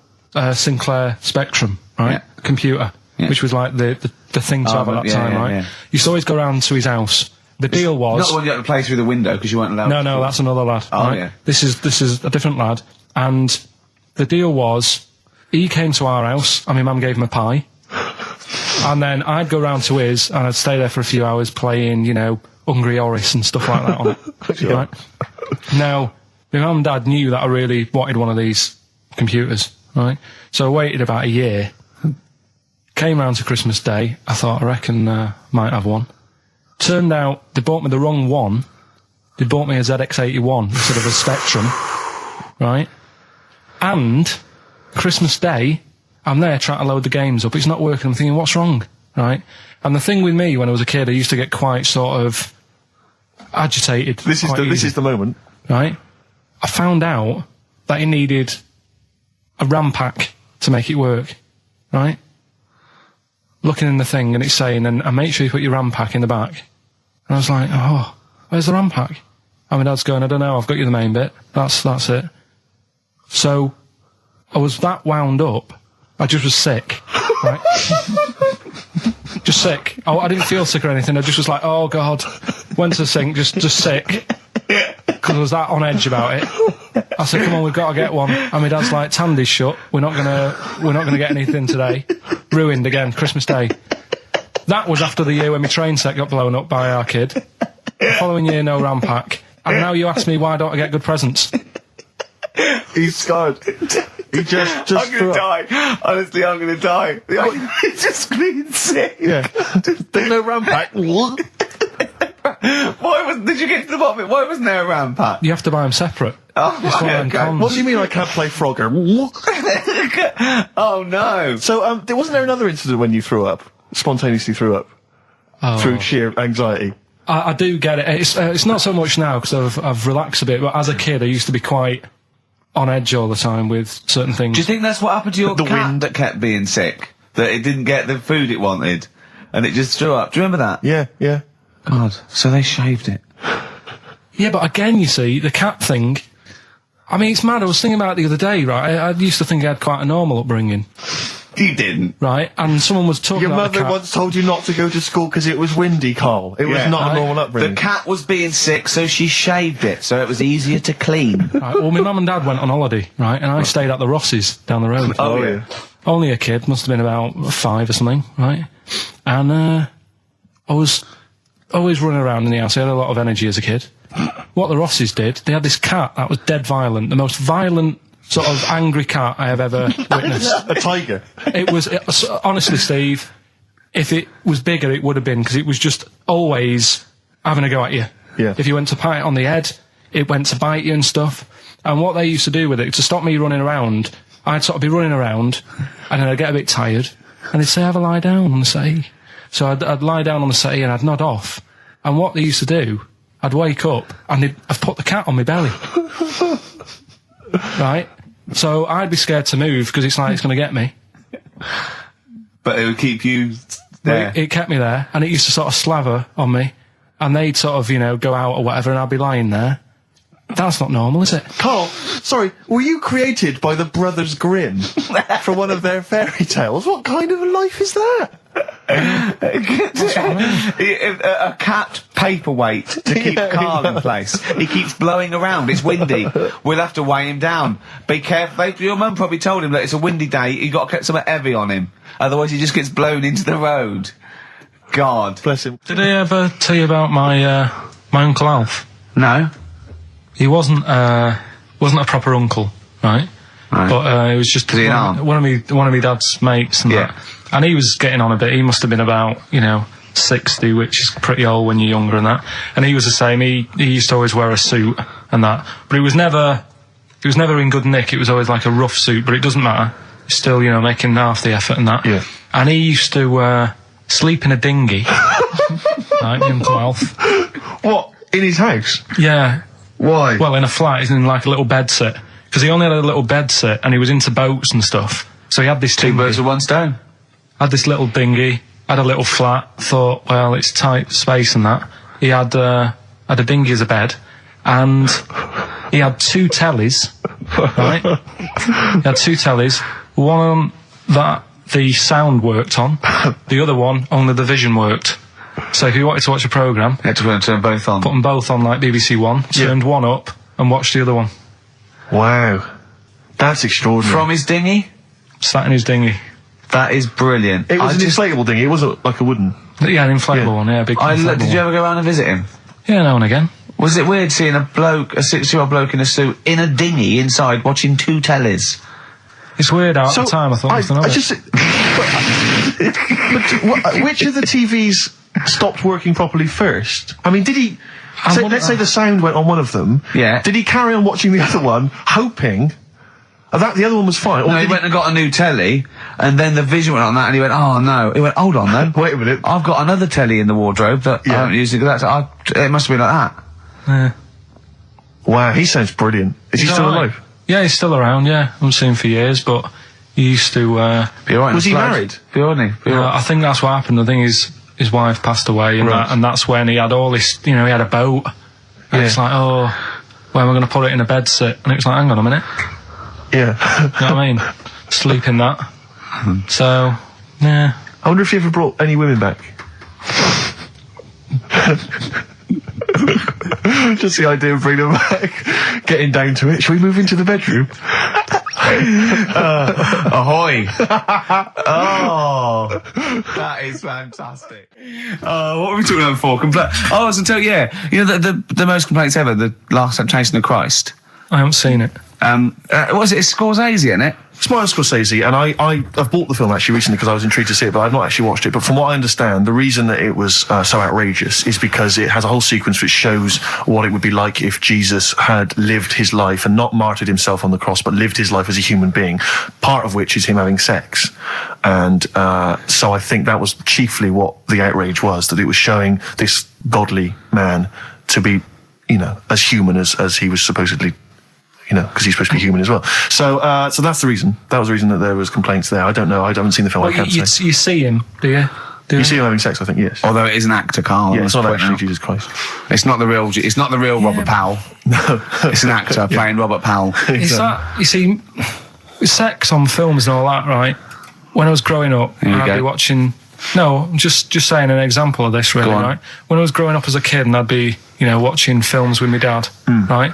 Sinclair Spectrum, right? Yeah. Computer, which was like the thing to have at that time, right? yeah. Used to always go round to his house. The deal was... Not the one you had to play through the window because you weren't allowed. No, that's another lad. Oh, right? yeah. This is a different lad. And the deal was, he came to our house, and my mum gave him a pie. And then I'd go round to his, and I'd stay there for a few hours playing, Hungry Horace and stuff like that on it. Sure. Right? Now, my mum and dad knew that I really wanted one of these computers, right? So I waited about a year. Came round to Christmas Day. I thought, I reckon might have one. Turned out they bought me the wrong one. They bought me a ZX81 instead of a Spectrum, right? And Christmas Day, I'm there trying to load the games up. It's not working. I'm thinking, what's wrong, right? And the thing with me, when I was a kid, I used to get quite sort of agitated. This is the moment. Right? I found out that it needed a RAM pack to make it work, right? Looking in the thing and it's saying, and make sure you put your RAM pack in the back. And I was like, oh, where's the RAM pack? And my dad's going, I don't know, I've got you the main bit. That's it. So, I was that wound up, I just was sick, right? Just sick. I didn't feel sick or anything. I just was like, oh God. Went to the sink, just sick. Because I was that on edge about it. I said, come on, we've got to get one. And my dad's like, Tandy's shut. We're not gonna get anything today. Ruined again, Christmas Day. That was after the year when my train set got blown up by our kid. The following year, no RAM pack. And now you ask me why don't I get good presents? He's scarred. He just I'm gonna die. Honestly, I'm gonna die. He's just screaming sick. Yeah. There's no RAM pack. Did you get to the bottom of it? Why wasn't there a RAM pack? You have to buy them separate. Oh, right, okay. What do you mean I can't play Frogger? Oh no. So, wasn't there another incident when you threw up? Spontaneously threw up? Through sheer anxiety? I do get it. It's not so much now because I've relaxed a bit, but as a kid I used to be quite on edge all the time with certain things. Do you think that's what happened to your cat wind that kept being sick? That it didn't get the food it wanted and it just threw up? Do you remember that? Yeah. God, so they shaved it. Yeah, but again, you see, the cat thing, I mean, it's mad. I was thinking about it the other day, right? I used to think I had quite a normal upbringing. You didn't. Right? And someone was talking Your about the mother cat. once told you not to go to school because it was windy, Karl. It was not a normal upbringing. The cat was being sick, so she shaved it, so it was easier to clean. Right, well, my mum and dad went on holiday, right? And I stayed at the Rosses down the road. Oh, yeah. Only a kid, must have been about 5 or something, right? And, I was always running around in the house. I had a lot of energy as a kid. What the Rosses did, they had this cat that was dead violent, the most violent sort of angry cat I have ever witnessed. A tiger. It was honestly, Steve, if it was bigger, it would have been, because it was just always having a go at you. Yeah. If you went to pat it on the head, it went to bite you and stuff. And what they used to do with it, to stop me running around, I'd sort of be running around, and then I'd get a bit tired, and they'd say, have a lie down on the settee. So I'd lie down on the settee and I'd nod off. And what they used to do, I'd wake up, and I'd put the cat on my belly. Right? So I'd be scared to move because it's like it's going to get me. But it would keep you there. It kept me there, and it used to sort of slaver on me, and they'd sort of, go out or whatever, and I'd be lying there. That's not normal, is it? Karl, sorry, were you created by the Brothers Grimm for one of their fairy tales? What kind of a life is that? A cat paperweight to keep Karl in place. He keeps blowing around. It's windy. We'll have to weigh him down. Be careful. Your mum probably told him that it's a windy day. You got to get something heavy on him, otherwise he just gets blown into the road. God bless him. Did I ever tell you about my Uncle Alf? No. He wasn't a proper uncle, right? But he was just one of my dad's mates and that. And he was getting on a bit. He must have been about 60, which is pretty old when you're younger and that. And he was the same. He used to always wear a suit and that. But he was never in good nick. It was always like a rough suit. But it doesn't matter. He's still making half the effort and that. Yeah. And he used to sleep in a dinghy. Right, my Uncle Alf. What, in his house? Yeah. Why? Well, in a flat, he's in like a little bed sit. Because he only had a little bed sit, and he was into boats and stuff. So he had this Two birds with one stone. Had this little dinghy, had a little flat, thought, well, it's tight space and that. He had a dinghy as a bed, and he had 2 tellies, right? He had 2 tellies, one that the sound worked on, the other one only the vision worked. So if you wanted to watch a programme, you had to turn both on. Put them both on like BBC One, turned one up and watched the other one. Wow. That's extraordinary. From his dinghy? Sat in his dinghy. That is brilliant. It was an inflatable dinghy, it wasn't like a wooden. Yeah, an inflatable one, big inflatable Did you ever go around and visit him? Yeah, now and again. Was it weird seeing a 60-year-old bloke in a suit in a dinghy inside watching 2 tellies? It's weird at the time, I thought. Which of the TVs stopped working properly first? I mean, did he... let's say the sound went on one of them. Yeah. Did he carry on watching the other one, hoping that the other one was fine? No, he went and got a new telly, and then the vision went on that, and he went, oh no. He went, hold on though. Wait a minute. I've got another telly in the wardrobe that I haven't used. It must have been like that. Yeah. Wow, he sounds brilliant. Is he still alive? Yeah, he's still around, yeah. I haven't seen him for years, but he used to... was he married? I think that's what happened. I think his wife passed away, and that's when he had all this, he had a boat. And it's like, oh, where am I going to put it in a bed sit? And it was like, hang on a minute. Yeah. You know what I mean? Sleep in that. So, Nah. I wonder if he ever brought any women back. Just the idea of bringing them back, getting down to it. Shall we move into the bedroom? Ahoy! Oh, that is fantastic. What were we talking about before? I was until you know the most complaints ever, the Last Temptation of Christ. I haven't seen it. What was it? It's Scorsese, isn't it? It's Martin Scorsese, and I've bought the film actually recently because I was intrigued to see it, but I've not actually watched it. But from what I understand, the reason that it was so outrageous is because it has a whole sequence which shows what it would be like if Jesus had lived his life and not martyred himself on the cross, but lived his life as a human being, part of which is him having sex. And so I think that was chiefly what the outrage was, that it was showing this godly man to be, you know, as human as he was supposedly, you know, because he's supposed to be human as well. So that's the reason. That was the reason that there was complaints there. I don't know. I haven't seen the film. Well, I can't say. You see him, do you? You see him having sex, I think, yes. Although it is an actor, Karl. Yeah, it's not actually Jesus Christ. It's not the real. It's not the real Robert Powell. No, it's an actor playing Robert Powell. Is that, you see, sex on films and all that, right? When I was growing up, I'd be watching. No, I'm just saying an example of this, really, right? When I was growing up as a kid, and I'd be, you know, watching films with my dad, right?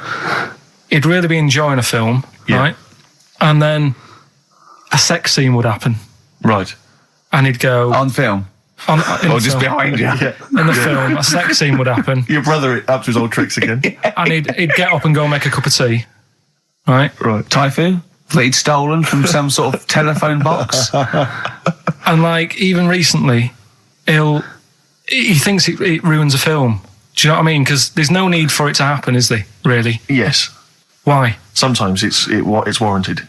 He'd really be enjoying a film, right? And then a sex scene would happen, right? And he'd go on film. Or just behind you. In the film, a sex scene would happen. Your brother up to his old tricks again. And he'd get up and go make a cup of tea. Right? Typhoon? That he'd stolen from some sort of telephone box. And like, even recently, he thinks it ruins a film. Do you know what I mean? Because there's no need for it to happen, is there? Really? Yes. Why? Sometimes it's warranted.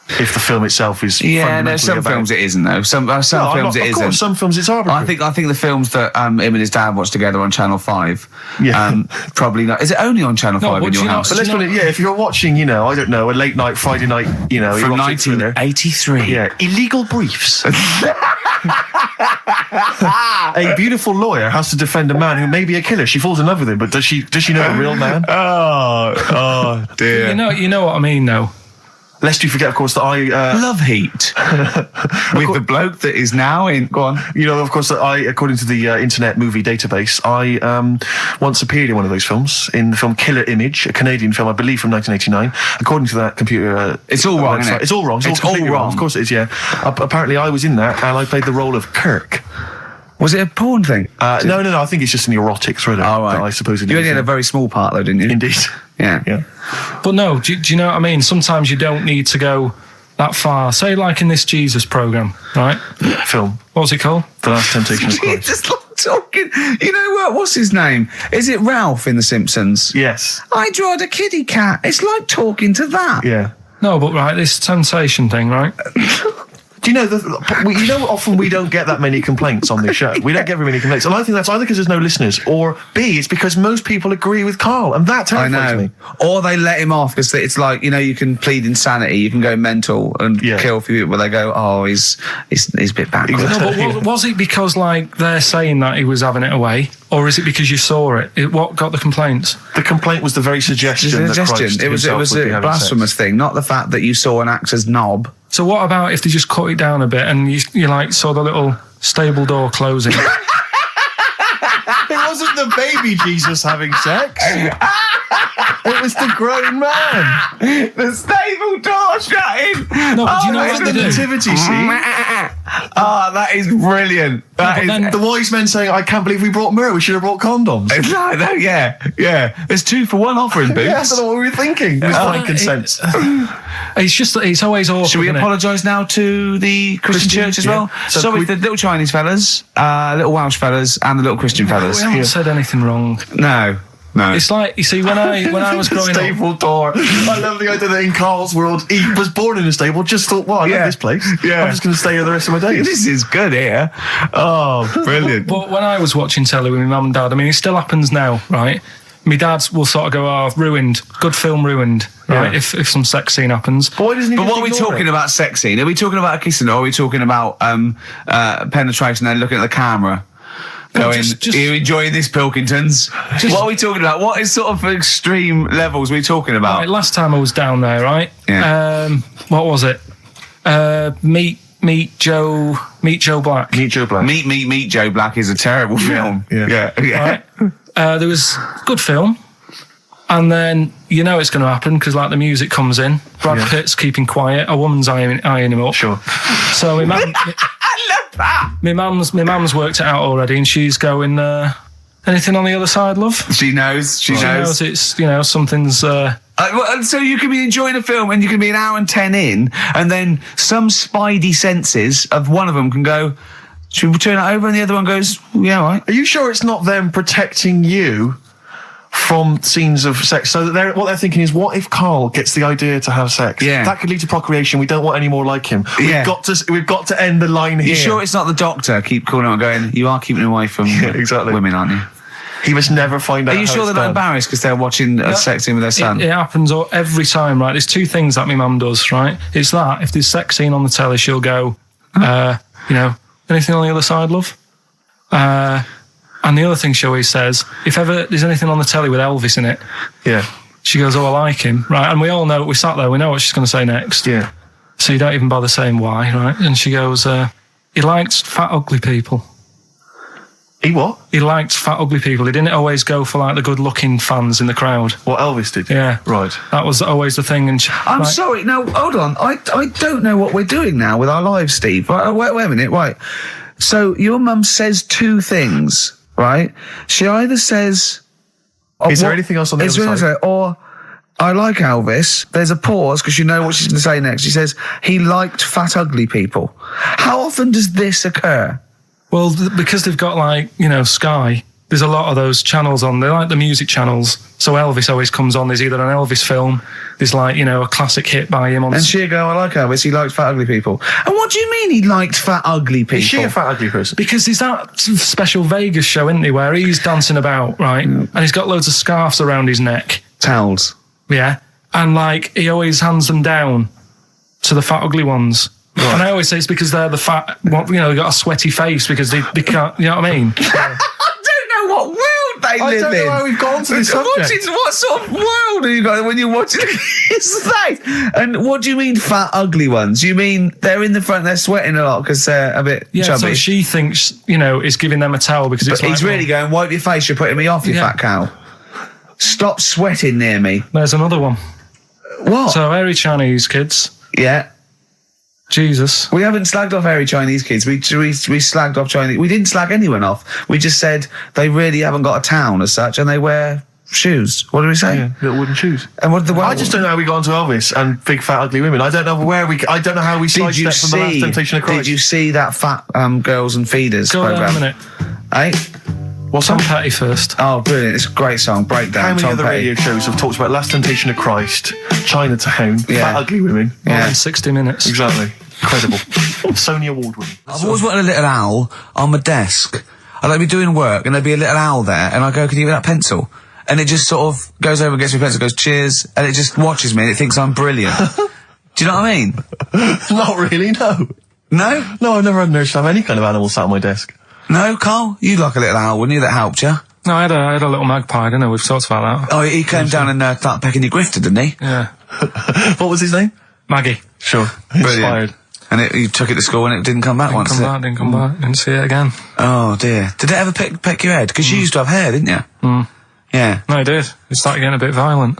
If the film itself is there's some films it isn't though. Some films it isn't. Of course, some films it's arbitrary. I think the films that him and his dad watched together on Channel 5. Probably not. Is it only on Channel 5 in your house? But let's put it. Yeah, if you're watching, you know, I don't know, a late night Friday night, you know, from 1983. Yeah, Illegal Briefs. A beautiful lawyer has to defend a man who may be a killer. She falls in love with him, but does she know a real man? Oh dear. You know what I mean, though. Lest you forget, of course, that I... Love Heat. With the bloke that is now in... Go on. You know, of course, that I, according to the Internet Movie Database, I once appeared in one of those films, in the film Killer Image, a Canadian film, I believe, from 1989. According to that computer... it's all wrong, isn't it? It's all wrong. It's all wrong. Of course it is, yeah. Apparently, I was in that, and I played the role of Kirk. Was it a porn thing? No. I think it's just an erotic thriller. Oh, right. That I supposedly... You only had a very small part, though, didn't you? Indeed. Yeah. But no, do you know what I mean? Sometimes you don't need to go that far. Say, like in this Jesus program, right? Film. What's it called? The Last Temptation of Christ. Just like talking. You know what? What's his name? Is it Ralph in The Simpsons? Yes. I drawed a kitty cat. It's like talking to that. Yeah. No, but right, this sensation thing, right? Do you know, often we don't get that many complaints on this show. We don't get very many complaints. And I think that's either because there's no listeners, or B, it's because most people agree with Karl, and that terrifies me. Or they let him off, because it's like, you know, you can plead insanity, you can go mental and kill a few people, but they go, oh, he's a bit backwards. No, but was it because, like, they're saying that he was having it away, or is it because you saw it? What got the complaints? The complaint was the very suggestion that Christ it was a blasphemous thing, not the fact that you saw an actor's knob. So what about if they just cut it down a bit and you like saw the little stable door closing? It wasn't the baby Jesus having sex. It was the grown man. The stable door shutting. No, but you know what the nativity scene? Oh, that is brilliant. The wise men saying, I can't believe we brought myrrh, we should have brought condoms. No, yeah. There's 2 for 1 offering, Boots. Yeah, I don't know what we were thinking. With frankincense. It's just that it's always awkward. Should we apologise now to the Christian church as well? So Sorry, the little Chinese fellas, little Welsh fellas, and the little Christian fellas. We haven't said anything wrong. No. It's like, you see, when I was growing stable up... door. I love the idea that in Karl's world, he was born in a stable, just thought, well, I love this place. Yeah. I'm just going to stay here the rest of my days. This is good here. Oh, brilliant. But when I was watching telly with my mum and dad, I mean, it still happens now, right? My dad will sort of go, oh, ruined. Good film ruined, right? Yeah. If some sex scene happens. But what are we talking about sex scene? Are we talking about a kissing, or are we talking about penetration and looking at the camera? Going, are you enjoying this, Pilkingtons? What are we talking about? What is sort of extreme levels are we talking about? Right, last time I was down there, right? Yeah. What was it? Meat Meet Joe Black. Meet Joe Black. Meet Joe Black is a terrible film. Yeah. Right? There was good film. And then you know it's going to happen because like the music comes in. Brad Pitt's keeping quiet. A woman's eyeing him up. Sure. So my mum, I love that. my mum's worked it out already, and she's going. Anything on the other side, love? She knows. She knows. It's something's. Well, so you can be enjoying a film and you can be an hour and 10 in, and then some spidey senses of one of them can go, should we turn it over? And the other one goes, yeah, all right. Are you sure it's not them protecting you from scenes of sex? So what they're thinking is, what if Karl gets the idea to have sex? Yeah. That could lead to procreation. We don't want any more like him. Yeah. We've got to end the line here. You sure it's not the doctor? Keep calling out and going, you are keeping away from exactly. women, aren't you? He must never find out. Are you sure they're not embarrassed because they're watching a sex scene with their son? It happens every time, right? There's two things that my mum does, right? It's that, if there's sex scene on the telly, she'll go, anything on the other side, love? And the other thing she always says, if ever there's anything on the telly with Elvis in it, she goes, oh, I like him, right? And we all know, we sat there, we know what she's going to say next. Yeah. So you don't even bother saying why, right? And she goes, he likes fat, ugly people. He what? He liked fat, ugly people. He didn't always go for like the good-looking fans in the crowd. What Elvis did? Yeah. Right. That was always the thing. And I'm sorry. No, hold on. I don't know what we're doing now with our lives, Steve. Right, wait a minute. Right. So your mum says two things, right? She either says... Is there anything else on the other side? Or, I like Elvis. There's a pause because you know what she's going to say next. She says, he liked fat, ugly people. How often does this occur? Well, because they've got like, Sky, there's a lot of those channels on. They're like the music channels. So Elvis always comes on. There's either an Elvis film, there's like, a classic hit by him on. And she'll go, I like Elvis, he likes fat, ugly people. And what do you mean he liked fat, ugly people? Is she a fat, ugly person? Because there's that special Vegas show, isn't he, where he's dancing about, right? And he's got loads of scarves around his neck. Towels. Yeah. And like, he always hands them down to the fat, ugly ones. Right. And I always say it's because they're the fat, they've got a sweaty face because they can't, you know what I mean? I don't know what world they live in. I don't know how we've gone to this subject. What sort of world are you got when you're watching his face? And what do you mean fat, ugly ones? You mean they're in the front, they're sweating a lot because they're a bit chubby? So she thinks, is giving them a towel because it's he's really going, wipe your face, you're putting me off, you fat cow. Stop sweating near me. There's another one. What? So, hairy Chinese kids. Yeah. Jesus. We haven't slagged off hairy Chinese kids. We slagged off Chinese. We didn't slag anyone off. We just said they really haven't got a town as such, and they wear shoes. What did we say? Yeah, little wooden shoes. And what did the I just don't know how we got onto Elvis and big fat ugly women. I don't know I don't know how we sidestepped from the Last Temptation of Christ. Did you see that Fat Girls and Feeders program? Go on a minute. Eh? What's Tom Petty first? Oh, brilliant. It's a great song. Breakdown. How many Tom other Petty. radio shows have talked about Last Temptation of Christ, Chinatown, fat ugly women? In 60 minutes. Exactly. Incredible. Sony Award winning. I've always wanted a little owl on my desk. I'd like be doing work and there'd be a little owl there and I go, can you give me that pencil? And it just sort of goes over and gets me a pencil, goes, cheers, and it just watches me and it thinks I'm brilliant. Do you know what I mean? Not really, no. No? No, I've never had an urge to have any kind of animal sat on my desk. No, Karl? You'd like a little owl, wouldn't you? That helped you? No, I had a little magpie, didn't I? We've talked about that. Oh, he came down and started pecking your grifter, didn't he? Yeah. What was his name? Maggie. Sure. Brilliant. Inspired. And you took it to school and it didn't come back once, Didn't come back. Didn't see it again. Oh, dear. Did it ever peck your head? Because you used to have hair, didn't you? Mm. Yeah. No, it did. It started getting a bit violent.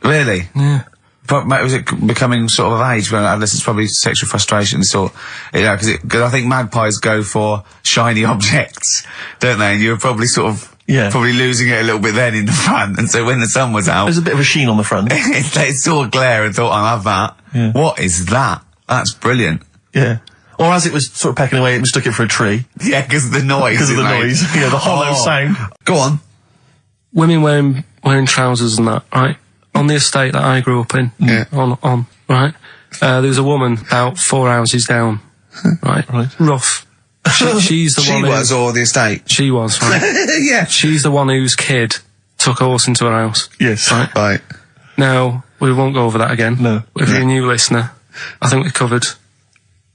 Really? Yeah. Was it becoming sort of age when adolescence, probably sexual frustration sort, because I think magpies go for shiny objects, don't they? And you were probably sort of, probably losing it a little bit then in the front. And so when the sun was out, there's a bit of a sheen on the front. They saw a glare and thought, I'll have that. Yeah. What is that? That's brilliant. Yeah. Or as it was sort of pecking away, it mistook it for a tree. Yeah, because of the noise. Because of the noise. Yeah, the hollow sound. Go on. Women wearing trousers and that, right? On the estate that I grew up in, right? There was a woman about 4 houses down, right? Rough. She's the one. She was, or the estate? She was, right? Yeah. She's the one whose kid took a horse into her house. Yes. Right. Now, we won't go over that again. No. If you're a new listener, I think we covered.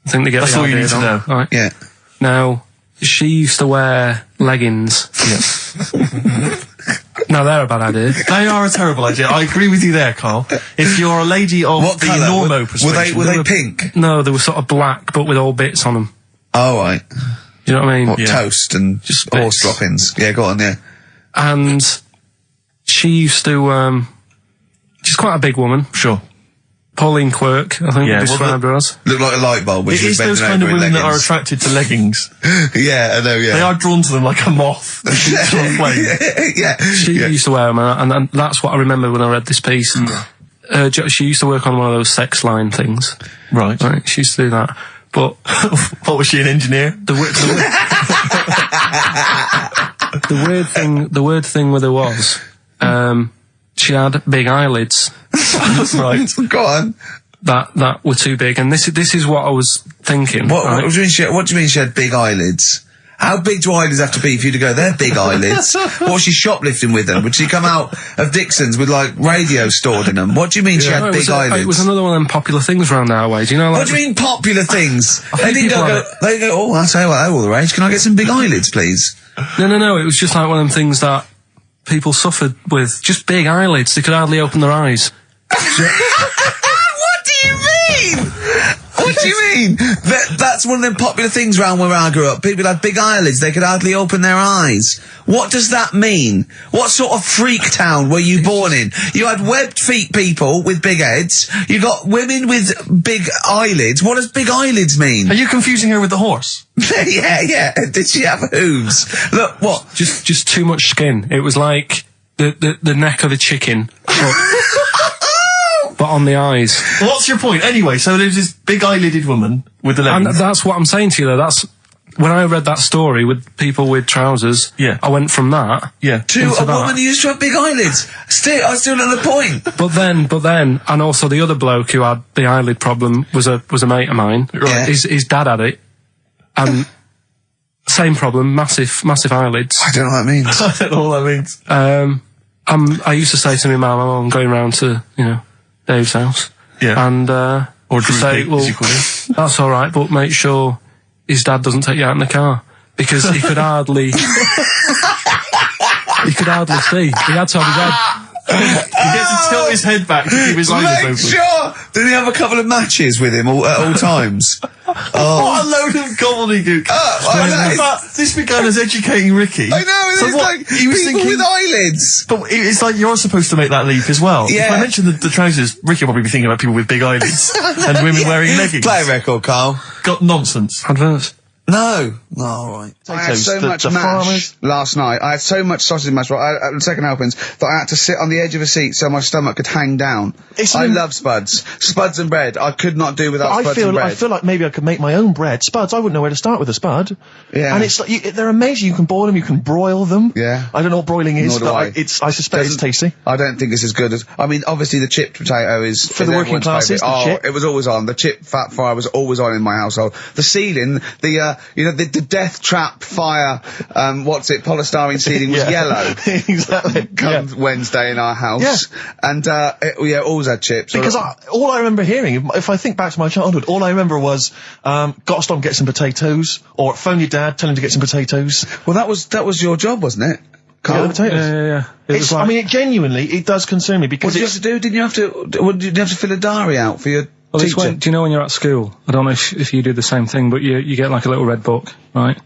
I think they get That's the all you idea need to know. Right? Yeah. Now, she used to wear leggings. Yeah. No, they're a bad idea. They are a terrible idea. I agree with you there, Karl. If you're a lady of What the colour? normo persuasion... Were they pink? No, they were sort of black, but with all bits on them. Oh, right. Do you know what I mean? What, toast and Just horse bits. droppings? Yeah, go on, yeah. And she used to, she's quite a big woman. Sure. Pauline Quirk, I think Yeah, we described her as. Look like a light bulb when It she was is those bending kind of over in women that are leggings. attracted to leggings. Yeah, I know, yeah. They are drawn to them like a moth. Sort of flame. Yeah. She used to wear them, and that's what I remember when I read this piece. She used to work on one of those sex line things. Right. Right, she used to do that. But What, was she, an engineer? the weird thing with her was, she had big eyelids. Right. Go on. that were too big, and this is what I was thinking. What right? do you mean she had big eyelids? How big do eyelids have to be for you to go, they're big eyelids? What was she shoplifting with them? Would she come out of Dixon's with, like, radio stored in them? What do you mean she No, had it big was eyelids? It was another one of them popular things around our way. Do you know? Like, What do you mean popular things? They didn't people go, have they go, oh, I'll tell you what, they're all the rage. Can I get some big eyelids, please? No. It was just like one of them things that people suffered with. Just big eyelids. They could hardly open their eyes. What do you mean? What do you mean? That's one of them popular things around where I grew up. People had big eyelids. They could hardly open their eyes. What does that mean? What sort of freak town were you born in? You had webbed feet people with big heads. You got women with big eyelids. What does big eyelids mean? Are you confusing her with the horse? Yeah. Did she have hooves? Look, what? Just too much skin. It was like the neck of a chicken, but on the eyes. Well, what's your point? Anyway, so there's this big eyelided woman with the And leggings. that's what I'm saying to you, though. That's when I read that story with people with trousers. Yeah. I went from that. Yeah. To into a that. woman who used to have big eyelids. I still know the point. But then, and also the other bloke who had the eyelid problem was a mate of mine. Right. His dad had it, and same problem, massive eyelids. I don't know what that means. I don't know what that means. I used to say to my mum, I'm going round to Dave's house. Yeah. And Or Drew say, Pig, well, as you call him. that's all right, but make sure his dad doesn't take you out in the car, because he could hardly see. He had to have his head. He gets to tilt his head back to keep his eyes Make open. sure! Did he have a couple of matches with him at all times? What a load of gobbledygook. But this began as educating Ricky. I know, So it's what, like he was people thinking, with eyelids. but it's like you're supposed to make that leap as well. Yeah. If I mentioned the trousers, Ricky will probably be thinking about people with big eyelids and women wearing leggings. Play a record, Carl. Got nonsense. Adverts. No. Oh, right. I had so The- much the mash farmers- last night. I had so much sausage mash, the second helpings, that I had to sit on the edge of a seat so my stomach could hang down. I love spuds. Spuds and bread. I could not do without spuds and bread. I feel like maybe I could make my own bread. Spuds, I wouldn't know where to start with a spud. Yeah. And it's like, they're amazing. You can boil them, you can broil them. Yeah. I don't know what broiling is, Nor do but I. I suspect it's tasty. I don't think it's as good as... I mean, obviously the chipped potato is... For the working everyone's classes, favourite. the chip. It was always on. The chip fat fire was always on in my household. The ceiling, the death trap fire, polystyrene ceiling was Yeah. yellow. Exactly. Come Wednesday in our house. Yeah. And, always had chips. Because all I remember hearing, if I think back to my childhood, all I remember was, gotta stop and get some potatoes, or phone your dad, tell him to get some potatoes. Well, that was your job, wasn't it? Get Carl? the potatoes. Yeah. It was I mean, it genuinely, it does concern me What because did you have to do? Didn't you have to fill a diary out for your Well, it's teacher? when, do you know when you're at school? I don't know if you do the same thing, but you get like a little red book, right?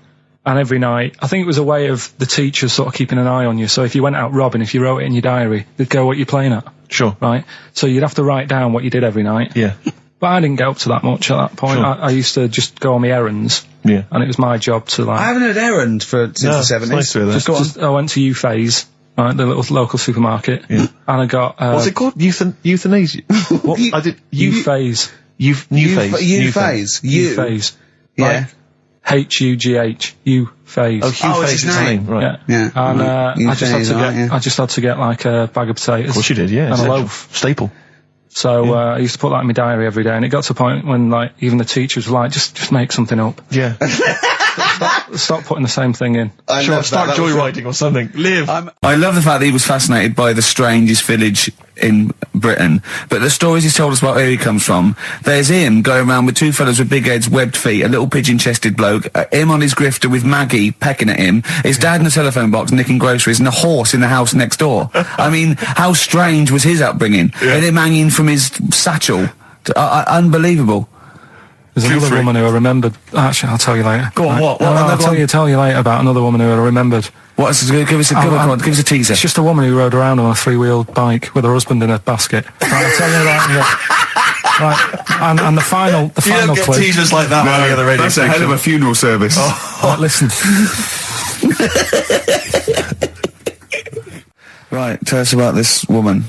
And every night, I think it was a way of the teachers sort of keeping an eye on you. So if you went out robbing, if you wrote it in your diary, they'd go, what you're playing at, Sure. right? So you'd have to write down what you did every night. Yeah. But I didn't get up to that much at that point. Sure. I used to just go on my errands. Yeah. And it was my job to like... I haven't heard errand since the 70s. it's nice to hear that. Just go on. I went to U-Phase, right, the little local supermarket. Yeah. And I got... What's it called? Euthanasia? What? I did... U-Phase. New phase. U-Phase. U-Phase. Yeah. H-U-G-H. U-Phase. Oh, Hugh Oh, it's Phase his is his name. name, right. Yeah. Yeah. And I just had Euthanasia, to get right, yeah. I just had to get like a bag of potatoes. Of course you did, yeah. And a Essential. loaf. Staple. So I used to put that in my diary every day, and it got to a point when like even the teachers were like, just make something up. Yeah. Stop putting the same thing in. Start joyriding or something. Live. I love the fact that he was fascinated by the strangest village in Britain, but the stories he's told us about where he comes from, there's him going around with two fellas with big heads, webbed feet, a little pigeon-chested bloke, him on his grifter with Maggie pecking at him, his dad in a telephone box nicking groceries, and a horse in the house next door. I mean, how strange was his upbringing? And him hanging from his satchel. Unbelievable. There's another woman who I remembered. Actually, I'll tell you later. Go on, what? I'll tell you later about another woman who I remembered. Give us a teaser. It's just a woman who rode around on a three-wheeled bike with her husband in a basket. Right, I'll tell you that. Right, and the final you don't get clip. teasers like that on the other radio That's station. a hell of a funeral service. Right, listen. Right, tell us about this woman.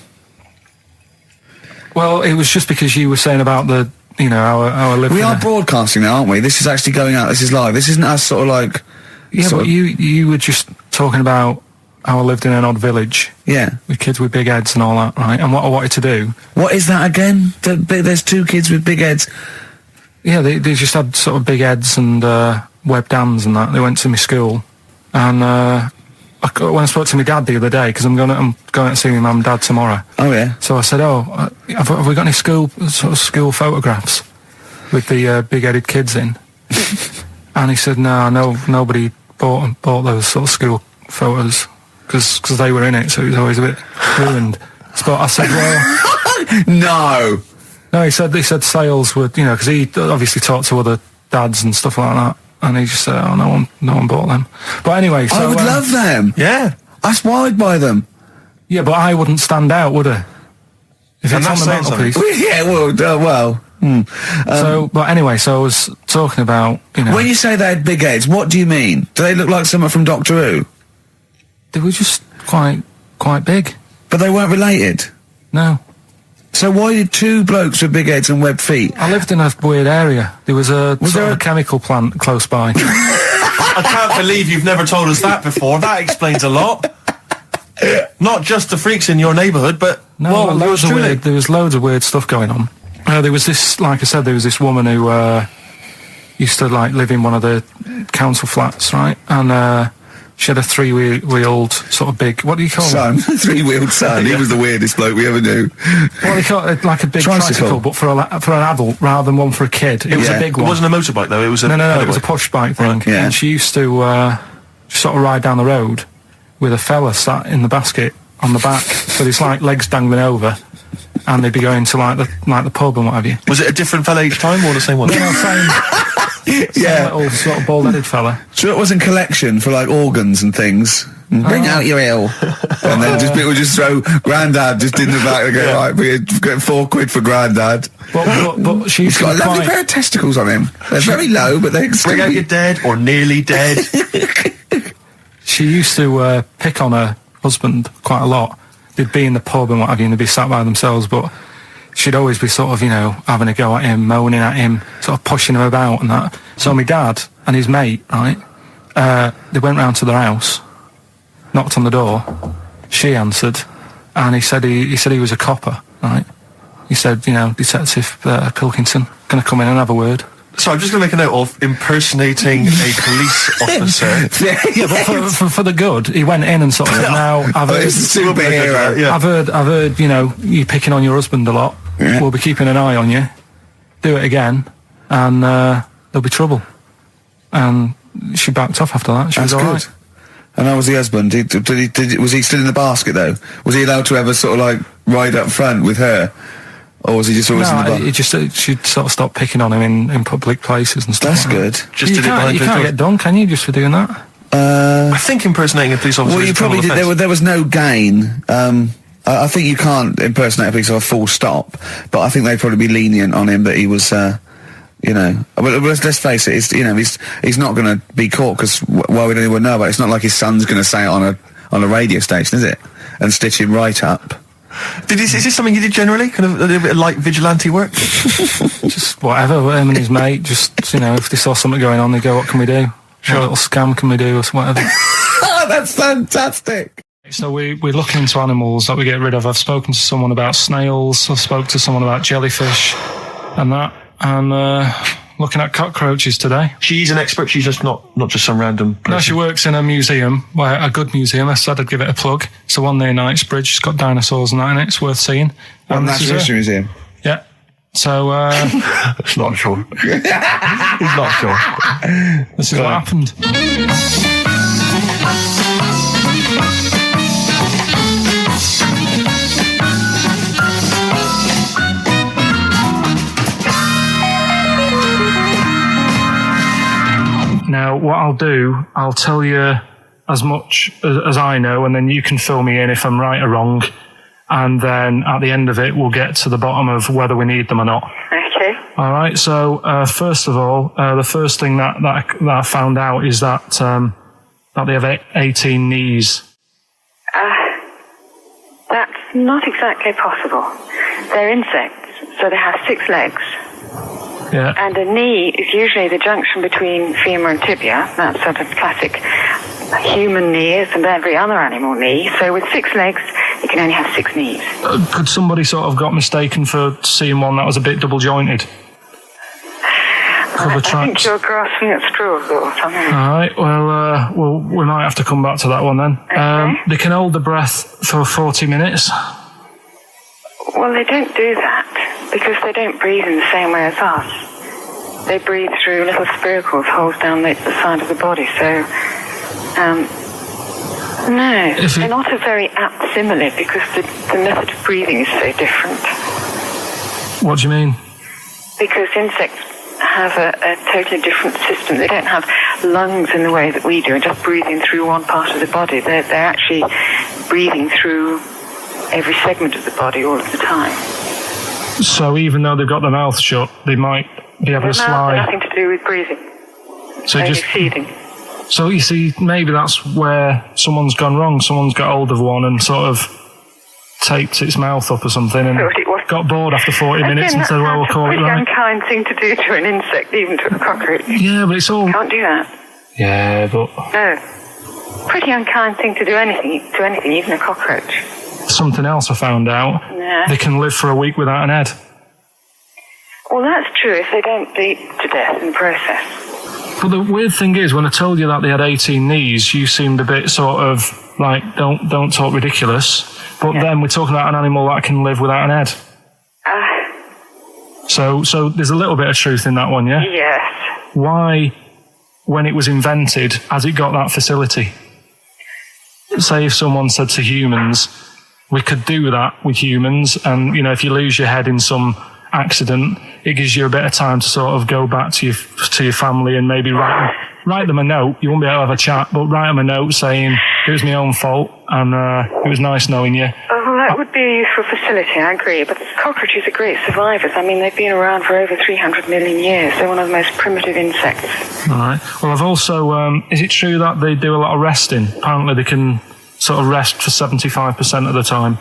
Well, it was just because you were saying about the, our living. We are broadcasting now, aren't we? This is actually going out. This is live. This isn't us sort of like... Yeah, but you were just talking about how I lived in an odd village. Yeah. With kids with big heads and all that, right? And what I wanted to do... What is that again? There's two kids with big heads. Yeah, they just had sort of big heads and webbed hands and that. They went to my school. And when I spoke to my dad the other day, because I'm going to see my mum and dad tomorrow. Oh, yeah. So I said, have we got any school photographs with the big-headed kids in? And he said, no, nobody bought those sort of school photos because they were in it, so it was always a bit ruined. But I said, well... No, he said sales would, because he obviously talked to other dads and stuff like that, and he just said, no one bought them. But anyway, so... I would love them. Yeah. That's why I'd buy them. Yeah, but I wouldn't stand out, would I? If it's on the mantelpiece. Yeah, well... But anyway, so I was talking about, When you say they had big heads, what do you mean? Do they look like someone from Doctor Who? They were just quite big. But they weren't related? No. So why did two blokes with big heads and webbed feet? I lived in a weird area. There was a chemical plant close by. I can't believe you've never told us that before. That explains a lot. Not just the freaks in your neighbourhood, but... No, there was loads of weird stuff going on. There was this, like I said, there was this woman who used to live in one of the council flats, right? And she had a three-wheeled sort of big, what do you call it? Three-wheeled son. He was the weirdest bloke we ever knew. Well, they call it like a big tricycle, but for an adult rather than one for a kid. It was a big one. It wasn't a motorbike though. It was a no. It was a push bike thing. Right, yeah. And she used to sort of ride down the road with a fella sat in the basket on the back with his legs dangling over. And they'd be going to the pub and what have you. Was it a different fella each time or the same one? No, same little sort of bald-headed fella. Sure, it wasn't collection for organs and things. Bring out your ale. And then people just throw Grandad just in the back and go, right, we're getting £4 for Grandad. But she's got a lovely pair of testicles on him. They're very low, but they bring out your dead or nearly dead. She used to pick on her husband quite a lot. They'd be in the pub and what have you, and they'd be sat by themselves, but she'd always be sort of, having a go at him, moaning at him, sort of pushing him about and that. So my dad and his mate, right, they went round to their house, knocked on the door, she answered, and he said he was a copper, right? He said, Detective Pilkington, gonna come in and have a word. So I'm just going to make a note of impersonating a police officer. Yeah, but for the good, he went in and sort of said, now, I've heard, superhero. Yeah. I've heard, you picking on your husband a lot. Yeah. We'll be keeping an eye on you. Do it again, and there'll be trouble. And she backed off after that. She was all right. And how was the husband? Was he still in the basket though? Was he allowed to ever sort of ride up front with her? Or was he just always in the bar? She'd sort of stopped picking on him in public places and stuff. That's good. You can't get done, can you, just for doing that? I think impersonating a police officer. Well, you probably did. There was no gain. I think you can't impersonate a police officer full stop. But I think they'd probably be lenient on him that he was. But let's face it. He's not going to be caught because why would anyone know about it? It's not like his son's going to say it on a radio station, is it? And stitch him right up. Is this something you did generally? Kind of a little bit of light vigilante work? Just whatever, him and his mate, just, if they saw something going on, they go, what can we do? Sure. What little scam can we do, or whatever. That's fantastic. So we're looking into animals that we get rid of. I've spoken to someone about snails, I've spoken to someone about jellyfish, and that, and looking at cockroaches today. She's an expert. She's just not just some random person. No, she works in a museum, a good museum. I said I'd give it a plug. It's the one near Knightsbridge. It's got dinosaurs and that in it. It's worth seeing. Natural History Museum. Yeah. So, It's not sure. He's not sure. This is what happened. Now, what I'll do, I'll tell you as much as I know, and then you can fill me in if I'm right or wrong. And then at the end of it, we'll get to the bottom of whether we need them or not. Okay. All right. So, first of all, the first thing that I found out is that they have 18 knees. That's not exactly possible. They're insects, so they have 6 legs. Yeah. And a knee is usually the junction between femur and tibia. That's sort of classic human knee and every other animal knee. So with 6 legs, you can only have 6 knees. Could somebody sort of got mistaken for seeing one that was a bit double jointed? I think you're grasping at straws or something. All right. Well, we might have to come back to that one then. Okay. They can hold the breath for 40 minutes. Well, they don't do that because they don't breathe in the same way as us. They breathe through little spiracles, holes down the side of the body. So, no, they're not a very apt simile because the method of breathing is so different. What do you mean? Because insects have a totally different system. They don't have lungs in the way that we do and just breathing through one part of the body. They're actually breathing through every segment of the body all of the time. So even though they've got their mouth shut, they might be able to slide. Nothing to do with breathing. So only just feeding. So you see, maybe that's where someone's gone wrong. Someone's got hold of one and sort of taped its mouth up or something and got bored after 40 minutes and said, well, we'll call it right. It's a unkind thing to do to an insect, even to a cockroach. Yeah, but it's all... Can't do that. Yeah, but... No. Pretty unkind thing to do to anything, even a cockroach. Something else I found out. Yeah. They can live for a week without an head. Well, that's true if they don't bleed to death in the process. But the weird thing is, when I told you that they had 18 knees, you seemed a bit sort of like, don't talk ridiculous. But then we're talking about an animal that can live without an head. So there's a little bit of truth in that one, yeah? Yes. Why, when it was invented, has it got that facility? Say if someone said to humans, we could do that with humans, and, you know, if you lose your head in some accident, it gives you a bit of time to sort of go back to your family and maybe write them a note. You won't be able to have a chat, but write them a note saying it was my own fault and it was nice knowing you. Oh, well, that would be a useful facility, I agree. But cockroaches are great survivors. I mean, they've been around for over 300 million years. They're one of the most primitive insects. All right. Well, I've also... is it true that they do a lot of resting? Apparently they can sort of rest for 75% of the time.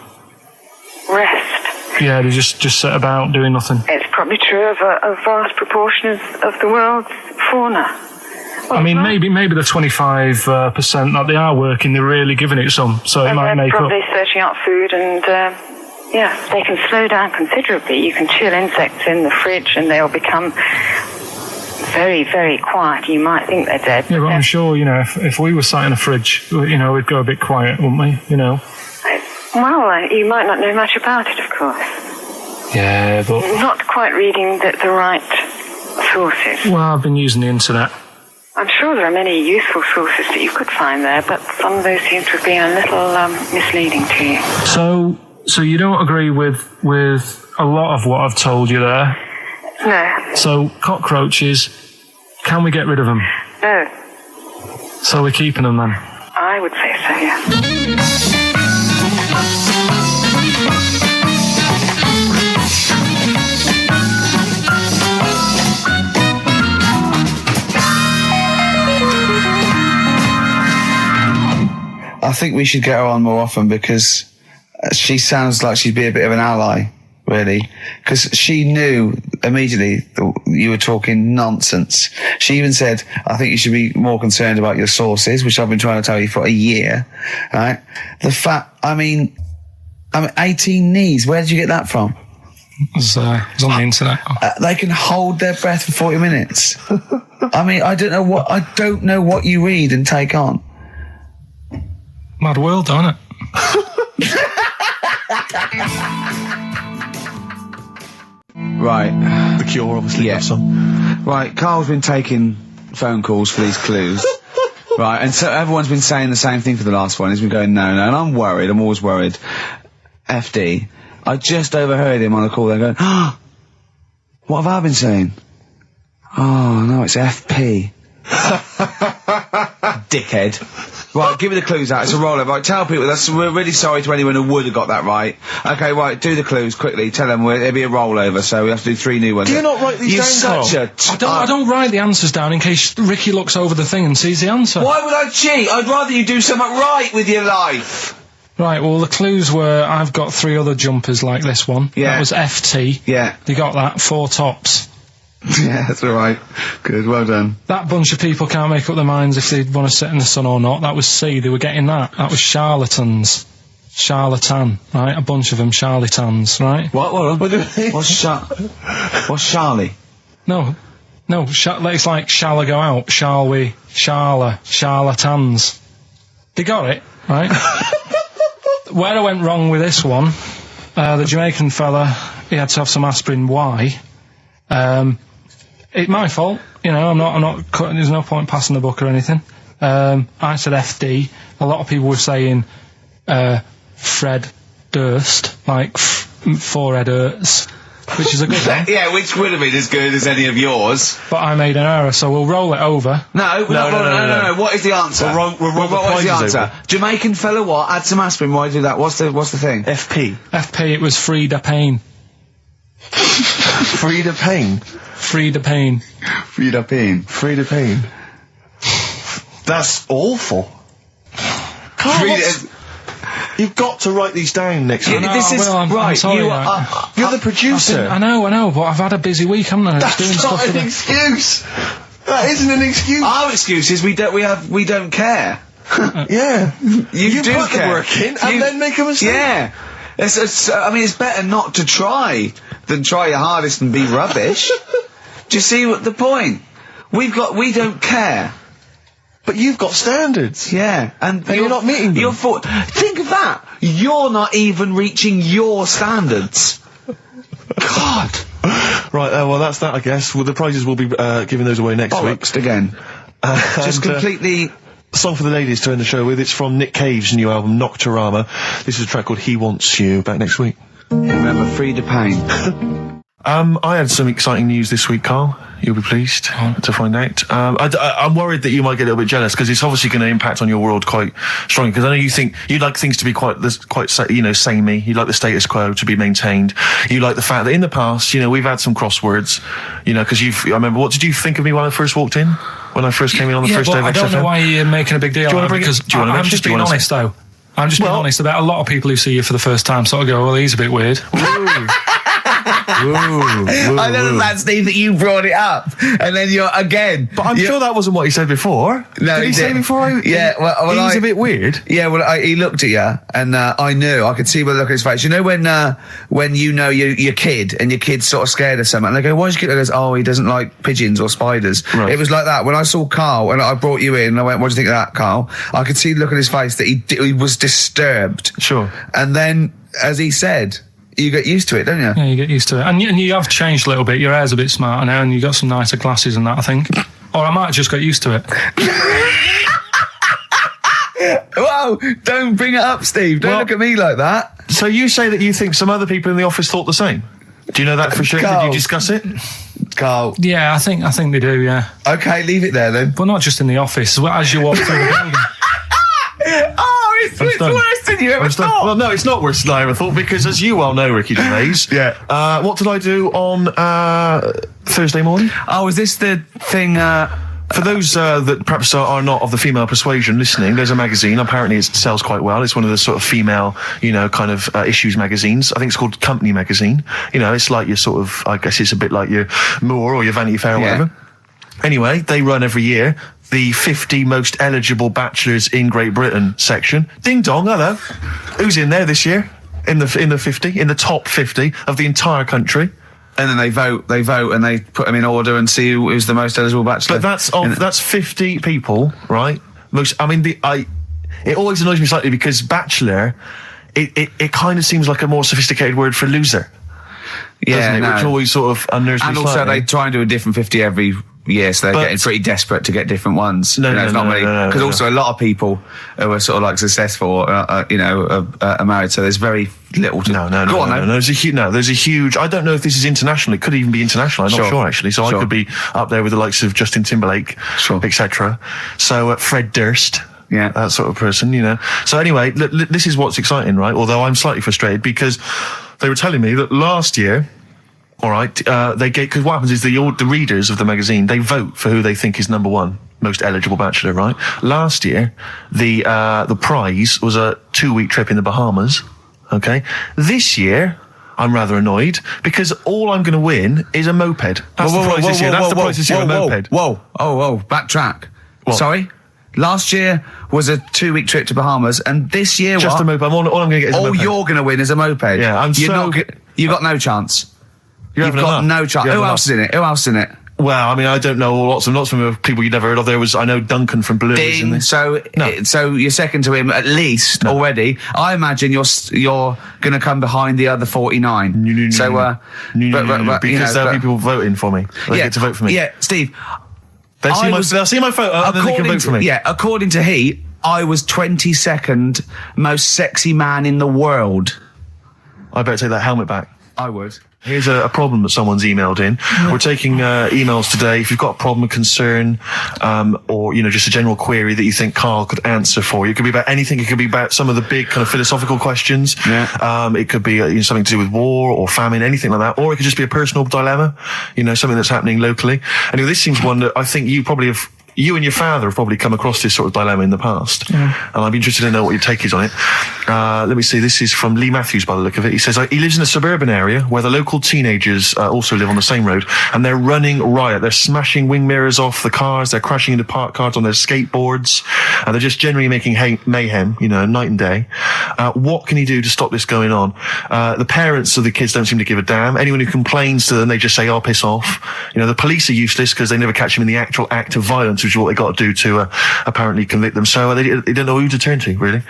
Rest? Yeah, they just sit about doing nothing. It's probably true of a vast proportion of the world's fauna. I mean, maybe the 25% that they are working, they're really giving it some, so it might make up. They're probably searching out food and, they can slow down considerably. You can chill insects in the fridge and they'll become very, very quiet. You might think they're dead. Yeah, but I'm sure, you know, if we were sat in a fridge, you know, we'd go a bit quiet, wouldn't we, you know? Well, you might not know much about it, of course. Yeah, but... Not quite reading the right sources. Well, I've been using the internet. I'm sure there are many useful sources that you could find there, but some of those seem to have been a little misleading to you. So you don't agree with a lot of what I've told you there? No. So cockroaches, can we get rid of them? No. So we're keeping them then? I would say so, yeah. I think we should get her on more often because she sounds like she'd be a bit of an ally, really. Because she knew immediately that you were talking nonsense. She even said, I think you should be more concerned about your sources, which I've been trying to tell you for a year, right? I mean, 18 knees, where did you get that from? It was on the internet. They can hold their breath for 40 minutes. I mean, I don't know what you read and take on. Mad world, don't it? Right. The Cure, obviously, love song. Right, Carl's been taking phone calls for these clues. Right, and so everyone's been saying the same thing for the last one. He's been going, no, and I'm worried, I'm always worried. FD, I just overheard him on a call there going, what have I been saying? Oh, no, it's FP. Dickhead. Right, give me the clues out. It's a rollover. Right, tell people. We're really sorry to anyone who would have got that right. Okay, right, do the clues quickly. Tell them it'll be a rollover, so we have to do 3 new ones. Do you not write these down, Carl? I don't write the answers down in case Ricky looks over the thing and sees the answer. Why would I cheat? I'd rather you do something right with your life. Right, well, the clues were I've got 3 other jumpers like this one. Yeah. That was FT. Yeah. You got that. 4 tops. Yeah, that's all right. Good, well done. That bunch of people can't make up their minds if they want to sit in the sun or not. That was C. They were getting that. That was charlatans. Charlatan, right? A bunch of them charlatans, right? What do you mean? What's Charlie? No, it's like, shall I go out? Shall we? Charlatans. They got it, right? Where I went wrong with this one, the Jamaican fella, he had to have some aspirin. Why? It's my fault, you know, I'm not cutting, there's no point passing the book or anything. I said FD. A lot of people were saying, Fred Durst, like, forehead hurts, which is a good one. Yeah, which would have been as good as any of yours. But I made an error, so we'll roll it over. No. What is the answer? What is the answer? Over. Jamaican fella what? Add some aspirin, why do that? What's the thing? FP, it was Frida Payne. Frida Payne? Frida Payne. Frida Payne. Frida Payne. That's awful. Carl, you've got to write these down next week. I'm sorry, you're the producer. I know, but I've had a busy week, haven't I? That's not an excuse. That isn't an excuse. Our excuse is we don't care. Yeah. You do put care. the work in and then make a mistake. Yeah. It's better not to try than try your hardest and be rubbish. Do you see what the point? We don't care. But you've got standards. Yeah. And you're not meeting them. Think of that. You're not even reaching your standards. God. Right, well, that's that, I guess. Well, the prizes will be giving those away next week. Again. Just completely... Song for the ladies to end the show with. It's from Nick Cave's new album, Nocturama. This is a track called He Wants You. Back next week. Remember, Frida Payne. I had some exciting news this week, Karl. You'll be pleased to find out. I'm worried that you might get a little bit jealous because it's obviously going to impact on your world quite strongly. Because I know you'd like things to be quite samey. You like the status quo to be maintained. You like the fact that in the past, we've had some crosswords. Because I remember. What did you think of me when I first walked in? When I first came in on the first day of XFM? I don't know why you're making a big deal out of it, because I'm just being honest, though. I'm just being honest about a lot of people who see you for the first time sort of go, well, he's a bit weird. I know that, Steve, that you brought it up, and then you're again. But I'm sure that wasn't what he said before. No, did he say before? Well, he's a bit weird. Yeah, well, he looked at you, and I knew. I could see by the look on his face. You know when you know your kid, and your kid's sort of scared of something, and they go, "Why's your kid?" He goes, "Oh, he doesn't like pigeons or spiders." Right. It was like that when I saw Karl, and I brought you in, and I went, "What do you think of that, Karl?" I could see the look on his face that he was disturbed. Sure. And then, as he said, you get used to it, don't you? Yeah, you get used to it. And you have changed a little bit. Your hair's a bit smarter now, and you got some nicer glasses and that, I think. Or I might have just got used to it. Whoa, don't bring it up, Steve. Don't look at me like that. So you say that you think some other people in the office thought the same? Do you know that for sure? Karl. Did you discuss it? Karl. Yeah, I think they do, yeah. Okay, leave it there then. But not just in the office, as you walk through the building. Oh, it's worse than you ever thought. Well, no, it's not worse than I ever thought, because as you well know, Ricky Gervais, what did I do on Thursday morning? Oh, is this the thing... For those that perhaps are not of the female persuasion listening, there's a magazine. Apparently it sells quite well. It's one of the sort of female, kind of issues magazines. I think it's called Company Magazine. It's like your sort of, I guess it's a bit like your Moore or your Vanity Fair or whatever. Anyway, they run every year the 50 most eligible bachelors in Great Britain section. Ding dong, hello. Who's in there this year? in the 50, in the top 50 of the entire country. And then they vote, and they put them in order and see who's the most eligible bachelor. But that's 50 people, right? It always annoys me slightly because bachelor, it kind of seems like a more sophisticated word for loser. Yeah, which always sort of unnerves me. And also, slightly. they try and do a different 50 every year, so they're getting pretty desperate to get different ones. No, because also a lot of people who are sort of like successful, are married. So there's very little. No. There's a huge. I don't know if this is international. It could even be international. I'm not sure actually. So I could be up there with the likes of Justin Timberlake, etc. So Fred Durst. Yeah, that sort of person, So anyway, this is what's exciting, right? Although I'm slightly frustrated because they were telling me that last year, all right, because what happens is the readers of the magazine, they vote for who they think is number one most eligible bachelor, right? Last year, the prize was a 2-week trip in the Bahamas. Okay, this year, I'm rather annoyed because all I'm going to win is a moped. That's the prize this year. That's the prize this year, a moped. Whoa, backtrack. What? Sorry. Last year was a 2-week trip to Bahamas, and this year just a moped. All I'm going to get is a moped. All you're going to win is a moped. Yeah, you've got no chance. You've got no chance. Who else is in it? Well, I mean, I don't know lots of people you'd never heard of. I know Duncan from Blue. Dean, so you're second to him at least already. I imagine you're going to come behind the other 49. Because there'll be people voting for me. They get to vote for me. Yeah, Steve. They'll see my photo and then they can vote for me. Yeah, according to Heat, I was 22nd most sexy man in the world. I better take that helmet back. I would. Here's a problem that someone's emailed in. We're taking emails today. If you've got a problem, a concern, or just a general query that you think Karl could answer for you, it could be about anything. It could be about some of the big kind of philosophical questions. Yeah. It could be something to do with war or famine, anything like that, or it could just be a personal dilemma. Something that's happening locally. Anyway, this seems one that I think you and your father have probably come across this sort of dilemma in the past. And I'd be interested to know what your take is on it. Let me see. This is from Lee Matthews by the look of it. He says, he lives in a suburban area where the local teenagers also live on the same road, and they're running riot. They're smashing wing mirrors off the cars. They're crashing into parked cars on their skateboards. And they're just generally making mayhem, night and day. What can he do to stop this going on? The parents of the kids don't seem to give a damn. Anyone who complains to them, they just say, piss off. The police are useless because they never catch them in the actual act of violence, which is what they got to do to apparently convict them. So they don't know who to turn to, really.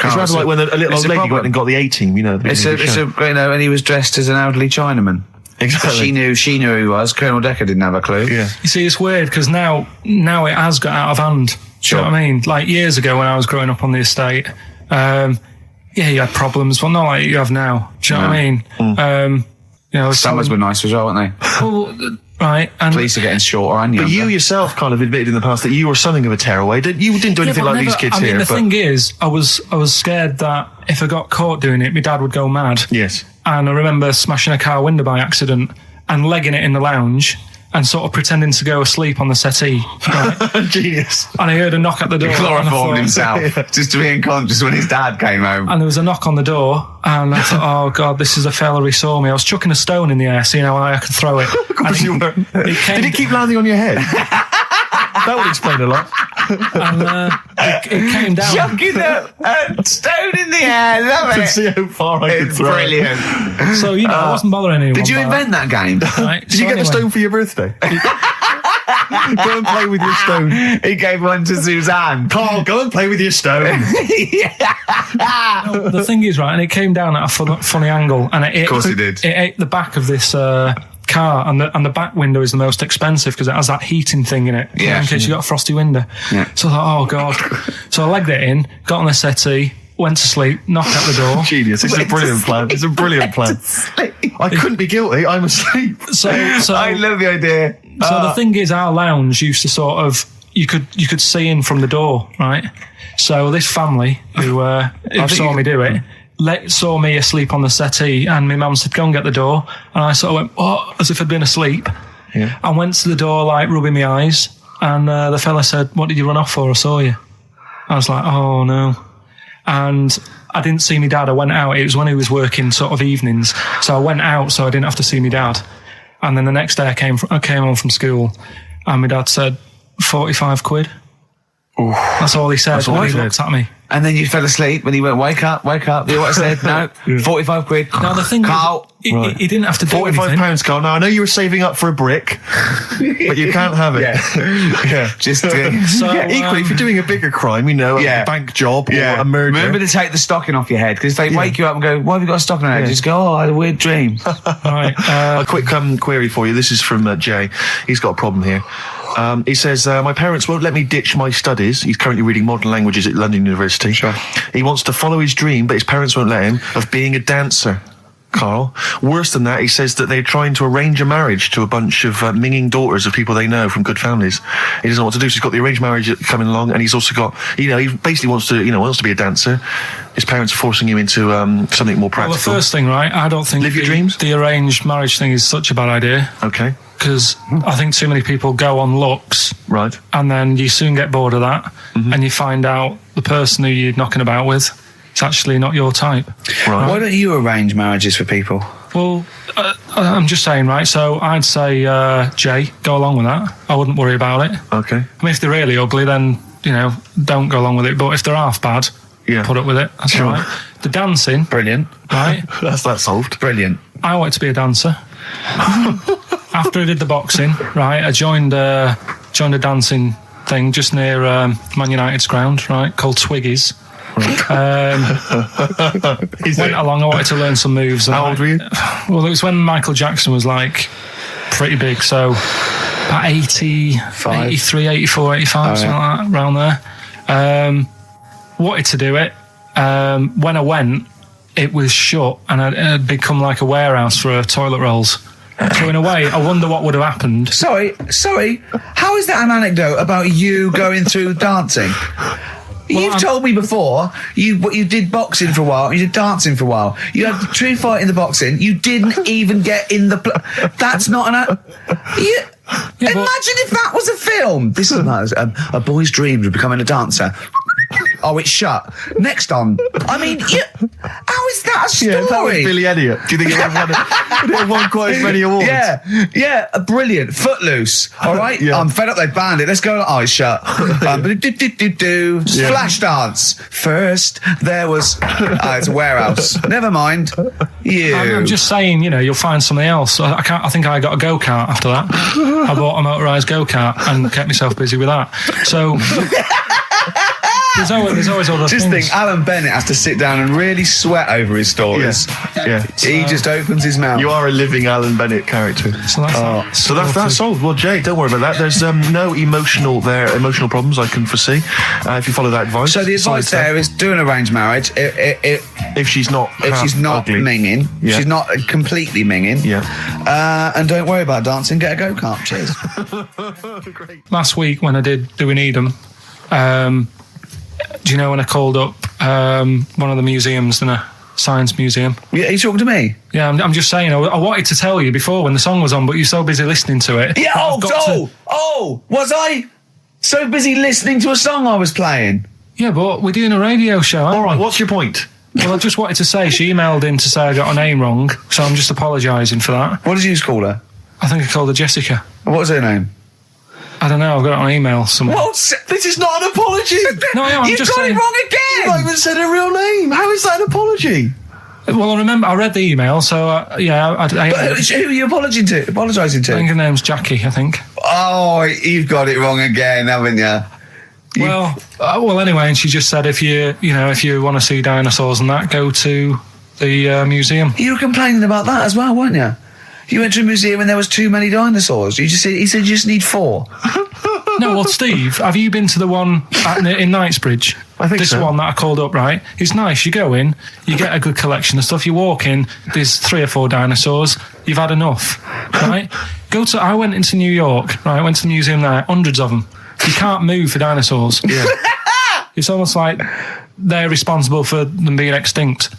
It's rather like when a little old lady went and got the A-team, and he was dressed as an elderly Chinaman. Exactly. She knew who he was. Colonel Decker didn't have a clue. Yeah. You see, it's weird because now it has got out of hand. Do you know what I mean? Like years ago when I was growing up on the estate, you had problems, but not like you have now. Do you know what I mean? Summers were nice as well, weren't they? Well, right. And police are getting shorter and younger. But you yourself kind of admitted in the past that you were something of a tearaway. You didn't do anything like these kids here. The thing is, I was scared that if I got caught doing it, my dad would go mad. Yes. And I remember smashing a car window by accident and legging it in the lounge and sort of pretending to go asleep on the settee. Right? Genius. And I heard a knock at the door. He chloroformed himself just to be unconscious when his dad came home. And there was a knock on the door, and I thought, oh God, this is a fella he saw me. I was chucking a stone in the air, seeing how high I could throw it. Of course you were. Did it keep landing on your head? That would explain a lot. And it came down. Chucking a stone in the air, love it. To see how far I could throw brilliant. it. So, I wasn't bothering anyone. Did you invent that game? Right, Did you get the stone for your birthday? Go and play with your stone. He gave one to Suzanne. Karl, go and play with your stone. No, the thing is, right, and it came down at a funny angle, and of course it did. It ate the back of this car, and the back window is the most expensive because it has that heating thing in it. Yeah. In case you got a frosty window. Yeah. So I thought, oh God. So I legged it in, got on the settee, went to sleep, knocked at the door. Genius. It's a brilliant plan. It's a brilliant plan. I couldn't be guilty. I'm asleep. So I love the idea. So the thing is, our lounge used to sort of, you could see in from the door, right? So this family who saw me do it, saw me asleep on the settee, and my mum said, go and get the door. And I sort of went, what? As if I'd been asleep. Yeah. I went to the door, like, rubbing my eyes, and the fella said, what did you run off for? I saw you. I was like, oh no. And I didn't see my dad. I went out. It was when he was working sort of evenings. So I went out so I didn't have to see my dad. And then the next day I came home from school, and my dad said, 45 quid. Ooh. That's all he said. That's all he he looked at me. And then you fell asleep and he went, wake up. You know what I said? No, 45 quid. Now the thing Carl. is, he didn't have to do £45, Carl. Now, I know you were saving up for a brick, but you can't have it. Yeah. Just So, equally, if you're doing a bigger crime, a bank job or a murder. Remember to take the stocking off your head, because if they wake you up and go, why have you got a stocking on your head? Just go, I had a weird dream. Right. A quick query for you. This is from Jay. He's got a problem here. He says, my parents won't let me ditch my studies. He's currently reading modern languages at London University. Sure. He wants to follow his dream, but his parents won't let him, of being a dancer. Carl. Worse than that, he says that they're trying to arrange a marriage to a bunch of minging daughters of people they know from good families. He doesn't know what to do, so he's got the arranged marriage coming along, and he's also got, he basically wants to be a dancer. His parents are forcing him into something more practical. Well, the first thing, right, I don't think Live your dreams? The arranged marriage thing is such a bad idea. Okay. Because I think too many people go on looks. Right. And then you soon get bored of that, and you find out the person who you're knocking about with, it's actually not your type. Right. Why don't you arrange marriages for people? Well, I'm just saying, right, so I'd say, Jay, go along with that. I wouldn't worry about it. Okay. I mean, if they're really ugly, then, don't go along with it. But if they're half bad, put up with it. That's Sure. all right. The dancing. Brilliant. Right. That's that solved. Brilliant. I wanted to be a dancer. After I did the boxing, right, I joined a dancing thing just near Man United's ground, right, called Twiggy's. Went along, I wanted to learn some moves. How old were you? Well, it was when Michael Jackson was like pretty big, so about 83, 84, 85, something like that, around there. Wanted to do it. When I went, it was shut, and I'd become like a warehouse for toilet rolls. So in a way, I wonder what would have happened. Sorry. How is that an anecdote about you going through dancing? You've told me before you did boxing for a while, you did dancing for a while. You had the true fight in the boxing. You didn't even get in the. That's not an. Imagine if that was a film. This is like a boy's dreams of becoming a dancer. Oh, it's shut. Next on. I mean, how is that a story? Yeah, that was Billy Elliot. Do you think it would have won quite as many awards? Yeah, brilliant. Footloose. All right, I'm fed up. They banned it. Let's go. Oh, it's shut. Flash dance. First, there was. It's a warehouse. Never mind. I'm just saying, you'll find something else. I think I got a go-kart after that. I bought a motorised go-kart and kept myself busy with that. So. There's always other just things. Think, Alan Bennett has to sit down and really sweat over his stories. Yeah. He just opens his mouth. You are a living Alan Bennett character. So that's solved. Well, Jay, don't worry about that. There's no emotional problems I can foresee if you follow that advice. So the advice there is do an arranged marriage. If she's not ugly. minging, she's not completely minging. Yeah. And don't worry about dancing. Get a go-kart. Cheers. Great. Last week when I did Do We Need 'Em, do you know when I called up one of the museums, in a science museum? Yeah, are you talking to me? Yeah, I'm just saying, I wanted to tell you before when the song was on, but you're so busy listening to it. Yeah, was I so busy listening to a song I was playing? Yeah, but we're doing a radio show, aren't we? All right, what's your point? Well, I just wanted to say, she emailed in to say I got her name wrong, so I'm just apologising for that. What did you call her? I think I called her Jessica. What was her name? I don't know, I've got it on email somewhere. This is not an apology. No, I'm just saying. You've got it wrong again. You've not even said her real name. How is that an apology? Well, I remember I read the email, so who are you apologising to? I think her name's Jackie, I think. Oh, you've got it wrong again, haven't you? Well, anyway, and she just said if you want to see dinosaurs and that, go to the museum. You were complaining about that as well, weren't you? You went to a museum and there was too many dinosaurs. He said you just need 4. No, well, Steve, have you been to the one in Knightsbridge? I think this one that I called up, right? It's nice. You go in, you get a good collection of stuff. You walk in, there's 3 or 4 dinosaurs. You've had enough, right? I went into New York, right? I went to the museum there, hundreds of them. You can't move for dinosaurs. Yeah. It's almost like they're responsible for them being extinct.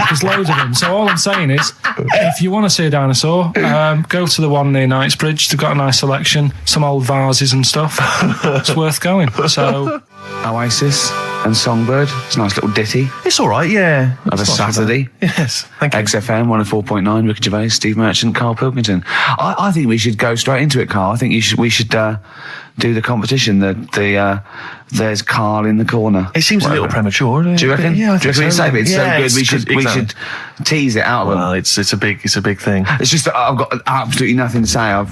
There's loads of them. So all I'm saying is, if you want to see a dinosaur, go to the one near Knightsbridge. They've got a nice selection, some old vases and stuff. It's worth going. So, Oasis and Songbird. It's a nice little ditty. It's all right, yeah. Of a Saturday. Yes, thank you. XFM 104.9. Ricky Gervais, Steve Merchant, Karl Pilkington. I think we should go straight into it, Karl. I think we should do the competition, the there's Karl in the corner. It seems a little premature. Do you reckon? Yeah, I think Do you reckon so. it's so good? We should tease it out of them. Well, it's a big thing. It's just that I've got absolutely nothing to say.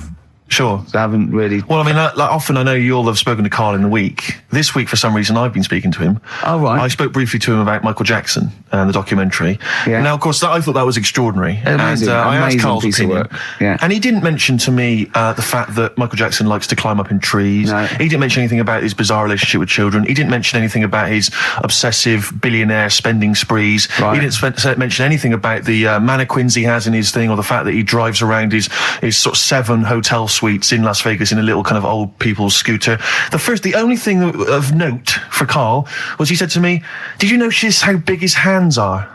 Sure. I haven't really. Well, I mean, like often I know you all have spoken to Karl in the week. This week, for some reason, I've been speaking to him. Oh, right. I spoke briefly to him about Michael Jackson and the documentary. Yeah. Now, of course, I thought that was extraordinary. Amazing. And I asked Karl's piece of opinion. work. Yeah. And he didn't mention to me the fact that Michael Jackson likes to climb up in trees. No. He didn't mention anything about his bizarre relationship with children. He didn't mention anything about his obsessive billionaire spending sprees. Right. He didn't mention anything about the mannequins he has in his thing, or the fact that he drives around his sort of 7 hotel suites in Las Vegas in a little kind of old people's scooter. The only thing of note for Karl was he said to me, "Did you notice how big his hands are?"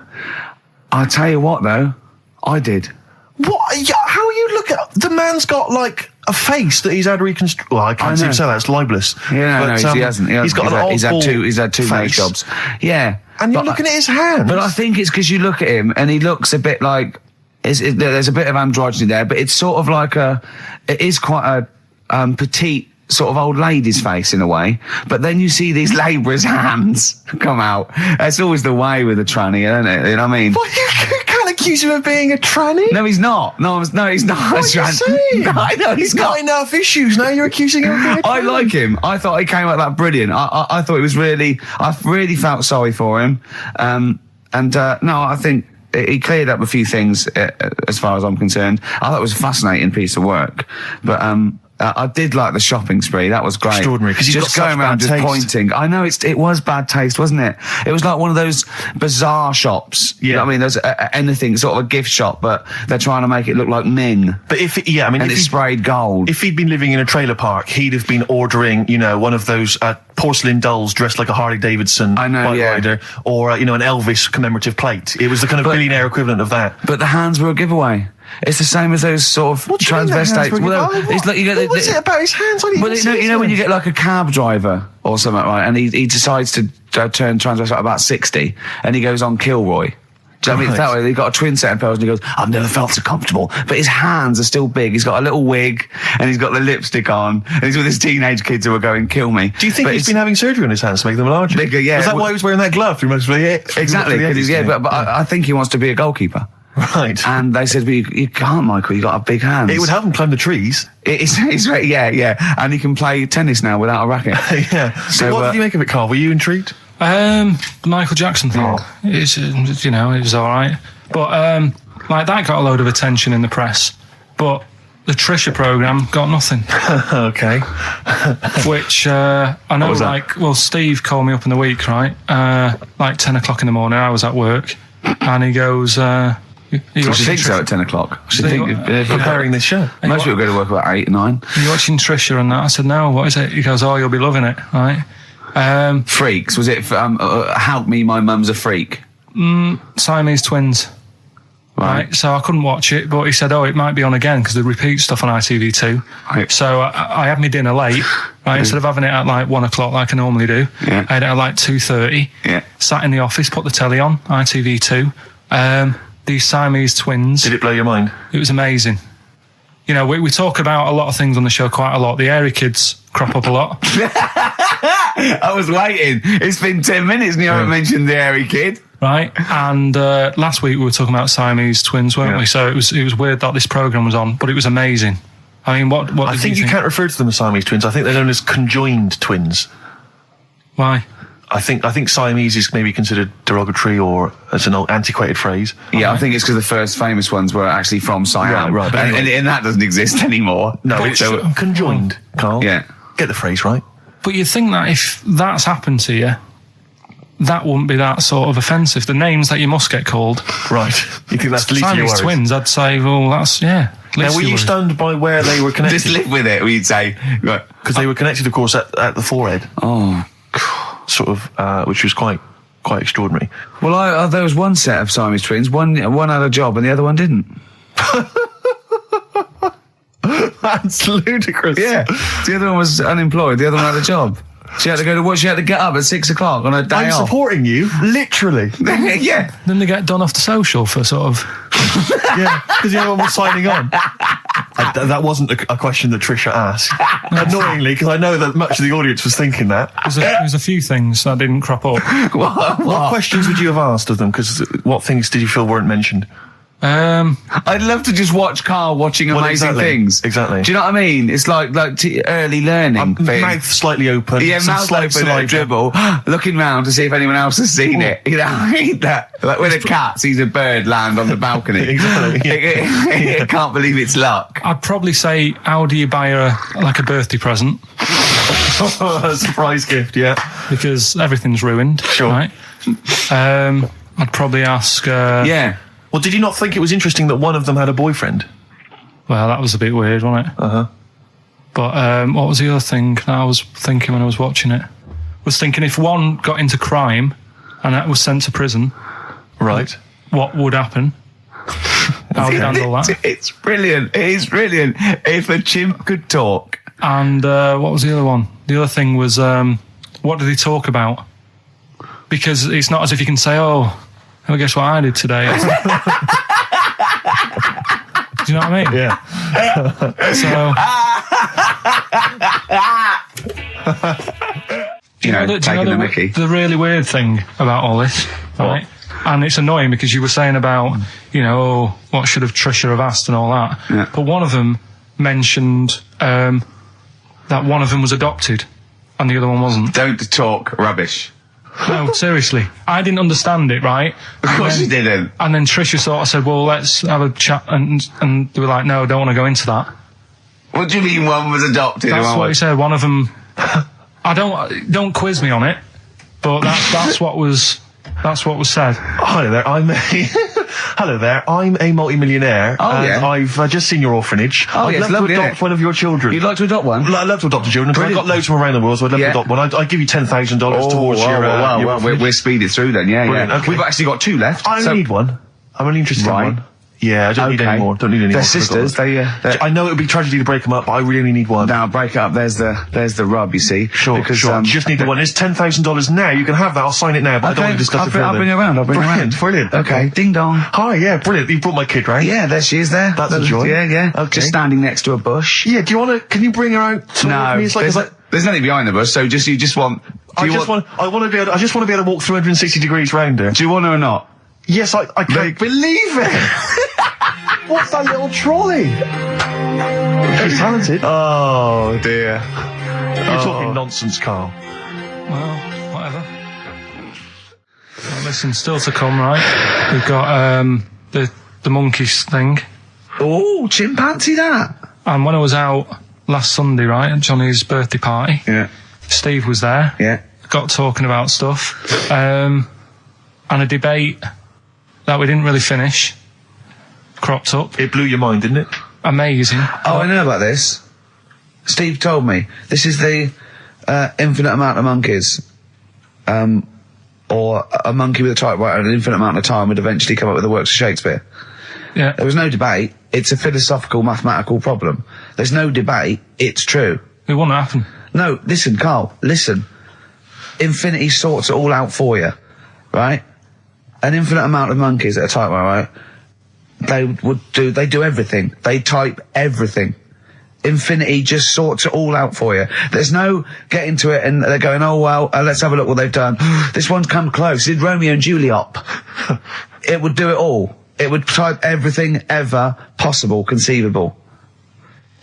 I'll tell you what, though, I did. What? How are you looking? The man's got like a face that he's had reconstructed. Well, I can't seem to say that. It's libelous. Yeah, but, he hasn't. He's got an odd He's had two nose face. jobs. Yeah, And you're looking at his hands. But I think it's because you look at him and he looks a bit like there's a bit of androgyny there, but it's sort of like it is quite a petite sort of old lady's face in a way. But then you see these labourers' hands come out. That's always the way with a tranny, isn't it? You know what I mean? Well, you can't accuse him of being a tranny. No, he's not. No, he's not. What are you saying? I know he's got enough issues. Now you're accusing him of being a tranny. I like him. I thought he came out that brilliant. I thought it was really. I really felt sorry for him. No, I think he cleared up a few things as far as I'm concerned. I thought it was a fascinating piece of work, but I did like the shopping spree. That was great. Extraordinary, because just going around just pointing. I know it was bad taste, wasn't it? It was like one of those bizarre shops. Yeah. You know what I mean? There's anything, sort of a gift shop, but they're trying to make it look like Ming. But if it's sprayed gold. If he'd been living in a trailer park, he'd have been ordering, one of those porcelain dolls dressed like a Harley Davidson bike rider, or an Elvis commemorative plate. It was the kind of billionaire equivalent of that. But the hands were a giveaway. It's the same as those sort of transvestites. It's like what's it about his hands? When you get like a cab driver or something, right, and he decides to turn transvestite about 60, and he goes on Kilroy. Do you know what I mean? That way, he got a twin set of pearls, and he goes, "I've never felt so comfortable." But his hands are still big. He's got a little wig, and he's got the lipstick on, and he's with his teenage kids who are going, "Kill me." Do you think he's been having surgery on his hands to make them larger? Bigger, yeah. Is that why he was wearing that glove through most of the Exactly. But I think he wants to be a goalkeeper. Right. And they said, you can't, Michael, you got to big hands. It would help him climb the trees. It's yeah. And he can play tennis now without a racket. Yeah. So what did you make of it, Karl? Were you intrigued? The Michael Jackson thing, it was all right. But, that got a load of attention in the press. But the Trisha programme got nothing. Okay. Which, I know, Steve called me up in the week, right? 10 o'clock in the morning, I was at work. And he goes, I think so at 10 o'clock. Preparing this show. Most people go to work about 8 or 9. Are you watching Trisha and that? I said, no, what is it? He goes, you'll be loving it, right? Freaks. Was it, Help Me, My Mum's a Freak? Siamese twins. Right. So I couldn't watch it, but he said, it might be on again because they repeat stuff on ITV2. Right. So I had my dinner late, right? Instead of having it at 1 o'clock like I normally do, I had it at 2:30. Yeah. Sat in the office, put the telly on, ITV2. These Siamese twins. Did it blow your mind? It was amazing. We talk about a lot of things on the show quite a lot. The Airy kids crop up a lot. I was waiting. It's been 10 minutes and you haven't mentioned the Airy kid. Right, and last week we were talking about Siamese twins, weren't we? So it was weird that this programme was on, but it was amazing. I mean, what I think you can't refer to them as Siamese twins. I think they're known as conjoined twins. Why? I think Siamese is maybe considered derogatory or as an old antiquated phrase. Yeah, I think it's because the first famous ones were actually from Siam. Right. And that doesn't exist anymore. No, it's conjoined, Karl. Yeah. Get the phrase right. But you'd think that if that's happened to you, that wouldn't be that sort of offensive. The names that you must get called. Right. You think that's the least of your worries? Siamese twins, I'd say, well, that's, yeah. Now, were you stunned by where they were connected? Just live with it, we'd say. Because they were connected, of course, at the forehead. Oh. Sort of, which was quite extraordinary. Well, there was one set of Siamese twins. One had a job and the other one didn't. That's ludicrous. Yeah. The other one was unemployed. The other one had a job. She had to go to work. She had to get up at 6 o'clock on her day off. I'm supporting you, literally. Yeah. Then they get done off the social for sort of... Yeah, because the other one was signing on. That wasn't a question that Trisha asked. Annoyingly, because I know that much of the audience was thinking that. There's a few things that didn't crop up. What questions would you have asked of them? Because what things did you feel weren't mentioned? I'd love to just watch Karl watching amazing things. Exactly. Do you know what I mean? It's like early learning thing. Mouth slightly open. Yeah, mouth open at dribble, looking round to see if anyone else has seen it. You know, I hate that. Like when a cat sees a bird land on the balcony. Exactly. It can't believe it's luck. I'd probably say, how do you buy her like a birthday present? A surprise gift, yeah. Because everything's ruined. Sure. Right? I'd probably ask... yeah. Well, did you not think it was interesting that one of them had a boyfriend? Well, that was a bit weird, wasn't it? Uh-huh. But what was the other thing that I was thinking when I was watching it? I was thinking if one got into crime and that was sent to prison, right, what would happen? How would you handle that? It's brilliant. It is brilliant. If a chimp could talk. And what was the other one? The other thing was, what did he talk about? Because it's not as if you can say, oh, well, guess what I did today? Do you know what I mean? Yeah. Taking the mickey. The really weird thing about all this, right? And it's annoying because you were saying about, what should have Trisha have asked and all that. Yeah. But one of them mentioned that one of them was adopted and the other one wasn't. Don't talk rubbish. No, seriously. I didn't understand it, right? Of course you didn't. And then Trisha sort of said, well, let's have a chat. And they were like, no, I don't want to go into that. What do you mean one was adopted? That's what he said. One of them... don't quiz me on it, but that's what was said. Hello there, I'm a multi-millionaire. And I've just seen your orphanage. I'd love to adopt one of your children. You'd like to adopt one? I'd love to adopt a children, because I've got loads from around the world, so I'd love to adopt one. I'd give you $10,000 towards your... We're speeding through then, yeah. Okay. We've actually got 2 left. I only need one. I'm only interested in one. Yeah, I don't need any more. Don't need any more. They're sisters. I know it would be tragedy to break them up, but I really only need one. Now, break up. There's the rub, you see. Sure. You just need the one. It's $10,000 now. You can have that. I'll sign it now, but I don't want to discuss it further. I'll bring you around. Brilliant. Okay. Ding dong. Hi, yeah, brilliant. You brought my kid round. Yeah, there she is there. That's a joy. Yeah. Okay. Just standing next to a bush. Yeah, can you bring her out to me? There's nothing behind the bush, so you just want... I just want to be able to walk 360 degrees round her. Do you want her or not? Yes, I can't believe it. What's that little trolley? She's talented. Oh, dear. You're talking nonsense, Karl. Well, whatever. Well, listen, still to come, right? We've got the monkeys thing. Oh, chimpanzee that. And when I was out last Sunday, right, at Johnny's birthday party, Steve was there. Yeah. Got talking about stuff. And a debate that we didn't really finish cropped up. It blew your mind, didn't it? Amazing. Oh, I know about this. Steve told me. This is the infinite amount of monkeys. Or a monkey with a typewriter and an infinite amount of time would eventually come up with the works of Shakespeare. Yeah. There was no debate. It's a philosophical, mathematical problem. There's no debate. It's true. It won't happen. No, listen, Karl, listen. Infinity sorts it all out for you, right? An infinite amount of monkeys at a typewriter, right? They do everything. They type everything. Infinity just sorts it all out for you. There's no getting to it and they're going, oh, well, let's have a look what they've done. This one's come close. Did Romeo and Juliet. It would do it all. It would type everything ever possible, conceivable.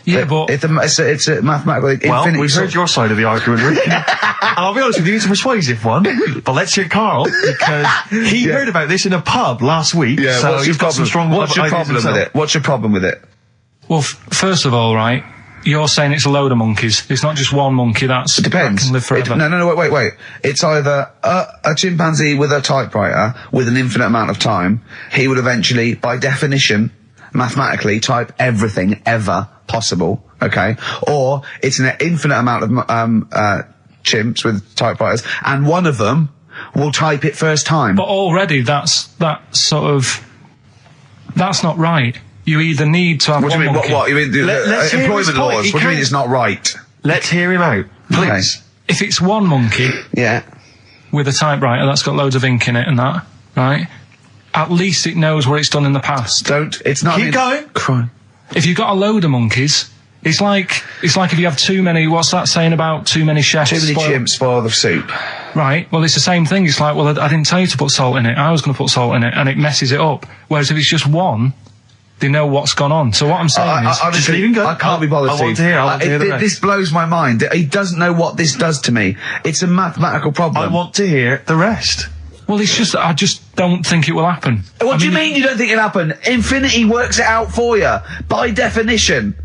Yeah, but... It's a mathematical... Well, we've heard your side of the argument, Rick. And I'll be honest with you, it's a persuasive one. But let's hear Karl, because he heard about this in a pub last week. Yeah, so he's got some strong What's your problem with it? What's your problem with it? Well, first of all, right, you're saying it's a load of monkeys. It's not just one monkey. It depends. That can live forever. No, wait. It's either a chimpanzee with a typewriter with an infinite amount of time. He would eventually, by definition, mathematically, type everything ever possible, okay? Or it's an infinite amount of chimps with typewriters, and one of them will type it first time. But already that's not right. You either need to have what one do you mean? monkey. What? You mean employment laws? What do you mean it's not right? Let's hear him out, please. Okay. If it's one monkey with a typewriter that's got loads of ink in it and that, right? At least it knows what it's done in the past. It's not... Keep going. Crime. if you've got a load of monkeys, it's like if you have too many. What's that saying about too many chefs? Too many chimps spoil the soup. Right. Well, it's the same thing. It's like, well, I didn't tell you to put salt in it. I was going to put salt in it, and it messes it up. Whereas if it's just one, they know what's gone on. So what I'm saying is, honestly, just leave him go. I can't be bothered. I want to hear the rest. This blows my mind. He doesn't know what this does to me. It's a mathematical problem. I want to hear the rest. well, it's just I just don't think it will happen. What do you mean you don't think it'll happen? Infinity works it out for you by definition.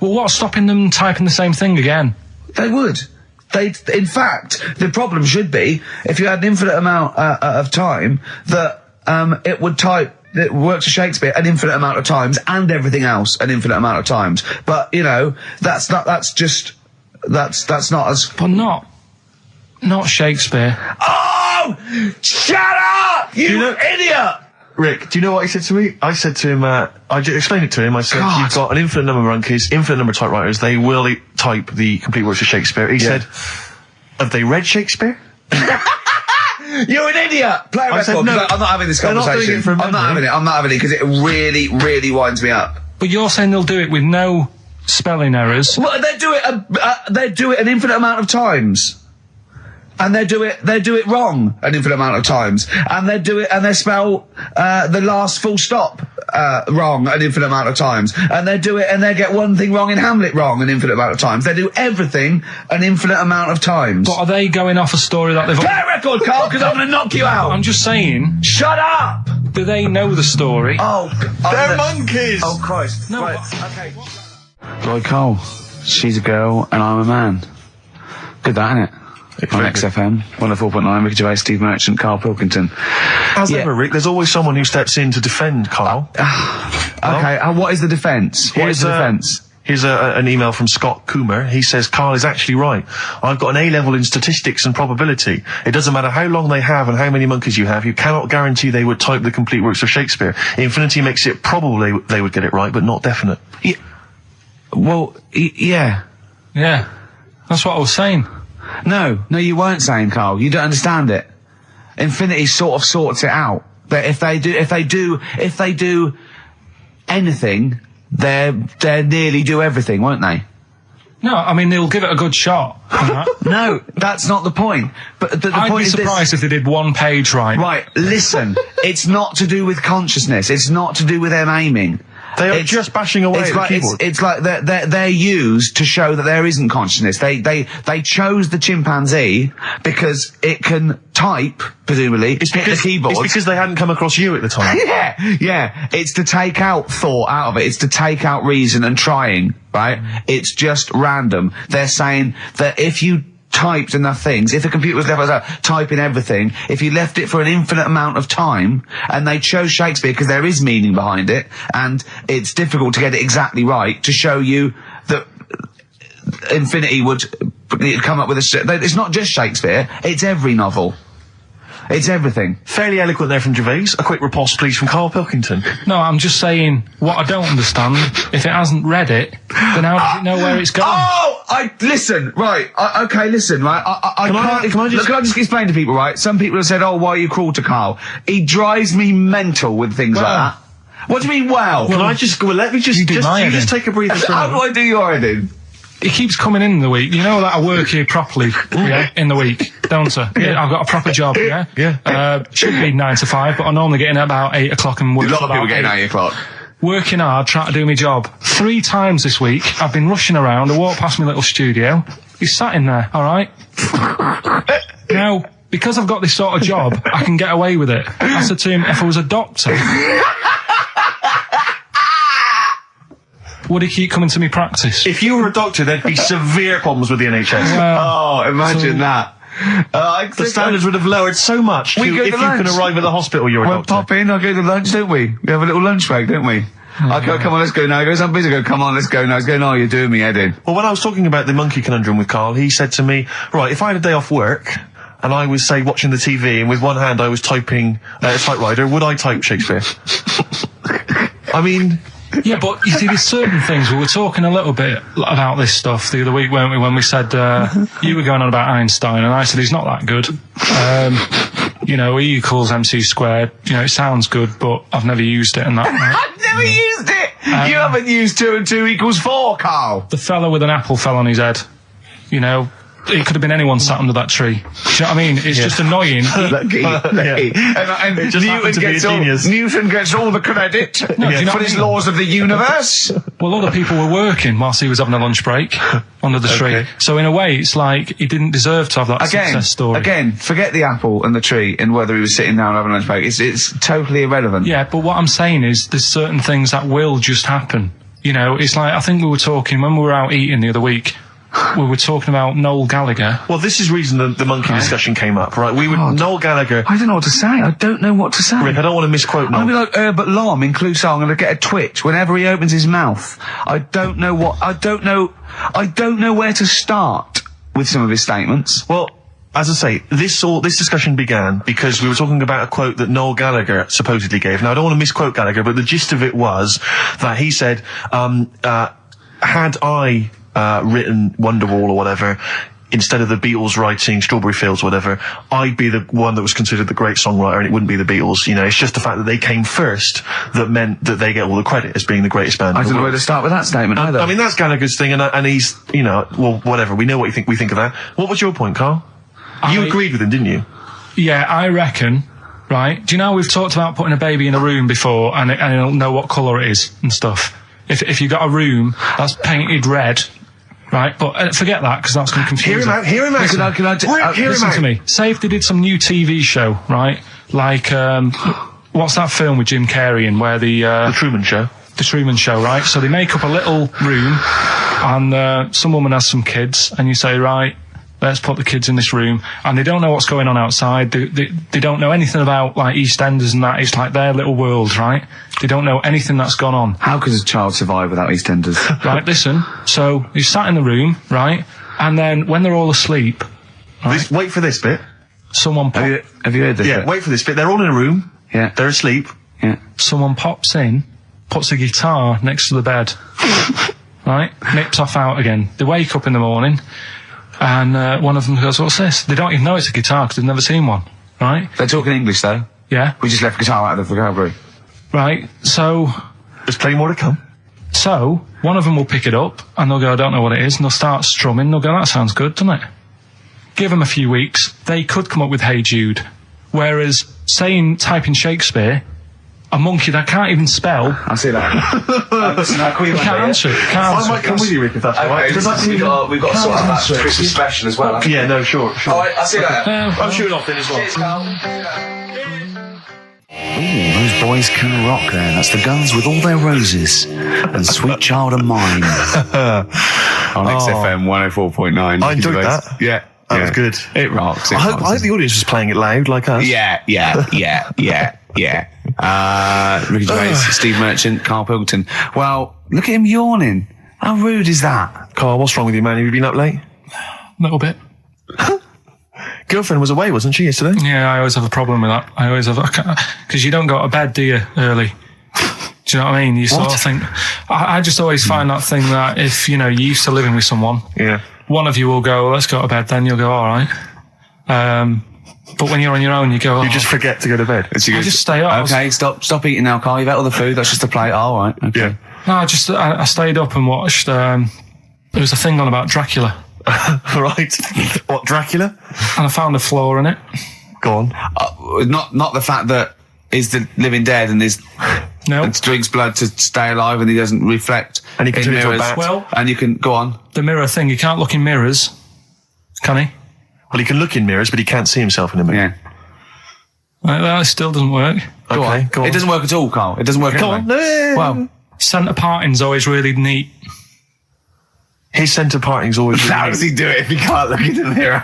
Well, what's stopping them typing the same thing again? They would. In fact, the problem should be if you had an infinite amount of time that it would type. It works for Shakespeare an infinite amount of times and everything else an infinite amount of times. But you know, that's not as. But not Shakespeare. Oh, shut up, you idiot! Rick, do you know what he said to me? I said to him, I explained it to him. I said, God. you've got an infinite number of monkeys, infinite number of typewriters. They will type the complete works of Shakespeare. He said, have they read Shakespeare? You're an idiot! Play a record. said, no, I'm not having this conversation. I'm not having it because it really, really winds me up. But you're saying they'll do it with no spelling errors. Well, they do it an infinite amount of times. And they do it wrong an infinite amount of times. And they spell the last full stop wrong an infinite amount of times. And they get one thing wrong in Hamlet wrong an infinite amount of times. They do everything an infinite amount of times. But are they going off a story that they've... Play a record, Karl, because I'm going to knock you out! I'm just saying... Shut up! Do they know the story? Oh, they're monkeys! Oh, Christ. No, right, okay. Right, Karl, she's a girl and I'm a man. Good that, innit? On XFM, 104.9, Ricky Gervais, Steve Merchant, Karl Pilkington. As ever, Rick, there's always someone who steps in to defend Karl. Okay, what is the defence? Here's an email from Scott Coomer. He says, Karl is actually right. I've got an A-level in statistics and probability. It doesn't matter how long they have and how many monkeys you have. You cannot guarantee they would type the complete works of Shakespeare. Infinity makes it probable they would get it right, but not definite. Yeah. Well, yeah. Yeah. That's what I was saying. No, you weren't saying, Karl. You don't understand it. Infinity sort of sorts it out. That if they do anything, they nearly do everything, won't they? No, I mean they'll give it a good shot. No, that's not the point. But the I'd point be is surprised if they did one page right. Right, listen. It's not to do with consciousness. It's not to do with them aiming. They are just bashing away at the keyboard. It's like they're used to show that there isn't consciousness. They chose the chimpanzee because it can type, presumably, hit the keyboard. It's because they hadn't come across you at the time. Yeah. It's to take out thought out of it. It's to take out reason and trying, right? It's just random. They're saying that if you typed enough things, if the computer was left typing everything, if you left it for an infinite amount of time, and they chose Shakespeare because there is meaning behind it, and it's difficult to get it exactly right, to show you that Infinity would come up with it's not just Shakespeare, it's every novel. It's everything. Fairly eloquent there from Gervais. A quick riposte, please, from Karl Pilkington. No, I'm just saying, what I don't understand, if it hasn't read it, then how does it know where it's going? Listen, right, listen, right, Can I just explain to people, right? Some people have said, why are you cruel to Karl? He drives me mental with things like that. What do you mean, well? Let me just take a breather. How do I do your editing? It keeps coming in the week. You know that I work here properly, in the week, don't I? Yeah, I've got a proper job, should be 9 to 5, but I normally get in at about 8 o'clock and work. A lot of people getting 8 o'clock. Working hard, trying to do my job. 3 times this week, I've been rushing around. I walked past my little studio. He's sat in there, alright? Now, because I've got this sort of job, I can get away with it. I said to him, if I was a doctor, would he keep coming to me practice? If you were a doctor, there'd be severe problems with the NHS. Imagine that. The standards would have lowered so much if you can arrive at the hospital you're a doctor. Pop in, I'll go to lunch, don't we? We have a little lunch break, don't we? I go, come on, let's go now. He goes, I'm busy. I go, come on, let's go now. He's going, you're doing me head in. Well, when I was talking about the monkey conundrum with Karl, he said to me, right, if I had a day off work, and I was, say, watching the TV, and with one hand I was typing a typewriter, would I type Shakespeare? I mean... Yeah, but you see, there's certain things. We were talking a little bit about this stuff the other week, weren't we, when we said, you were going on about Einstein, and I said he's not that good. E equals MC squared. It sounds good, but I've never used it and that. I've never used it! You haven't used 2 and 2 equals 4, Karl. The fella with an apple fell on his head. You know, it could have been anyone sat under that tree. Do you know what I mean? It's just annoying. Lucky. And Newton gets all the credit for his laws of the universe. Well, other people were working whilst he was having a lunch break under the tree. So in a way, it's like he didn't deserve to have that success story. Again, forget the apple and the tree and whether he was sitting down having a lunch break. It's totally irrelevant. Yeah, but what I'm saying is there's certain things that will just happen. You know, it's like, I think we were talking, when we were out eating the other week, we were talking about Noel Gallagher. Well, this is reason the monkey discussion came up, right? Noel Gallagher. I don't know what to say. I don't know what to say. Rick, I don't want to misquote Noel. I'll be like Herbert Lom in Clouseau. I'm going to get a twitch whenever he opens his mouth. I don't know where to start with some of his statements. Well, as I say, this discussion began because we were talking about a quote that Noel Gallagher supposedly gave. Now, I don't want to misquote Gallagher, but the gist of it was that he said, had I written Wonderwall or whatever, instead of the Beatles writing Strawberry Fields or whatever, I'd be the one that was considered the great songwriter and it wouldn't be the Beatles. You know, it's just the fact that they came first that meant that they get all the credit as being the greatest band. I don't know where to start with that statement either. I mean, that's Gallagher's thing and he's, you know, well, whatever. We know what we think of that. What was your point, Karl? You agreed with him, didn't you? Yeah, I reckon, right? Do you know we've talked about putting a baby in a room before and it'll know what colour it is and stuff? If you got a room that's painted red, right, but forget that because that's going to confuse Hear him out. Listen to me. Say if they did some new TV show, right? Like, what's that film with Jim Carrey in where the Truman Show. The Truman Show, right? So they make up a little room and some woman has some kids and you say, right, let's put the kids in this room, and they don't know what's going on outside. They don't know anything about like EastEnders and that. It's like their little world, right? They don't know anything that's gone on. How could a child survive without EastEnders? Right, listen. So he's sat in the room, right? And then when they're all asleep, right, wait for this bit. Someone have you heard this? Yeah, bit? wait for this bit. They're all in a room. Yeah, they're asleep. Yeah. Someone pops in, puts a guitar next to the bed, right? Nips off out again. They wake up in the morning. And one of them goes, what's this? They don't even know it's a guitar because they've never seen one, right? They're talking English, though. Yeah. We just left guitar out of the vocabulary. Right, so... There's plenty more to come. So, one of them will pick it up, and they'll go, I don't know what it is, and they'll start strumming, they'll go, that sounds good, doesn't it? Give them a few weeks, they could come up with Hey Jude. Whereas, type in Shakespeare, a monkey that can't even spell... I see that. Listen, you can't answer it. I might come with you, Rick, if that's all right. We've got to sort out that Christmas special as well. Yeah, no, sure. All right, I'll see you later. I'm shooting off then as well. Cheers, Karl. Ooh, those boys can rock there. That's the Guns with All Their Roses and Sweet Child of Mine. On XFM 104.9. I enjoyed that. Yeah. That was good. It rocks. I hope the audience was playing it loud like us. Yeah. Ricky Gervais, Steve Merchant, Karl Pilkington. Well, look at him yawning. How rude is that? Karl, what's wrong with you, man? Have you been up late? A little bit. Girlfriend was away, wasn't she, yesterday? Yeah, I always have a problem with that. I always have, because you don't go to bed, do you, early? Do you know what I mean? You sort of think, I just always find that thing that if, you know, you're used to living with someone, one of you will go, let's go to bed, then you'll go, all right. But when you're on your own, you go, you just forget to go to bed. I just stay up. Okay, stop eating now, Karl. You've ate all the food. That's just a plate. All right. Okay. Yeah. No, I stayed up and watched, there was a thing on about Dracula. Right. What, Dracula? And I found a flaw in it. Go on. Not the fact that he's the living dead and and drinks blood to stay alive and he doesn't reflect. And he can turn into a bat. Well, and you can go on. The mirror thing, he can't look in mirrors, can he? Well, he can look in mirrors, but he can't see himself in a mirror. Yeah. That still doesn't work. Go on. It doesn't work at all, Karl. It doesn't work at all. Well, centre parting's always really neat. His centre parting's always really How does he do it if he can't look in the mirror?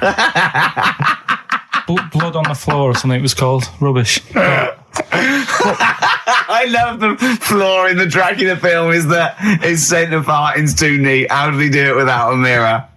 Blood on the floor or something it was called. Rubbish. I love the flaw in the Dracula film is that his centre parting's too neat. How did he do it without a mirror?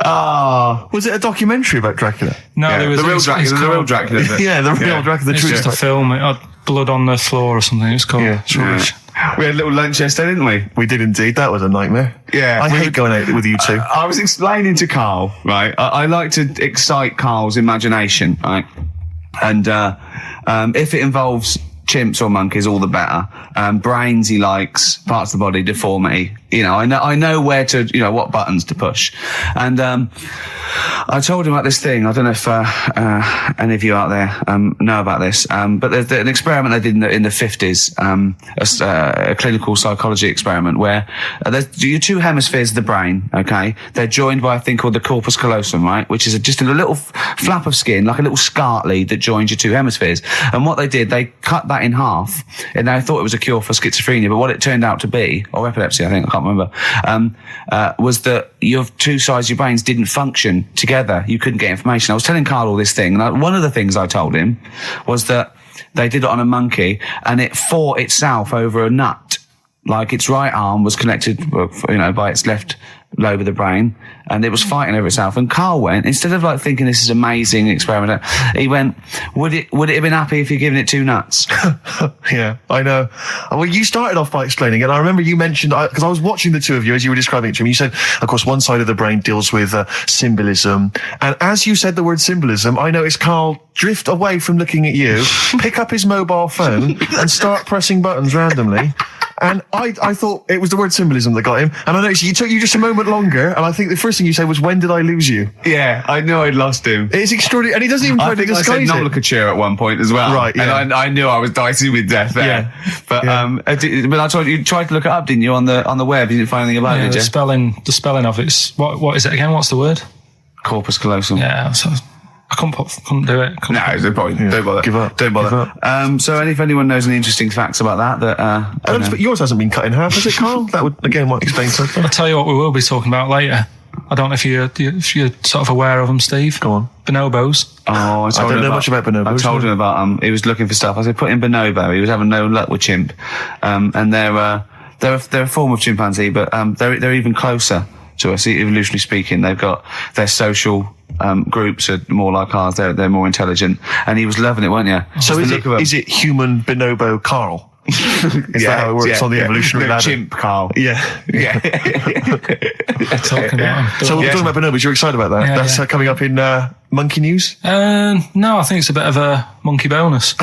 Oh. Was it a documentary about Dracula? No, there was the real Dracula. Yeah, the real Dracula. It's just a film. It had blood on the floor or something. It was called. Yeah. It's rubbish. We had a little lunch yesterday, didn't we? We did indeed. That was a nightmare. Yeah. I hate going out with you two. I was explaining to Karl, right? I like to excite Karl's imagination, right? And if it involves chimps or monkeys, all the better. Brains he likes, parts of the body, deformity. You know, I know where to, you know, what buttons to push. And I told him about this thing. I don't know if any of you out there know about this, but there's an experiment they did in the 50s, a clinical psychology experiment where there's your two hemispheres of the brain, okay? They're joined by a thing called the corpus callosum, right? Which is just a little flap of skin, like a little scarlet lead that joins your two hemispheres. And what they did, they cut that in half, and they thought it was a cure for schizophrenia, but what it turned out to be, or epilepsy, I think, I can't remember, was that your two sides of your brains didn't function together. You couldn't get information. I was telling Karl all this thing, and one of the things I told him was that they did it on a monkey, and it fought itself over a nut. Like its right arm was connected, you know, by its left lobe of the brain, and it was fighting over itself. And Karl went, instead of like thinking this is amazing experiment, he went, would it have been happy if you'd given it two nuts? Yeah, I know. Well, you started off by explaining it. I remember you mentioned, because I was watching the two of you as you were describing it to me. You said, of course, one side of the brain deals with symbolism. And as you said the word symbolism, I noticed Karl drift away from looking at you, pick up his mobile phone and start pressing buttons randomly. And I thought it was the word symbolism that got him. And I noticed you took you just a moment longer. And I think the first thing you said was, when did I lose you? Yeah, I knew I'd lost him. It's extraordinary. And he doesn't even try to disguise it. I said nomenclature at one point as well. Right, yeah. And I knew I was dicey with death there. Yeah. But, but I told you tried to look it up, didn't you, on the web? You didn't find anything about it, did you? The spelling of it's, what is it again? What's the word? Corpus callosum. Yeah, so I couldn't do it. Don't bother. Give up. Don't bother. So if anyone knows any interesting facts about that, but yours hasn't been cut in half, has it, Karl? That would, again, might explain something. I'll tell you what we will be talking about later. I don't know if you're sort of aware of them, Steve. Go on. Bonobos. Oh, I don't know much about bonobos. I told him about he was looking for stuff. I said, put in bonobo. He was having no luck with chimp. And they're a form of chimpanzee, but they're even closer to us, evolutionarily speaking. They've got their social groups are more like ours. They're more intelligent, and he was loving it, weren't you? So is it human bonobo Karl? Is that how it works on the evolutionary ladder? Chimp Karl. Yeah. Talking about So we're talking about bonobos. You're excited about that? Yeah, That's coming up in monkey news? No, I think it's a bit of a monkey bonus.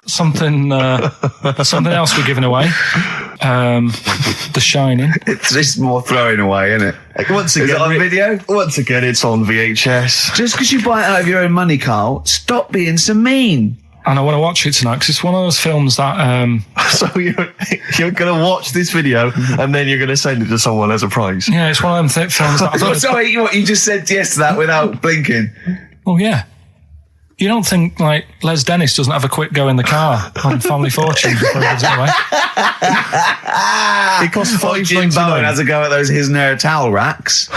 Something else we're giving away. The Shining. It's just more throwing away, isn't it? Once again, is it on video? Once again, it's on VHS. Just because you buy it out of your own money, Karl, stop being so mean. And I want to watch it tonight because it's one of those films that. So you're going to watch this video and then you're going to send it to someone as a prize. Yeah, it's one of them films that. Sorry, what you just said yes to that without blinking. Oh yeah. You don't think, like, Les Dennis doesn't have a quick go in the car on Family Fortune before he gives it away? It costs $5.99. Jim Bowen has a go at those his and her towel racks.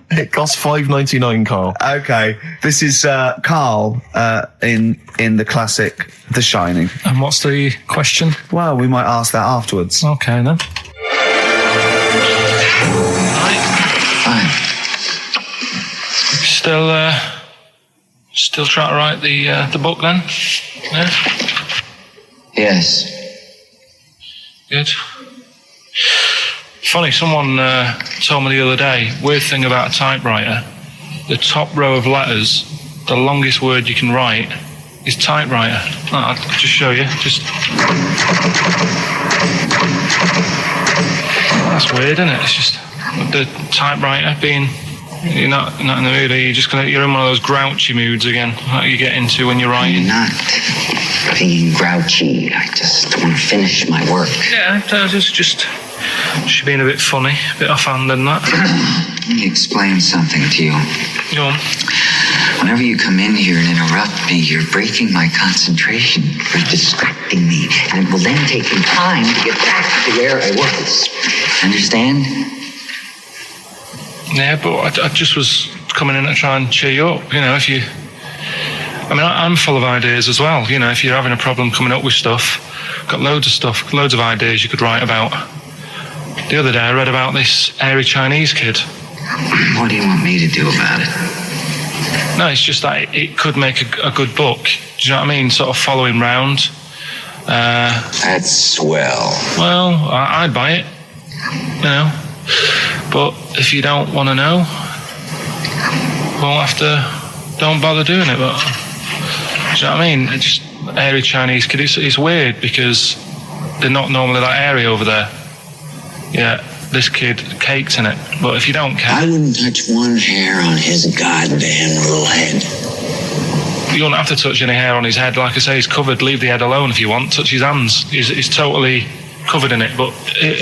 It costs $5.99, Karl. Okay, this is Karl in the classic The Shining. And what's the question? Well, we might ask that afterwards. Okay, then. Fine. Still trying to write the book then? Yeah? Yes. Good. Funny, someone told me the other day, weird thing about a typewriter, the top row of letters, the longest word you can write is typewriter. I'll just show you. That's weird, isn't it? It's just the typewriter being... You're not in the mood, you're in one of those grouchy moods again, like you get into when you're writing. I'm not being grouchy. I just want to finish my work. Yeah, just being a bit funny, a bit offhand and that. Let me explain something to you. Go on. Whenever you come in here and interrupt me, you're breaking my concentration. You're distracting me. And it will then take me time to get back to where I was. Understand? Yeah, but I just was coming in to try and cheer you up. You know, I'm full of ideas as well. You know, if you're having a problem coming up with stuff, got loads of ideas you could write about. The other day I read about this airy Chinese kid. What do you want me to do about it? No, it's just that it could make a good book. Do you know what I mean? Sort of following round. That's swell. Well, I'd buy it. You know. But if you don't want to know, don't bother doing it. But you know what I mean? It's just airy Chinese kid. It's weird because they're not normally that airy over there. Yeah, this kid caked in it. But if you don't care... I wouldn't touch one hair on his goddamn little head. You don't have to touch any hair on his head. Like I say, he's covered. Leave the head alone if you want. Touch his hands. He's totally covered in it. But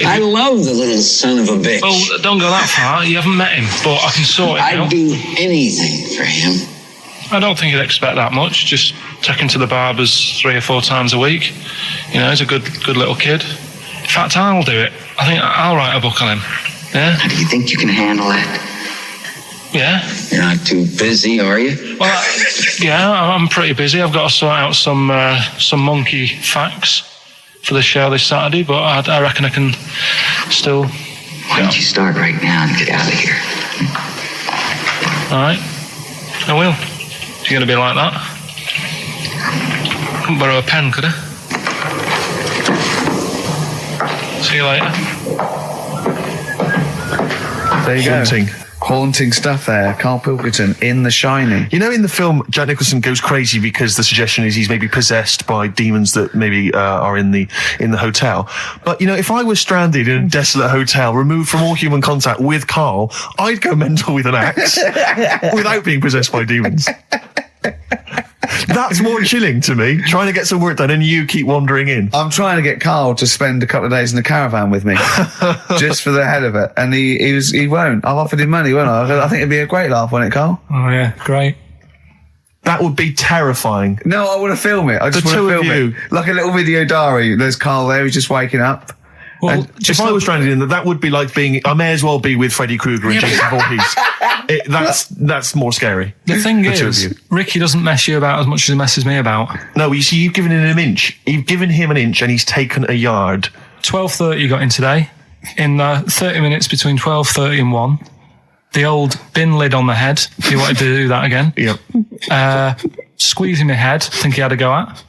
I love the little son of a bitch. Well, don't go that far. You haven't met him. But I can sort it out. I'd do anything for him. I don't think he'd expect that much. Just take him to the barbers 3 or 4 times a week. You know, he's a good little kid. In fact, I'll do it. I think I'll write a book on him. Yeah? Now, do you think you can handle that? Yeah. You're not too busy, are you? Well, yeah, I'm pretty busy. I've got to sort out some monkey facts for the show this Saturday, but I reckon I can still... Why don't you start right now and get out of here? All right. I will. If you're going to be like that. Couldn't borrow a pen, could I? See you later. There you go. Haunting stuff there. Karl Pilkington in The Shining. You know, in the film, Jack Nicholson goes crazy because the suggestion is he's maybe possessed by demons that maybe are in the hotel. But, you know, if I was stranded in a desolate hotel, removed from all human contact with Karl, I'd go mental with an axe without being possessed by demons. That's more chilling to me, trying to get some work done and you keep wandering in. I'm trying to get Karl to spend a couple of days in the caravan with me, just for the head of it. And he won't. I've offered him money, won't I? I think it'd be a great laugh, wouldn't it, Karl? Oh, yeah, great. That would be terrifying. No, I want to film it. I just want to film it. Like a little video diary. There's Karl there, he's just waking up. Well, if I was stranded in that would be like being... I may as well be with Freddy Krueger and Jason Voorhees. That's more scary. The thing is, Ricky doesn't mess you about as much as he messes me about. No, you see, you've given him an inch. You've given him an inch and he's taken a yard. 12:30 you got in today. In 30 minutes between 12:30 and 1. The old bin lid on the head. He wanted to do that again. Yep. Squeezing my head, think he had a go at.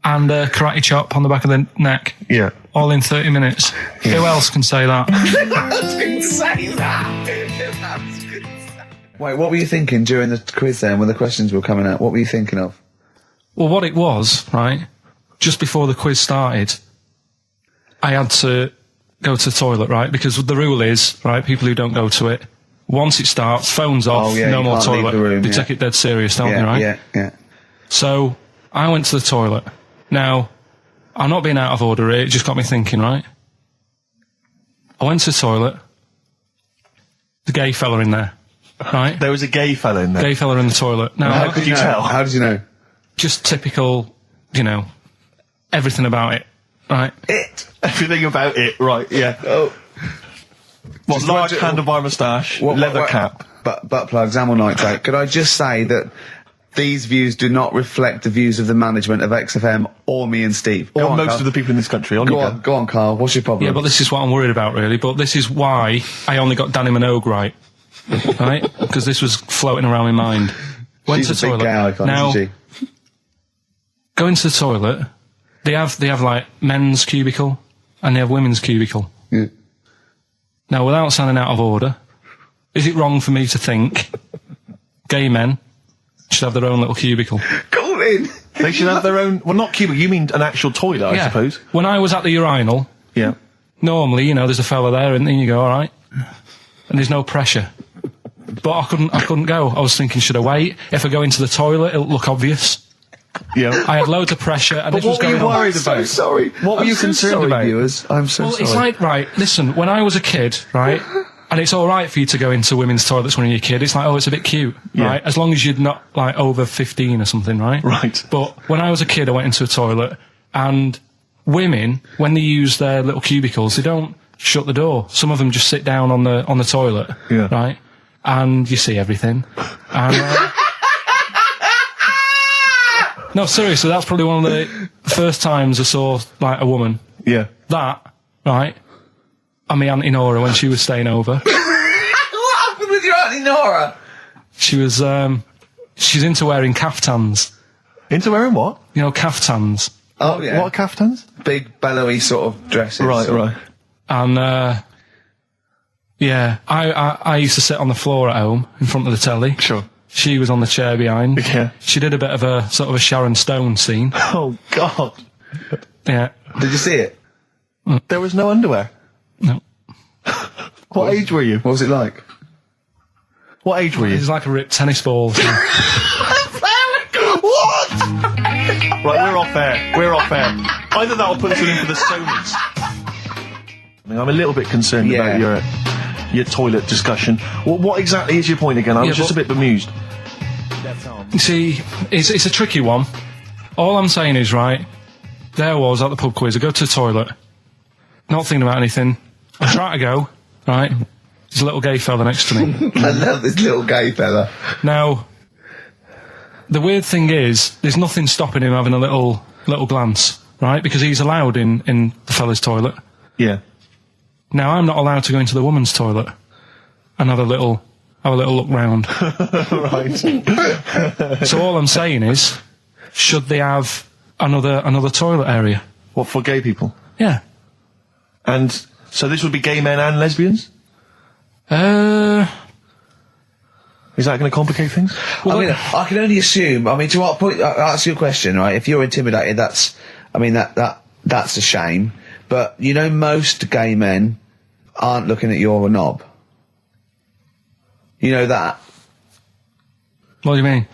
And karate chop on the back of the neck. Yeah. All in 30 minutes. Yeah. Who else can say that? I didn't say that. Wait, what were you thinking during the quiz then, when the questions were coming out? What were you thinking of? Well, what it was, right, just before the quiz started, I had to go to the toilet, right, because the rule is, right, people who don't go to it, once it starts, phones off, no more toilet. They take it dead serious, don't they, right? Yeah. So, I went to the toilet. Now, I'm not being out of order here, it just got me thinking, right? I went to the toilet, the gay fella in there, right? There was a gay fella in there? Gay fella in the toilet. Now, how could you tell? How did you know? Just typical, you know, everything about it, right? Everything about it, right, yeah. Oh. What, large handlebar moustache, leather cap. Butt plugs, amyl nitrate. Could I just say that these views do not reflect the views of the management of XFM or me and Steve. Or most of the people in this country. Go on, Karl. What's your problem? Yeah, but this is what I'm worried about, really. But this is why I only got Danny Minogue right. Right? Because this was floating around my mind. Went to the toilet. Now, go into the toilet. They have like men's cubicle and they have women's cubicle. Yeah. Now, without sounding out of order, is it wrong for me to think gay men should have their own little cubicle? Go in. They should have their own... Well, not cubicle. You mean an actual toilet, I suppose. When I was at the urinal, normally, you know, there's a fella there and then you go, all right. And there's no pressure. But I couldn't go. I was thinking, should I wait? If I go into the toilet, it'll look obvious. Yeah. I had loads of pressure and this was going on. What were you worried about? I'm so sorry. What were you concerned about? Viewers? I'm so sorry. Well, it's like, right, listen, when I was a kid, right, and it's all right for you to go into women's toilets when you're a kid, it's like, oh, it's a bit cute, right? As long as you're not, like, over 15 or something, right? Right. But when I was a kid, I went into a toilet, and women, when they use their little cubicles, they don't shut the door. Some of them just sit down on the toilet, right? And you see everything. And, no, seriously, that's probably one of the first times I saw, like, a woman. Yeah. That, right, and my Auntie Nora when she was staying over. What happened with your Auntie Nora? She was, she's into wearing caftans. Into wearing what? You know, caftans. Oh, yeah. What caftans? Big, bellowy sort of dresses. Right. And, yeah, I used to sit on the floor at home in front of the telly. Sure. She was on the chair behind. Yeah. She did a bit of a sort of a Sharon Stone scene. Oh, God. Yeah. Did you see it? There was no underwear. No. What age were you? What was it like? What age were It you? was like a ripped tennis ball. What? Right, we're off air. We're off air. Either that or put us in for the Sonys. I'm a little bit concerned about your toilet discussion. What exactly is your point again? I was just a bit bemused. You see, it's a tricky one. All I'm saying is, right, there I was at the pub quiz. I go to the toilet, not thinking about anything. I try to go, right? There's a little gay fella next to me. I love this little gay fella. Now, the weird thing is, there's nothing stopping him having a little glance, right? Because he's allowed in the fella's toilet. Yeah. Now, I'm not allowed to go into the woman's toilet and have a little look round. Right. So all I'm saying is, should they have another toilet area? What, for gay people? Yeah. And so this would be gay men and lesbians? Is that going to complicate things? Well, I mean, I can only assume. I mean, to what point? I'll ask you a question, right? If you're intimidated, that's a shame. But you know, most gay men aren't looking at your knob. You know that. What do you mean?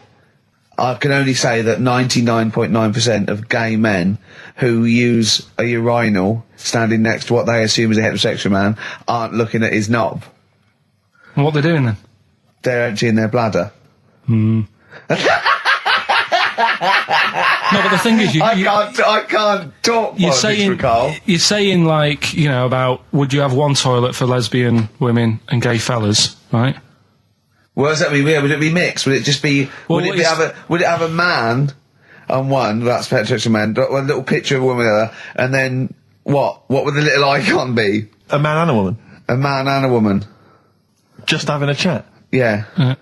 I can only say that 99.9% of gay men who use a urinal standing next to what they assume is a heterosexual man aren't looking at his knob. And what they're doing then? They're emptying their bladder. No, but the thing is, I can't talk politics, Karl. You're saying, like, you know, about would you have one toilet for lesbian women and gay fellas, right? What does that mean? Yeah, would it be mixed? Would it just be? Well, would it have a man on one? That's heterosexual man. One little picture of a woman, and then what? What would the little icon be? A man and a woman. A man and a woman. Just having a chat. Yeah.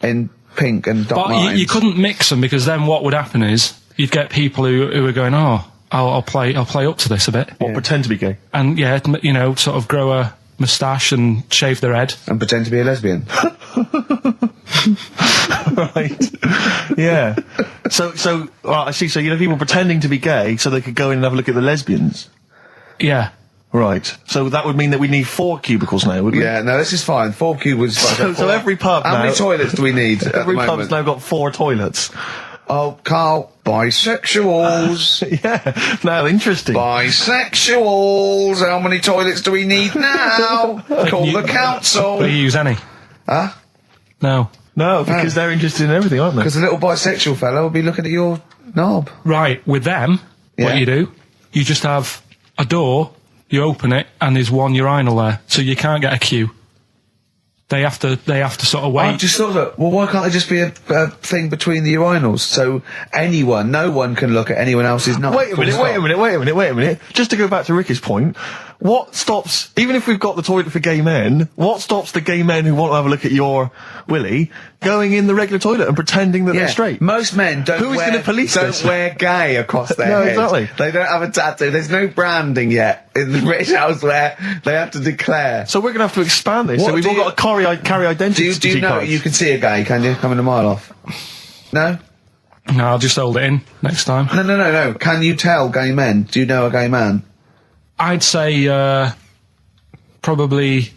In pink and dot lines. But you couldn't mix them, because then what would happen is you'd get people who are going, oh, I'll play up to this a bit. Or pretend to be gay. And yeah, you know, sort of grow a moustache and shave their head. And pretend to be a lesbian. Right. Yeah. So I see. So you know, people pretending to be gay so they could go in and have a look at the lesbians. Yeah. Right. So that would mean that we need 4 cubicles now, would we? Yeah. No, this is fine. 4 cubicles. So every pub How many toilets do we need? Every pub's now got 4 toilets. Oh, Karl, bisexuals. Yeah. Now, interesting. Bisexuals. How many toilets do we need now? Call the council. Do you use any? Huh? No. No, because they're interested in everything, aren't they? Because the little bisexual fella will be looking at your knob. Right, with them, Yeah. what you do, you just have a door, you open it, and there's one urinal there, so you can't get a queue. They have to sort of wait. I just thought that, well, why can't there just be a thing between the urinals? So no one can look at anyone else's knob. Wait a minute. Just to go back to Ricky's point, what stops, even if we've got the toilet for gay men, what stops the gay men who want to have a look at your willy going in the regular toilet and pretending that they're straight? Most men don't Who's going to police this? wear gay across their No, head. exactly. They don't have a tattoo. There's no branding yet in the British house where they have to declare. So we're going to have to expand this. What So we've do all you- got to carry identity Do you know cards. you can see a gay, can you? Coming a mile off. No? No, I'll just hold it in next time. No. Can you tell gay men? Do you know a gay man? I'd say probably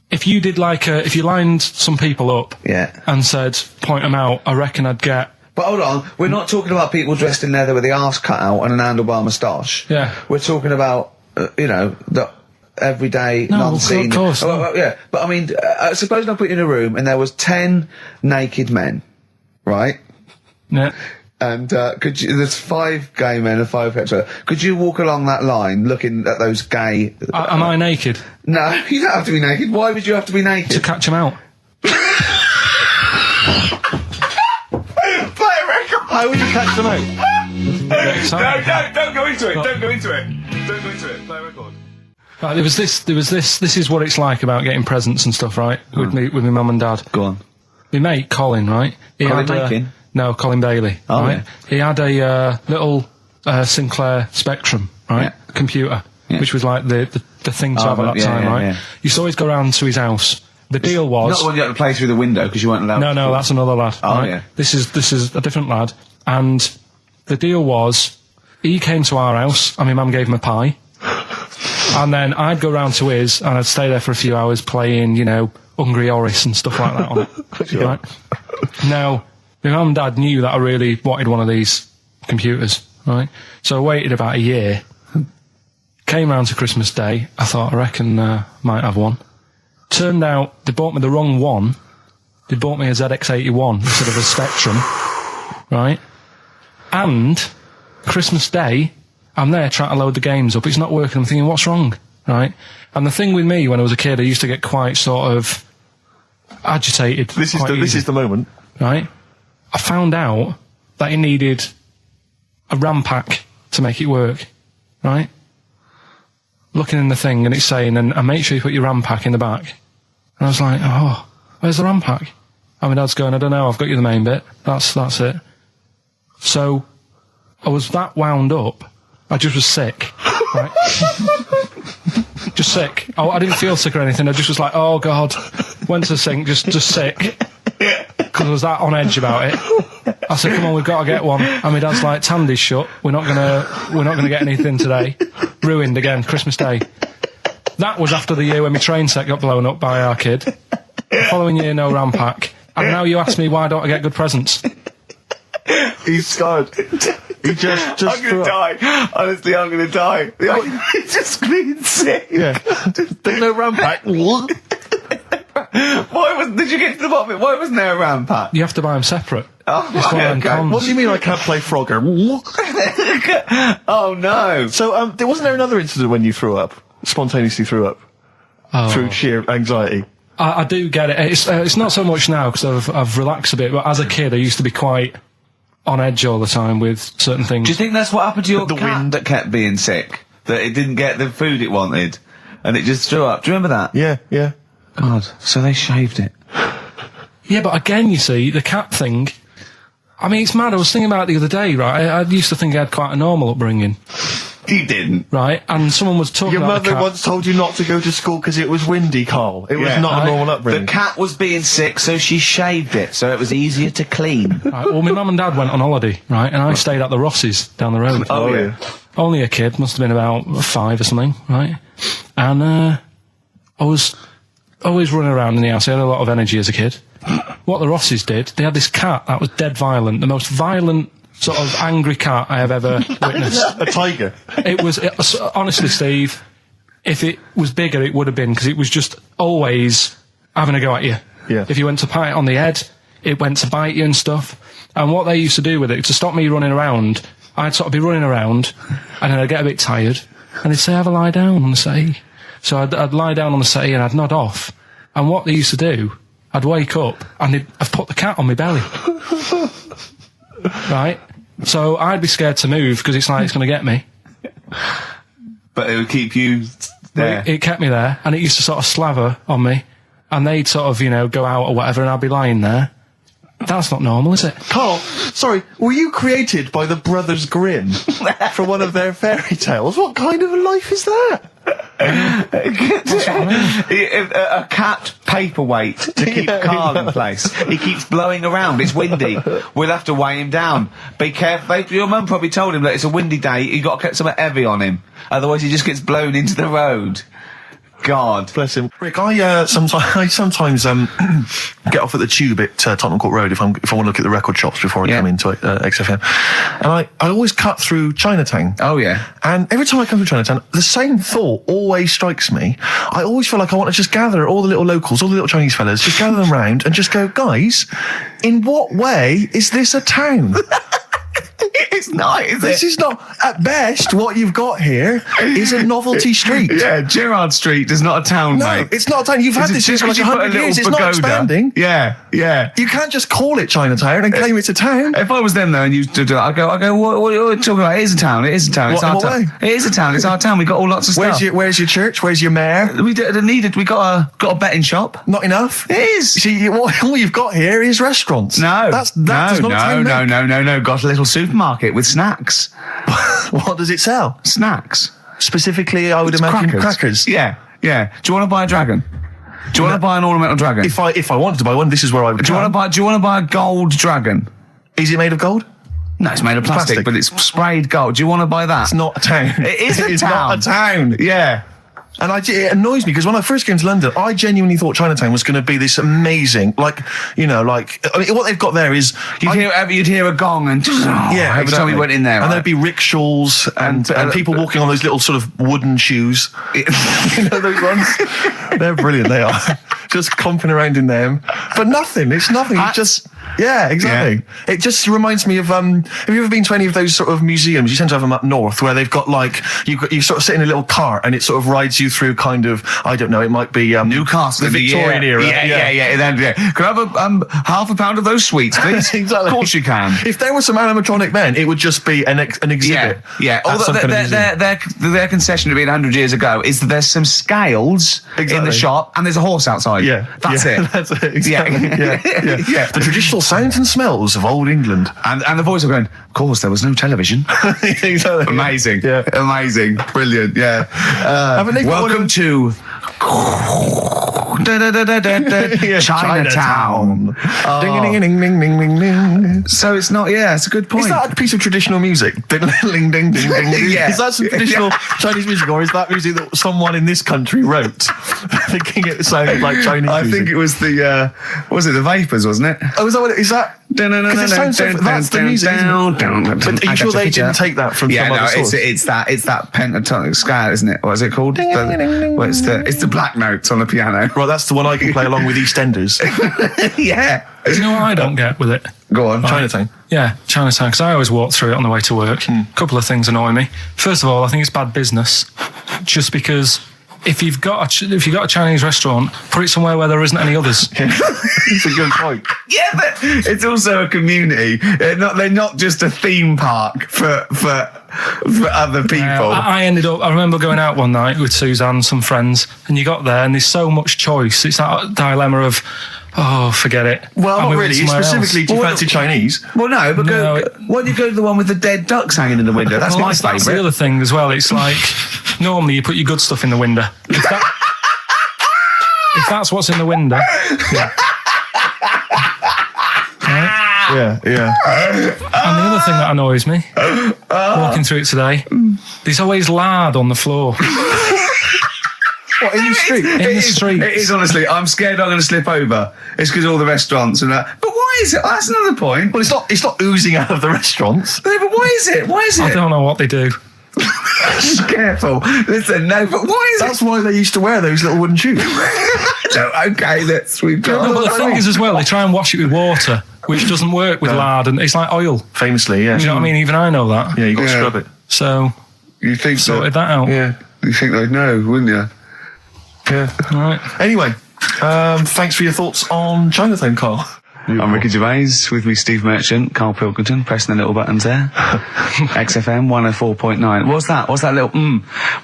if you did if you lined some people up and said point them out, I reckon I'd get. But hold on, we're not talking about people dressed in leather with the arse cut out and an handlebar moustache. Yeah. We're talking about the everyday, No, non-seen. of course. Well, yeah, but I mean, suppose I put you in a room and there was 10 naked men, right? Yeah. And there's 5 gay men and 5 hetero. Could you walk along that line looking at those gay? Am I naked? No, you don't have to be naked. Why would you have to be naked? To catch them out. Play a record. How would you catch them out? Don't go into it. Don't go into it. Play a record. Right, there was this. This is what it's like about getting presents and stuff, right? With my mum and dad. Go on. My mate Colin, right? Colin Mackin? No, Colin Bailey. Oh, right? yeah. He had a little Sinclair Spectrum, right? Computer, which was like the thing to have at that time, right? Yeah. You used to always go round to his house the deal was... Not the one you had to play through the window because you weren't allowed to. No, that's another lad. Oh, right? yeah. This is a different lad. And the deal was, he came to our house, and my mum gave him a pie. And then I'd go round to his, and I'd stay there for a few hours playing, Hungry Oris and stuff like that on it. Right? Now, my mum and dad knew that I really wanted one of these computers, right? So I waited about a year. Came round to Christmas Day. I thought, I reckon might have one. Turned out they bought me the wrong one. They bought me a ZX81 instead of a Spectrum, right? And Christmas Day, I'm there trying to load the games up. It's not working. I'm thinking, what's wrong, right? And the thing with me when I was a kid, I used to get quite sort of agitated. This is the moment, right? I found out that it needed a RAM pack to make it work, right? Looking in the thing and it's saying, and make sure you put your RAM pack in the back. And I was like, oh, where's the RAM pack? And my dad's going, I don't know, I've got you the main bit. That's it. So, I was that wound up, I just was sick, right? Just sick. I didn't feel sick or anything, I just was like, oh God. Went to the sink, just sick. Because I was that on edge about it. I said, come on, we've got to get one. And my dad's like, Tandy's shut, we're not gonna get anything today. Ruined again, Christmas Day. That was after the year when my train set got blown up by our kid. The following year, no RAM pack. And now you ask me, why don't I get good presents? He's scarred. He just I'm gonna die. Honestly, I'm gonna die. He's just being sick. Yeah. There's no RAM pack. Did you get to the bottom of it? Why wasn't there a RAM pack? You have to buy them separate. Oh, okay. What do you mean I can't play Frogger? Oh no. So, wasn't there another incident when you threw up? Spontaneously threw up? Through sheer anxiety? I do get it. It's not so much now because I've relaxed a bit, but as a kid I used to be quite on edge all the time with certain things. Do you think that's what happened to your cat that kept being sick? That it didn't get the food it wanted and it just threw up? Do you remember that? Yeah. God, so they shaved it. Yeah, but again, you see, the cat thing, I mean, it's mad. I was thinking about it the other day, right? I used to think I had quite a normal upbringing. You didn't. Right? And someone was talking Your about mother once told you not to go to school because it was windy, Karl. It was not a normal upbringing. The cat was being sick, so she shaved it, so it was easier to clean. Right, well, my mum and dad went on holiday, right? And I stayed at the Rosses down the road. Oh, yeah. Only a kid, must have been about 5 or something, right? And I was always running around in the house. I had a lot of energy as a kid. What the Rosses did, they had this cat that was dead violent, the most violent sort of angry cat I have ever witnessed. A tiger? It was honestly, Steve, if it was bigger, it would have been, because it was just always having a go at you. Yeah. If you went to pat it on the head, it went to bite you and stuff. And what they used to do with it, to stop me running around, I'd sort of be running around, and then I'd get a bit tired, and they'd say, have a lie down on the settee. So I'd lie down on the settee and I'd nod off. And what they used to do, I'd wake up and I'd put the cat on my belly. Right? So I'd be scared to move because it's like it's going to get me. But it would keep you there. It kept me there, and it used to sort of slaver on me, and they'd sort of, go out or whatever, and I'd be lying there. That's not normal, is it? Karl, sorry, were you created by the Brothers Grimm for one of their fairy tales? What kind of a life is that? A cat paperweight to keep Karl in place. He keeps blowing around. It's windy. We'll have to weigh him down. Be careful. Your mum probably told him that it's a windy day. You got to get something heavy on him, otherwise he just gets blown into the road. God bless him. Rick, I sometimes get off at the Tube at Tottenham Court Road if I want to look at the record shops before I come into XFM, and I always cut through Chinatown. Oh yeah. And every time I come through Chinatown, the same thought always strikes me. I always feel like I want to just gather all the little locals, all the little Chinese fellas, just gather them round and just go, guys, in what way is this a town? It's not, is it? This is not. At best, what you've got here is a novelty street. Yeah, Gerrard Street is not a town, mate. No, it's not a town. You've had this here for like 100 years. It's not expanding. Yeah. You can't just call it Chinatown and claim it's a town. If I was them though and you do that, I go, what are you talking about? It is a town. It is a town. It's our town. It is a town. It's our town. We've got all lots of stuff. Where's your church? Where's your mayor? We needed. We got a betting shop. Not enough. It is. See, all you've got here is restaurants. No. That's not a town. No. Got a little supermarket with snacks. What does it sell? Snacks. Specifically, I would imagine crackers. Yeah. Do you want to buy a dragon? Do you want to buy an ornamental dragon? If I wanted to buy one, this is where I would. Do you want to buy a gold dragon? Is it made of gold? No, it's made of plastic, but it's sprayed gold. Do you want to buy that? It's not a town. It is a town. It's not a town. Yeah. And it annoys me because when I first came to London, I genuinely thought Chinatown was going to be this amazing, what they've got there is you'd hear a gong and every time we went in there, and there'd be rickshaws and people walking on those little sort of wooden shoes. You know those ones? They're brilliant. They are just comping around in them, but nothing. It's nothing. It's just. Yeah, exactly. Yeah. It just reminds me of, have you ever been to any of those sort of museums? You tend to have them up north where they've got you sort of sit in a little cart and it sort of rides you through kind of, I don't know, it might be, Newcastle. The Victorian era. Yeah. Can I have half a pound of those sweets, please? Exactly. Of course you can. If there was some animatronic then, it would just be an exhibit. Yeah. Their concession to being 100 years ago is that there's some scales in the shop and there's a horse outside. Yeah. That's it. That's it. Exactly. Yeah. The traditional sounds and smells of old England. And the voice of going, of course, there was no television. Exactly. Amazing. Yeah. Amazing. Brilliant. Yeah. Welcome to Chinatown. Ding, ding, ding, ding, ding, ding, ding. So it's not, it's a good point. Is that a piece of traditional music? Ding, ding, ding, ding, ding. Yeah. Is that some traditional Chinese music, or is that music that someone in this country wrote, thinking it sounded like Chinese music? I think it was the Vapors, wasn't it? Oh, is that what it is? That? Because it sounds so, that's the music, isn't it? But are you sure they didn't take that from some other source? It's that pentatonic scale, isn't it? What is it called? It's the black notes on the piano. Right, that's the one I can play along with EastEnders. Yeah. Do you know what I don't get with it? Go on. Chinatown. Yeah, Chinatown, because I always walk through it on the way to work. A couple of things annoy me. First of all, I think it's bad business, just because if you've got a Chinese restaurant, put it somewhere where there isn't any others. It's a good point. Yeah, but it's also a community. They're not just a theme park for other people. I remember going out one night with Suzanne and some friends, and you got there and there's so much choice. It's that dilemma of, forget it. Well, not really. Specifically, do you fancy Chinese? Well, no, but why don't you go to the one with the dead ducks hanging in the window? That's my favourite. That's the other thing as well. It's like, normally you put your good stuff in the window. If that's what's in the window. Yeah. Right? Yeah. And the other thing that annoys me, walking through it today, there's always lard on the floor. What, in the street? In the street. It is, honestly. I'm scared I'm going to slip over. It's because all the restaurants and that. But why is it? That's another point. Well, it's not oozing out of the restaurants. No, but why is it? I don't know what they do. Careful. Listen, no, but why is it? That's why they used to wear those little wooden shoes. Okay, we've got... No, but the thing is as well, they try and wash it with water, which doesn't work with lard, and it's like oil. Famously, yeah. You know what I mean? Even I know that. Yeah, you've got to scrub it. So, you think sorted that out. Yeah. You think they'd know, wouldn't you? Yeah. All right. Anyway, thanks for your thoughts on Chinatown, Karl. I'm Ricky Gervais, with me Steve Merchant, Karl Pilkington, pressing the little buttons there. XFM 104.9. What's that little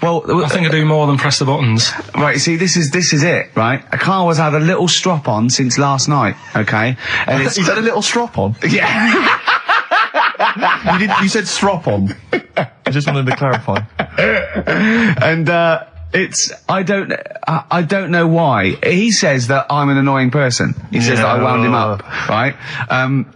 Well, I think I do more than press the buttons. Right, you see, this is it, right? Karl has had a little strop on since last night, okay? And He's had a little strop on? Yeah. You said strop on. I just wanted to clarify. And, I don't know why. He says that I'm an annoying person. He says that I wound him up, right?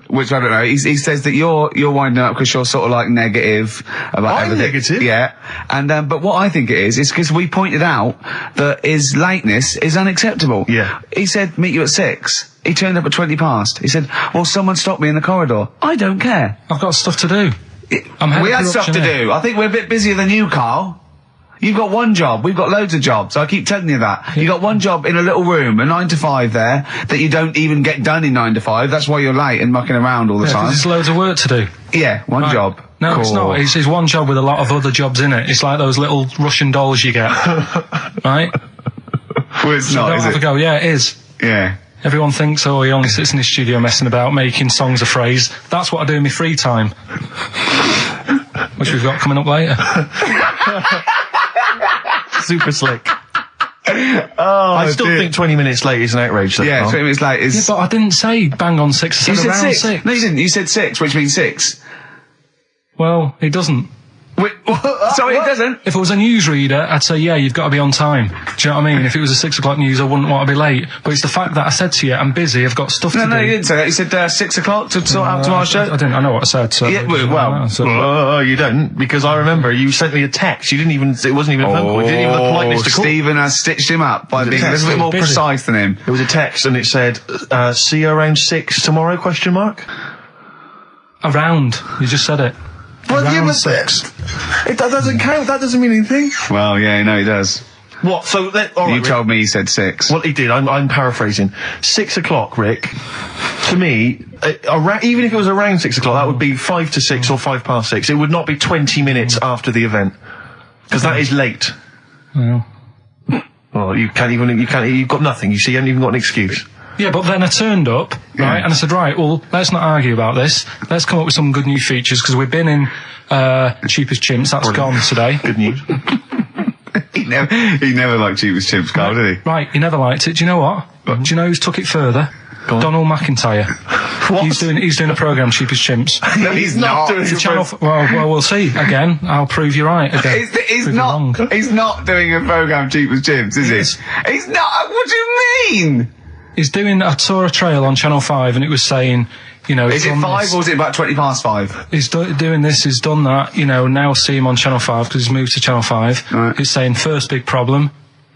Which I don't know. He says that you're winding up because you're sort of like negative about everything. Negative? Yeah. And, but what I think it is because we pointed out that his lateness is unacceptable. Yeah. He said, meet you at 6. He turned up at 20 past. He said, well, someone stopped me in the corridor. I don't care. I've got stuff to do. We had stuff to do. I think we're a bit busier than you, Karl. You've got one job. We've got loads of jobs. I keep telling you that. You've got one job in a little room, a 9 to 5 there, that you don't even get done in 9 to 5. That's why you're late and mucking around all the time. There's loads of work to do. Yeah, one job. No, It's not. It's one job with a lot of other jobs in it. It's like those little Russian dolls you get. Right? Well, it's not, is it? Yeah, it is. Yeah. Everyone thinks, he only sits in his studio messing about, making songs a phrase. That's what I do in my free time. Which we've got coming up later. Super slick. I still think 20 minutes late is an outrage. Though, 20 minutes late is... Yeah, but I didn't say bang on 6. I said around 6. No, you didn't. You said 6, which means 6. Well, it doesn't. Sorry, it doesn't. If it was a newsreader, I'd say, yeah, you've got to be on time. Do you know what I mean? If it was a 6 o'clock news, I wouldn't want to be late. But it's the fact that I said to you, I'm busy, I've got stuff to do. No, you didn't say that. You said 6 o'clock to sort out tomorrow's show. I didn't. I know what I said. So yeah, well, you don't, because I remember you sent me a text. You didn't even. It wasn't even a phone call. You didn't even have the politeness to call. Stephen has stitched him up by being a little bit more precise than him. It was a text, and it said, "See you around 6 tomorrow?" Question mark. Around. You just said it. Well, around yeah, but 6. That doesn't count. That doesn't mean anything. Well, yeah, no, he does. What? So all right, you told me he said 6. Well, he did. I'm paraphrasing. 6 o'clock, Rick. To me, even if it was around 6 o'clock, that would be 5 to 6 or 5 past 6. It would not be 20 minutes after the event, because that is late. Well, you've got nothing. You see, you haven't even got an excuse. Yeah, but then I turned up, right, and I said, right, well, let's not argue about this. Let's come up with some good new features, because we've been in Cheap as Chimps. That's gone today. Good news. He never liked Cheap as Chimps, Karl, did he? Right, he never liked it. Do you know what? Do you know who's took it further? Donald McIntyre. What? He's doing a programme, Cheap as Chimps. No, he's not doing a channel. Well, we'll see. Again, I'll prove you right. Again. He's not doing a programme, Cheap as Chimps, is he? He's not. What do you mean? He's doing. I saw a trail on Channel 5, and it was saying, you know, is it 5 or is it about 20 past 5? He's doing this. He's done that. You know, now see him on Channel 5 because he's moved to Channel 5. Right. He's saying first big problem,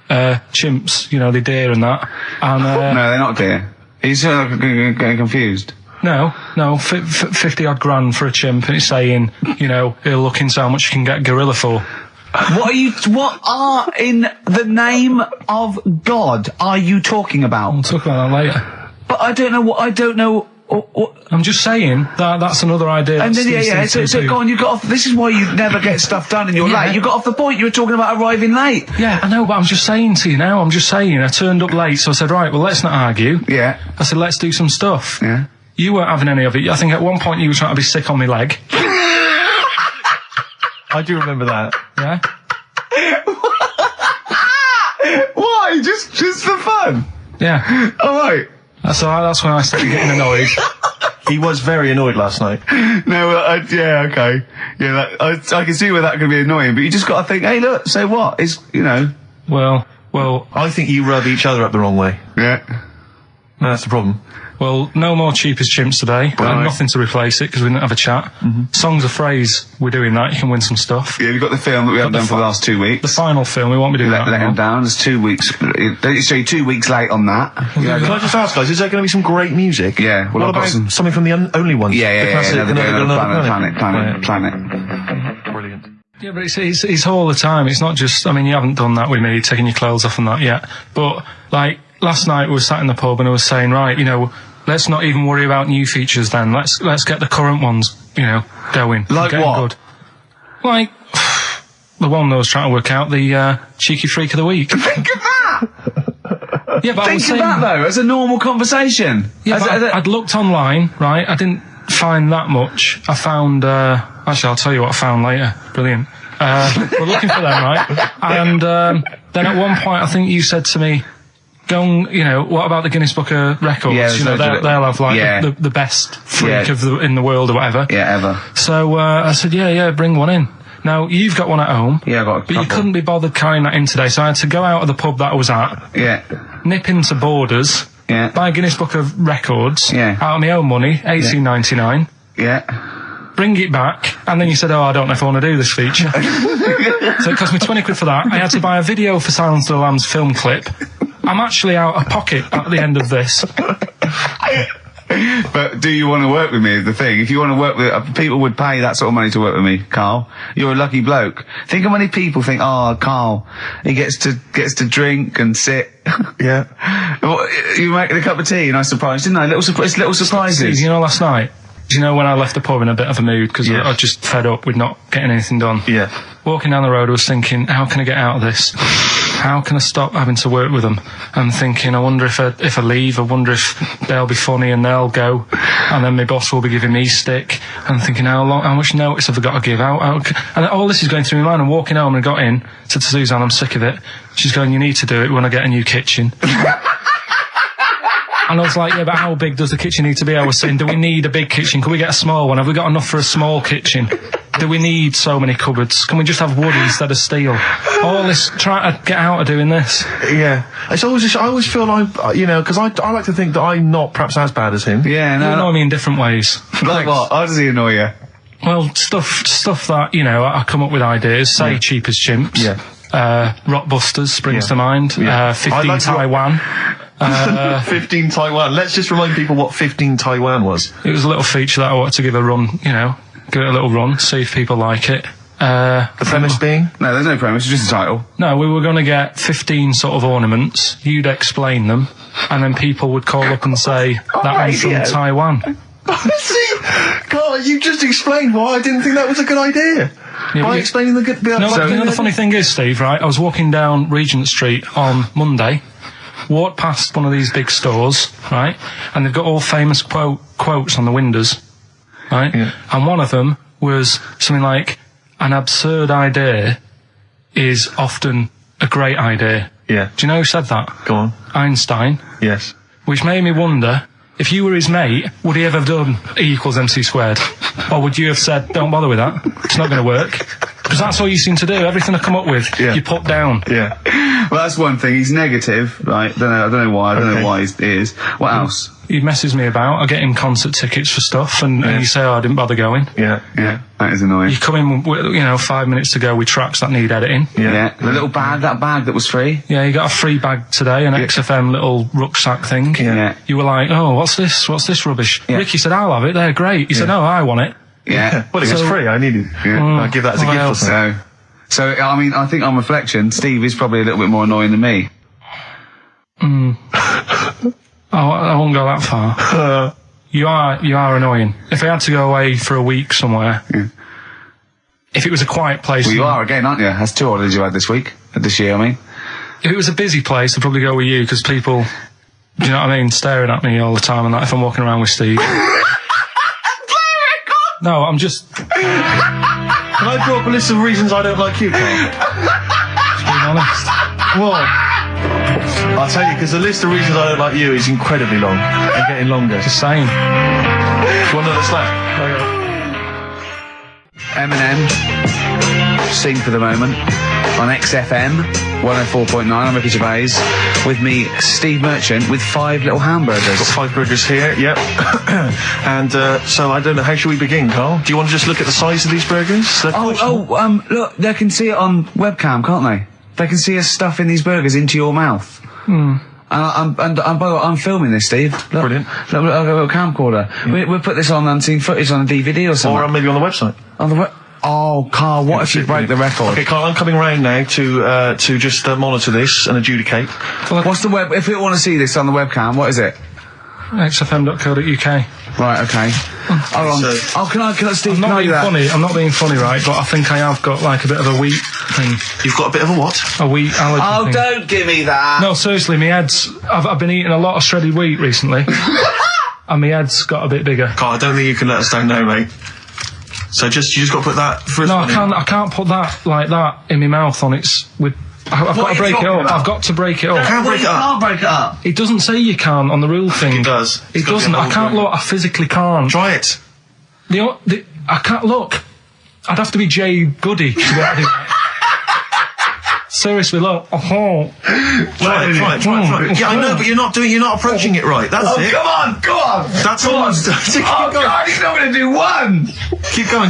chimps. You know, they're deer and that. And no, they're not deer. He's getting confused. No, 50 odd grand for a chimp, and it's saying, you know, he'll look into how much you can get gorilla for. What are in the name of God are you talking about? We'll talk about that later. But I don't know. I'm just saying that's another idea. And then so go on. You got off. This is why you never get stuff done, and you're late. You got off the point. You were talking about arriving late. Yeah, I know, but I'm just saying to you now. I turned up late, so I said, right, well, let's not argue. Yeah. I said, let's do some stuff. Yeah. You weren't having any of it. I think at one point you were trying to be sick on my leg. I do remember that. Yeah. Why? Just for fun? Yeah. All right. That's when I started getting annoyed. He was very annoyed last night. No, yeah, okay. Yeah, I can see where that could be annoying, but you just got to think, hey, look, so what? It's, you know. Well, I think you rub each other up the wrong way. Yeah. No, that's the problem. Well, no more Cheap as Chimps today. Right. Nothing to replace it because we didn't have a chat. Songs of Phrase, we're doing that. You can win some stuff. Yeah, we've got the film that we haven't done for the last 2 weeks. The final film, we won't be doing that. Let him down. There's 2 weeks. So you're 2 weeks late on that. Can I just ask, guys, is there going to be some great music? Yeah. Well, what about something from the Only Ones? Yeah. Another Planet. Brilliant. Yeah, but it's all the time. It's not just, I mean, you haven't done that with me, taking your clothes off and that yet. But, like, last night we were sat in the pub and I was saying, right, you know, let's not even worry about new features then. Let's get the current ones, you know, going. Like what? Good. Like, the one that I was trying to work out, the Cheeky Freak of the Week. Think of that! Yeah, but Think of that, though, as a normal conversation. Yeah, I'd looked online, right? I didn't find that much. I found, actually, I'll tell you what I found later. Brilliant. We're looking for them, right? And then at one point, I think you said to me, go on, you know, what about the Guinness Book of Records? Yeah, you know, they'll have, like, the best freak in the world or whatever. Yeah, ever. So I said, yeah, bring one in. Now, you've got one at home. Yeah, I've got a couple. But you couldn't be bothered carrying that in today, so I had to go out of the pub that I was at. Yeah. Nip into Borders. Yeah. Buy a Guinness Book of Records. Yeah. Out of my own money, $18.99. Yeah. Bring it back, and then you said, I don't know if I want to do this feature. So it cost me 20 quid for that. I had to buy a video for Silence of the Lambs film clip. I'm actually out of pocket at the end of this. But do you want to work with me is the thing. If you want to work with people would pay that sort of money to work with me, Karl. You're a lucky bloke. Think how many people think, Karl, he gets to drink and sit. Yeah. You making a cup of tea and I surprised, didn't I? Little surprises. Steve, you know, last night, do you know when I left the pub in a bit of a mood because I was just fed up with not getting anything done? Yeah. Walking down the road, I was thinking, how can I get out of this? How can I stop having to work with them? I'm thinking, I wonder if I leave, I wonder if they'll be funny and they'll go, and then my boss will be giving me stick. I'm thinking, how much notice have I got to give out? And all this is going through my mind. I'm walking home and I got in, said to Suzanne, I'm sick of it. She's going, you need to do it when I get a new kitchen. And I was like, yeah, but how big does the kitchen need to be? I was saying, do we need a big kitchen? Can we get a small one? Have we got enough for a small kitchen? Do we need so many cupboards? Can we just have wood instead of steel? All this, trying to get out of doing this. Yeah. It's always just, I always feel like, you know, because I like to think that I'm not perhaps as bad as him. Yeah, no. You annoy me in different ways. Like what? How does he annoy you? Well, stuff that, you know, I come up with ideas, say Cheap as Chimps. Yeah. Rockbusters springs to mind. Yeah. 15 like Taiwan. 15 Taiwan. Let's just remind people what 15 Taiwan was. It was a little feature that I wanted to give a run, you know, give it a little run, see if people like it. The premise being? No, there's no premise, it's just a title. No, we were going to get 15 sort of ornaments, you'd explain them, and then people would call up and say, that one's from Taiwan. See, Karl, you just explained why I didn't think that was a good idea. Yeah, by explaining the good... No, the funny thing is, Steve, right, I was walking down Regent Street on Monday, walked past one of these big stores, right, and they've got all famous quotes on the windows, right, and one of them was something like, an absurd idea is often a great idea. Yeah. Do you know who said that? Go on. Einstein. Yes. Which made me wonder, if you were his mate, would he ever have done E equals MC squared? Or would you have said, don't bother with that, it's not going to work? Because that's all you seem to do, everything I come up with, you put down. Yeah. Well, that's one thing, he's negative, right? I don't know why, I don't know why he is. What else? He messes me about, I get him concert tickets for stuff, and you say, oh, I didn't bother going. Yeah. That is annoying. You come in, you know, 5 minutes to go with tracks that need editing. Yeah. The little bag, that bag that was free. Yeah, you got a free bag today, an XFM little rucksack thing. Yeah. You were like, oh, what's this rubbish? Yeah. Ricky said, I'll have it, they're great. He said, no, I want it. Yeah. Well, it was free, I need it. I'll give that as a gift or something. So, I mean, I think on reflection, Steve is probably a little bit more annoying than me. I won't go that far. You are annoying. If I had to go away for a week somewhere, if it was a quiet place... Well, you are again, aren't you? That's 2 holidays you had this year, I mean. If it was a busy place, I'd probably go with you, because people, do you know what I mean, staring at me all the time and that if I'm walking around with Steve. No, I'm just... Can I draw up a list of reasons I don't like you, Karl? Just being honest. What? I'll tell you, because the list of reasons I don't like you is incredibly long and getting longer. Just saying. Do you want another slap? Eminem, Sing for the Moment, on XFM 104.9. I'm Ricky Gervais. With me, Steve Merchant, with 5 little hamburgers. Got 5 burgers here, yep. And so I don't know, how should we begin, Karl? Do you want to just look at the size of these burgers? Look, they can see it on webcam, can't they? They can see us stuffing these burgers into your mouth. And by the way, I'm filming this, Steve. Look, brilliant. Look, I've got a little camcorder. We'll put this on unseen footage on a DVD or something. Or maybe on the website. On the Oh, Karl, what if you break the record? Okay, Karl, I'm coming round now to just monitor this and adjudicate. What's the web? If you want to see this on the webcam, what is it? XFM.co.uk. Right, okay. Hold on. Can I, Steve, I'm not being funny. I'm not being funny, right? But I think I have got like a bit of a wheat thing. You've got a bit of a what? A wheat allergy thing. Don't give me that. No, seriously, my head's... I've been eating a lot of shredded wheat recently. And my head's got a bit bigger. Karl, I don't think you can let us down now, mate. So you just got to put that... No, I can't put that like that in my mouth on its... I've got to break it up. I've got to break it up. You can't break it up. Can't break it up. It doesn't say you can on the rule thing. It does. It doesn't. I can't look. I physically can't. Try it. I can't look. I'd have to be Jay Goody to be able to do that. Seriously, look. Try it. Yeah, I know, but you're not approaching it right. That's it. Come on. That's all. God, he's not going to do one. Keep going.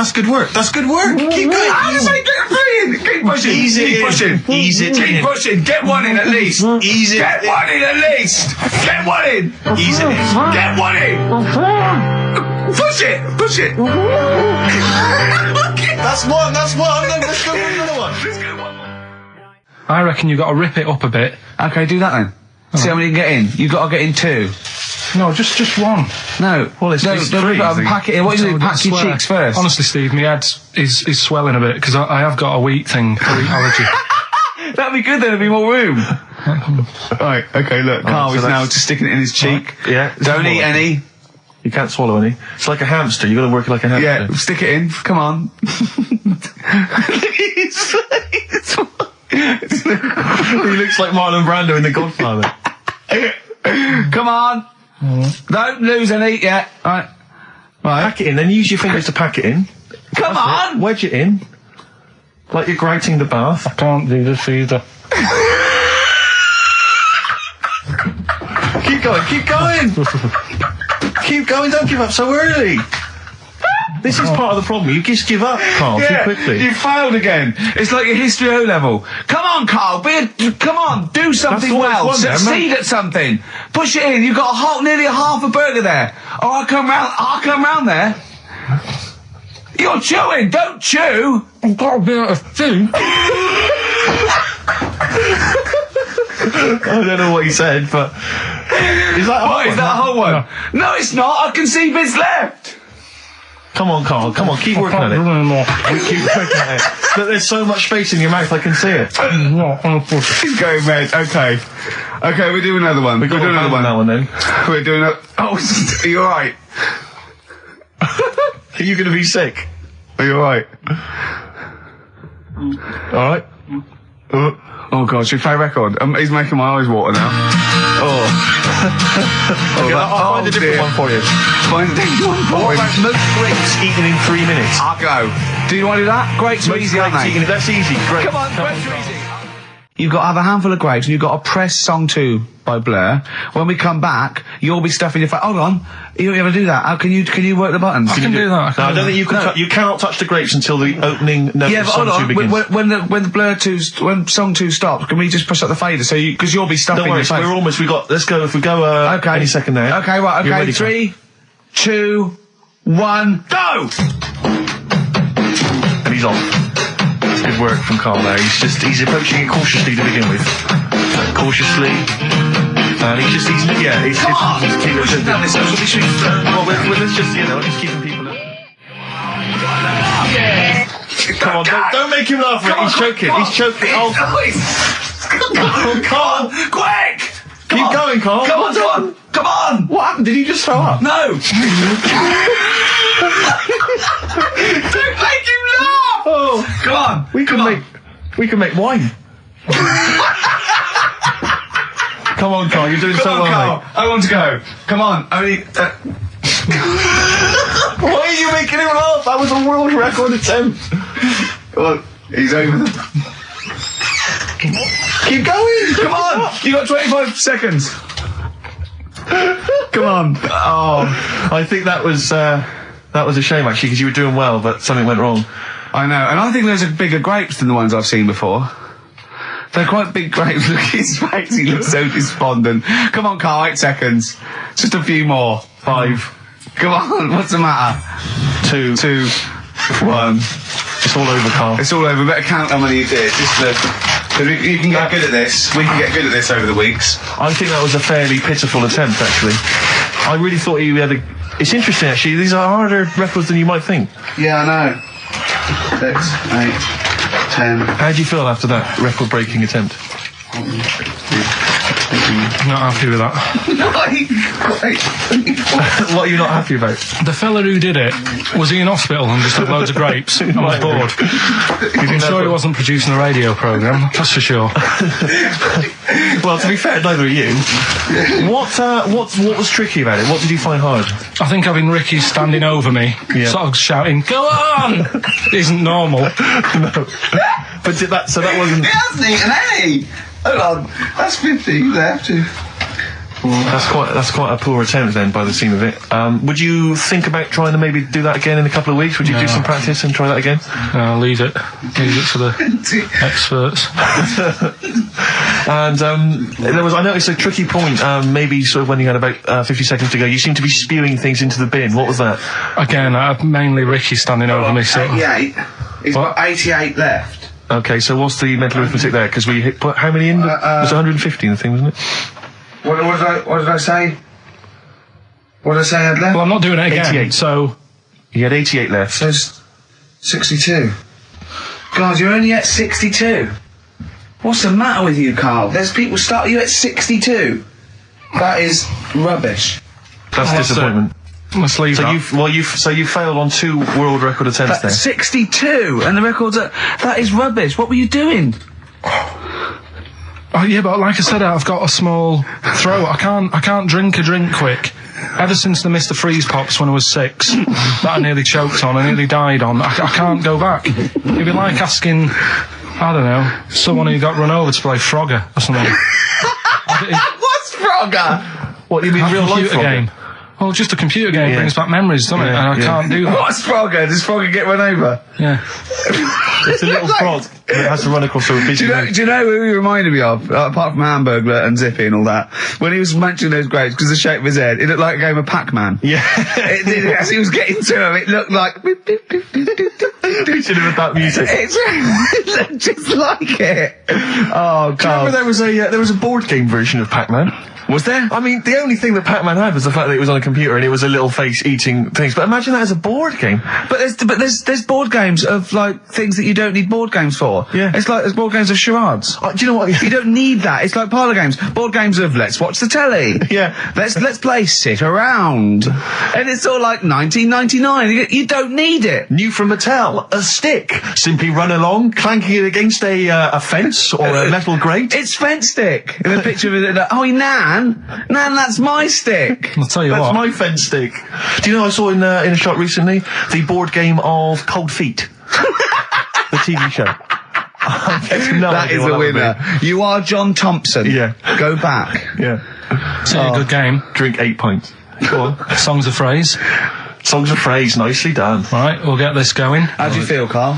That's good work. Keep going. How does I get three in? Keep pushing. Ease it in. Ease it in. Keep pushing. Get one in at least. Ease it. Get one in at least. Get one in. Ease it in. Get one in. Push it. That's one. Let's go with another one. I reckon you've got to rip it up a bit. Okay, do that then. See how many you can get in. You've got to get in 2. No, just one. No. Well, it's three. Pack it in. What do you do? Pack your cheeks first. Honestly, Steve, my head is swelling a bit because I have got a wheat thing, a wheat allergy. That'd be good. There'd be more room. Right. Okay. Look, Karl is now just sticking it in his cheek. Yeah. Don't eat any. You can't swallow any. It's like a hamster. You got to work it like a hamster. Yeah. Stick it in. Come on. He looks like Marlon Brando in The Godfather. Come on. Don't lose any yet. Right. Pack it in, then use your fingers to pack it in. Come on! Wedge it in. Like you're grating the bath. I can't do this either. Keep going, keep going! Keep going, don't give up so early. This is part of the problem. You just give up, Karl, too quickly. You failed again. It's like your history O level. Come on, Karl. Come on. Do something well. Succeed at something. Push it in. You've got nearly a half a burger there. Oh, I'll come round there. You're chewing. Don't chew. I've got a bit of food. I don't know what he said, but... Is that a whole one? No, it's not. I can see bits left. Come on, Karl. Come on, keep working at it. Keep working at it. But there's so much space in your mouth, I can see it. He's going red. Okay. Okay, we'll do another one. We'll do another one. That one then. We're doing a... Oh, are you alright? Are you going to be sick? Are you alright? Alright. Oh God, should we play a record? He's making my eyes water now. I'll find a different one for you. Find a different one for you. Most grapes eaten in 3 minutes. I'll go. Do you want to do that? Grapes are easy, aren't they? That's easy. Great. Come on, grapes are easy. You've got to have a handful of grapes and you've got to press song 2 by Blur. When we come back, you'll be stuffing your face. Hold on. You don't ever do that. How can you work the buttons? I can do that. No, I don't think you can. You cannot touch the grapes until the opening note of song 2 begins. When the Blur 2, when song 2 stops, can we just push up the fader so because you'll be stuffing your face? We're almost. Let's go. If we go. Okay. Any second now. Okay. Right. Okay. Ready, 3, 2, 1, go! And he's off. Good work from Karl there. He's approaching it cautiously to begin with. Cautiously. And he's keeping this. Well, let's just, he's keeping people up. Come on, don't make him laugh. He's choking. He's choking. Oh, Karl, quick! Keep going, Karl. Come on. What happened? Did he just throw up? No. Don't make him laugh. Oh, come on. We can make wine. Come on, Karl. You're doing so well, Karl. mate. I want to go. Come on. Only. Why are you making him laugh? That was a world record attempt. Come on. He's over. Keep going. Come on. You got 25 seconds. Come on. Oh, I think that was a shame actually because you were doing well, but something went wrong. I know, and I think those are bigger grapes than the ones I've seen before. They're quite big grapes. Look at his face, he looks so despondent. Come on, Karl, 8 seconds. Just a few more. 5. Come on, what's the matter? 2, 1. It's all over, Karl. It's all over. Better count how many you did. You can get good at this. We can get good at this over the weeks. I think that was a fairly pitiful attempt, actually. I really thought you had It's interesting, actually. These are harder records than you might think. Yeah, I know. 6, 8, 10. How do you feel after that record-breaking attempt? Not happy with that. What are you not happy about? The fella who did it, was he in hospital and just had loads of grapes? I was bored. I'm sure he wasn't producing a radio programme, that's for sure. Well, to be fair, neither are you. What was tricky about it? What did you find hard? I think having Ricky standing over me, sort of shouting, "Go on!" isn't normal. No. But that wasn't... He hasn't eaten any! Hold on, that's 50 left. That's quite a poor attempt then, by the seam of it. Would you think about trying to maybe do that again in a couple of weeks? Would you do some practice and try that again? No, leave it for the experts. And I noticed a tricky point. Maybe sort of when you had about 50 seconds to go, you seemed to be spewing things into the bin. What was that? Again, mainly Ricky standing over me. So 88. He's got 88 left. Okay, so what's the mental arithmetic there? Because we put how many in? It was 150 in the thing, wasn't it? What did I say? What did I say I had left? Well, I'm not doing it again. 88. So he had 88 left. So 62. God, you're only at 62. What's the matter with you, Karl? There's people start you at 62. That is rubbish. That's disappointment. Let's leave that. So you failed on 2 world record attempts there. 62, and the record's that is rubbish. What were you doing? Oh, yeah, but like I said, I've got a small throat. I can't drink a drink quick. Ever since the Mr. Freeze Pops when I was 6, that I nearly choked on, I nearly died on, I can't go back. It'd be like asking, I don't know, someone who got run over to play Frogger or something. What's Frogger? What, you mean real life computer game? Well, just a computer game brings back memories, doesn't it? And I can't do that. What's Frogger? Does Frogger get run over? Yeah. It's a little frog that has to run across a busy road. Do you know who he reminded me of? Apart from Hamburglar and Zippy and all that. When he was mentioning those grapes, because the shape of his head, it looked like a game of Pac-Man. Yeah. It did, as he was getting to him, it looked like... We should have had that music. It looked just like it. Oh, God. Do you remember there was a board game version of Pac-Man? Was there? I mean, the only thing that Pac-Man had was the fact that it was on a computer and it was a little face eating things. But imagine that as a board game. But there's board games of, like, things that you don't need board games for. Yeah. It's like there's board games of charades. Do you know what? You don't need that. It's like parlour games. Board games of let's watch the telly. Yeah. Let's play sit around. And it's all like 1999. You don't need it. New from Mattel, a stick. Simply run along, clanking it against a fence or a metal grate. It's fence stick. And a picture of it. Oh, Nan, that's my stick. I'll tell you That's what. my fence stick. Do you know I saw in a shop recently the board game of Cold Feet, the TV show. That is a winner. You are John Thompson. Yeah. Go back. Yeah. It's a good game. Drink 8 pints. Go on. Songs of phrase. Songs of phrase, nicely done. Right, we'll get this going. How do you feel, Karl?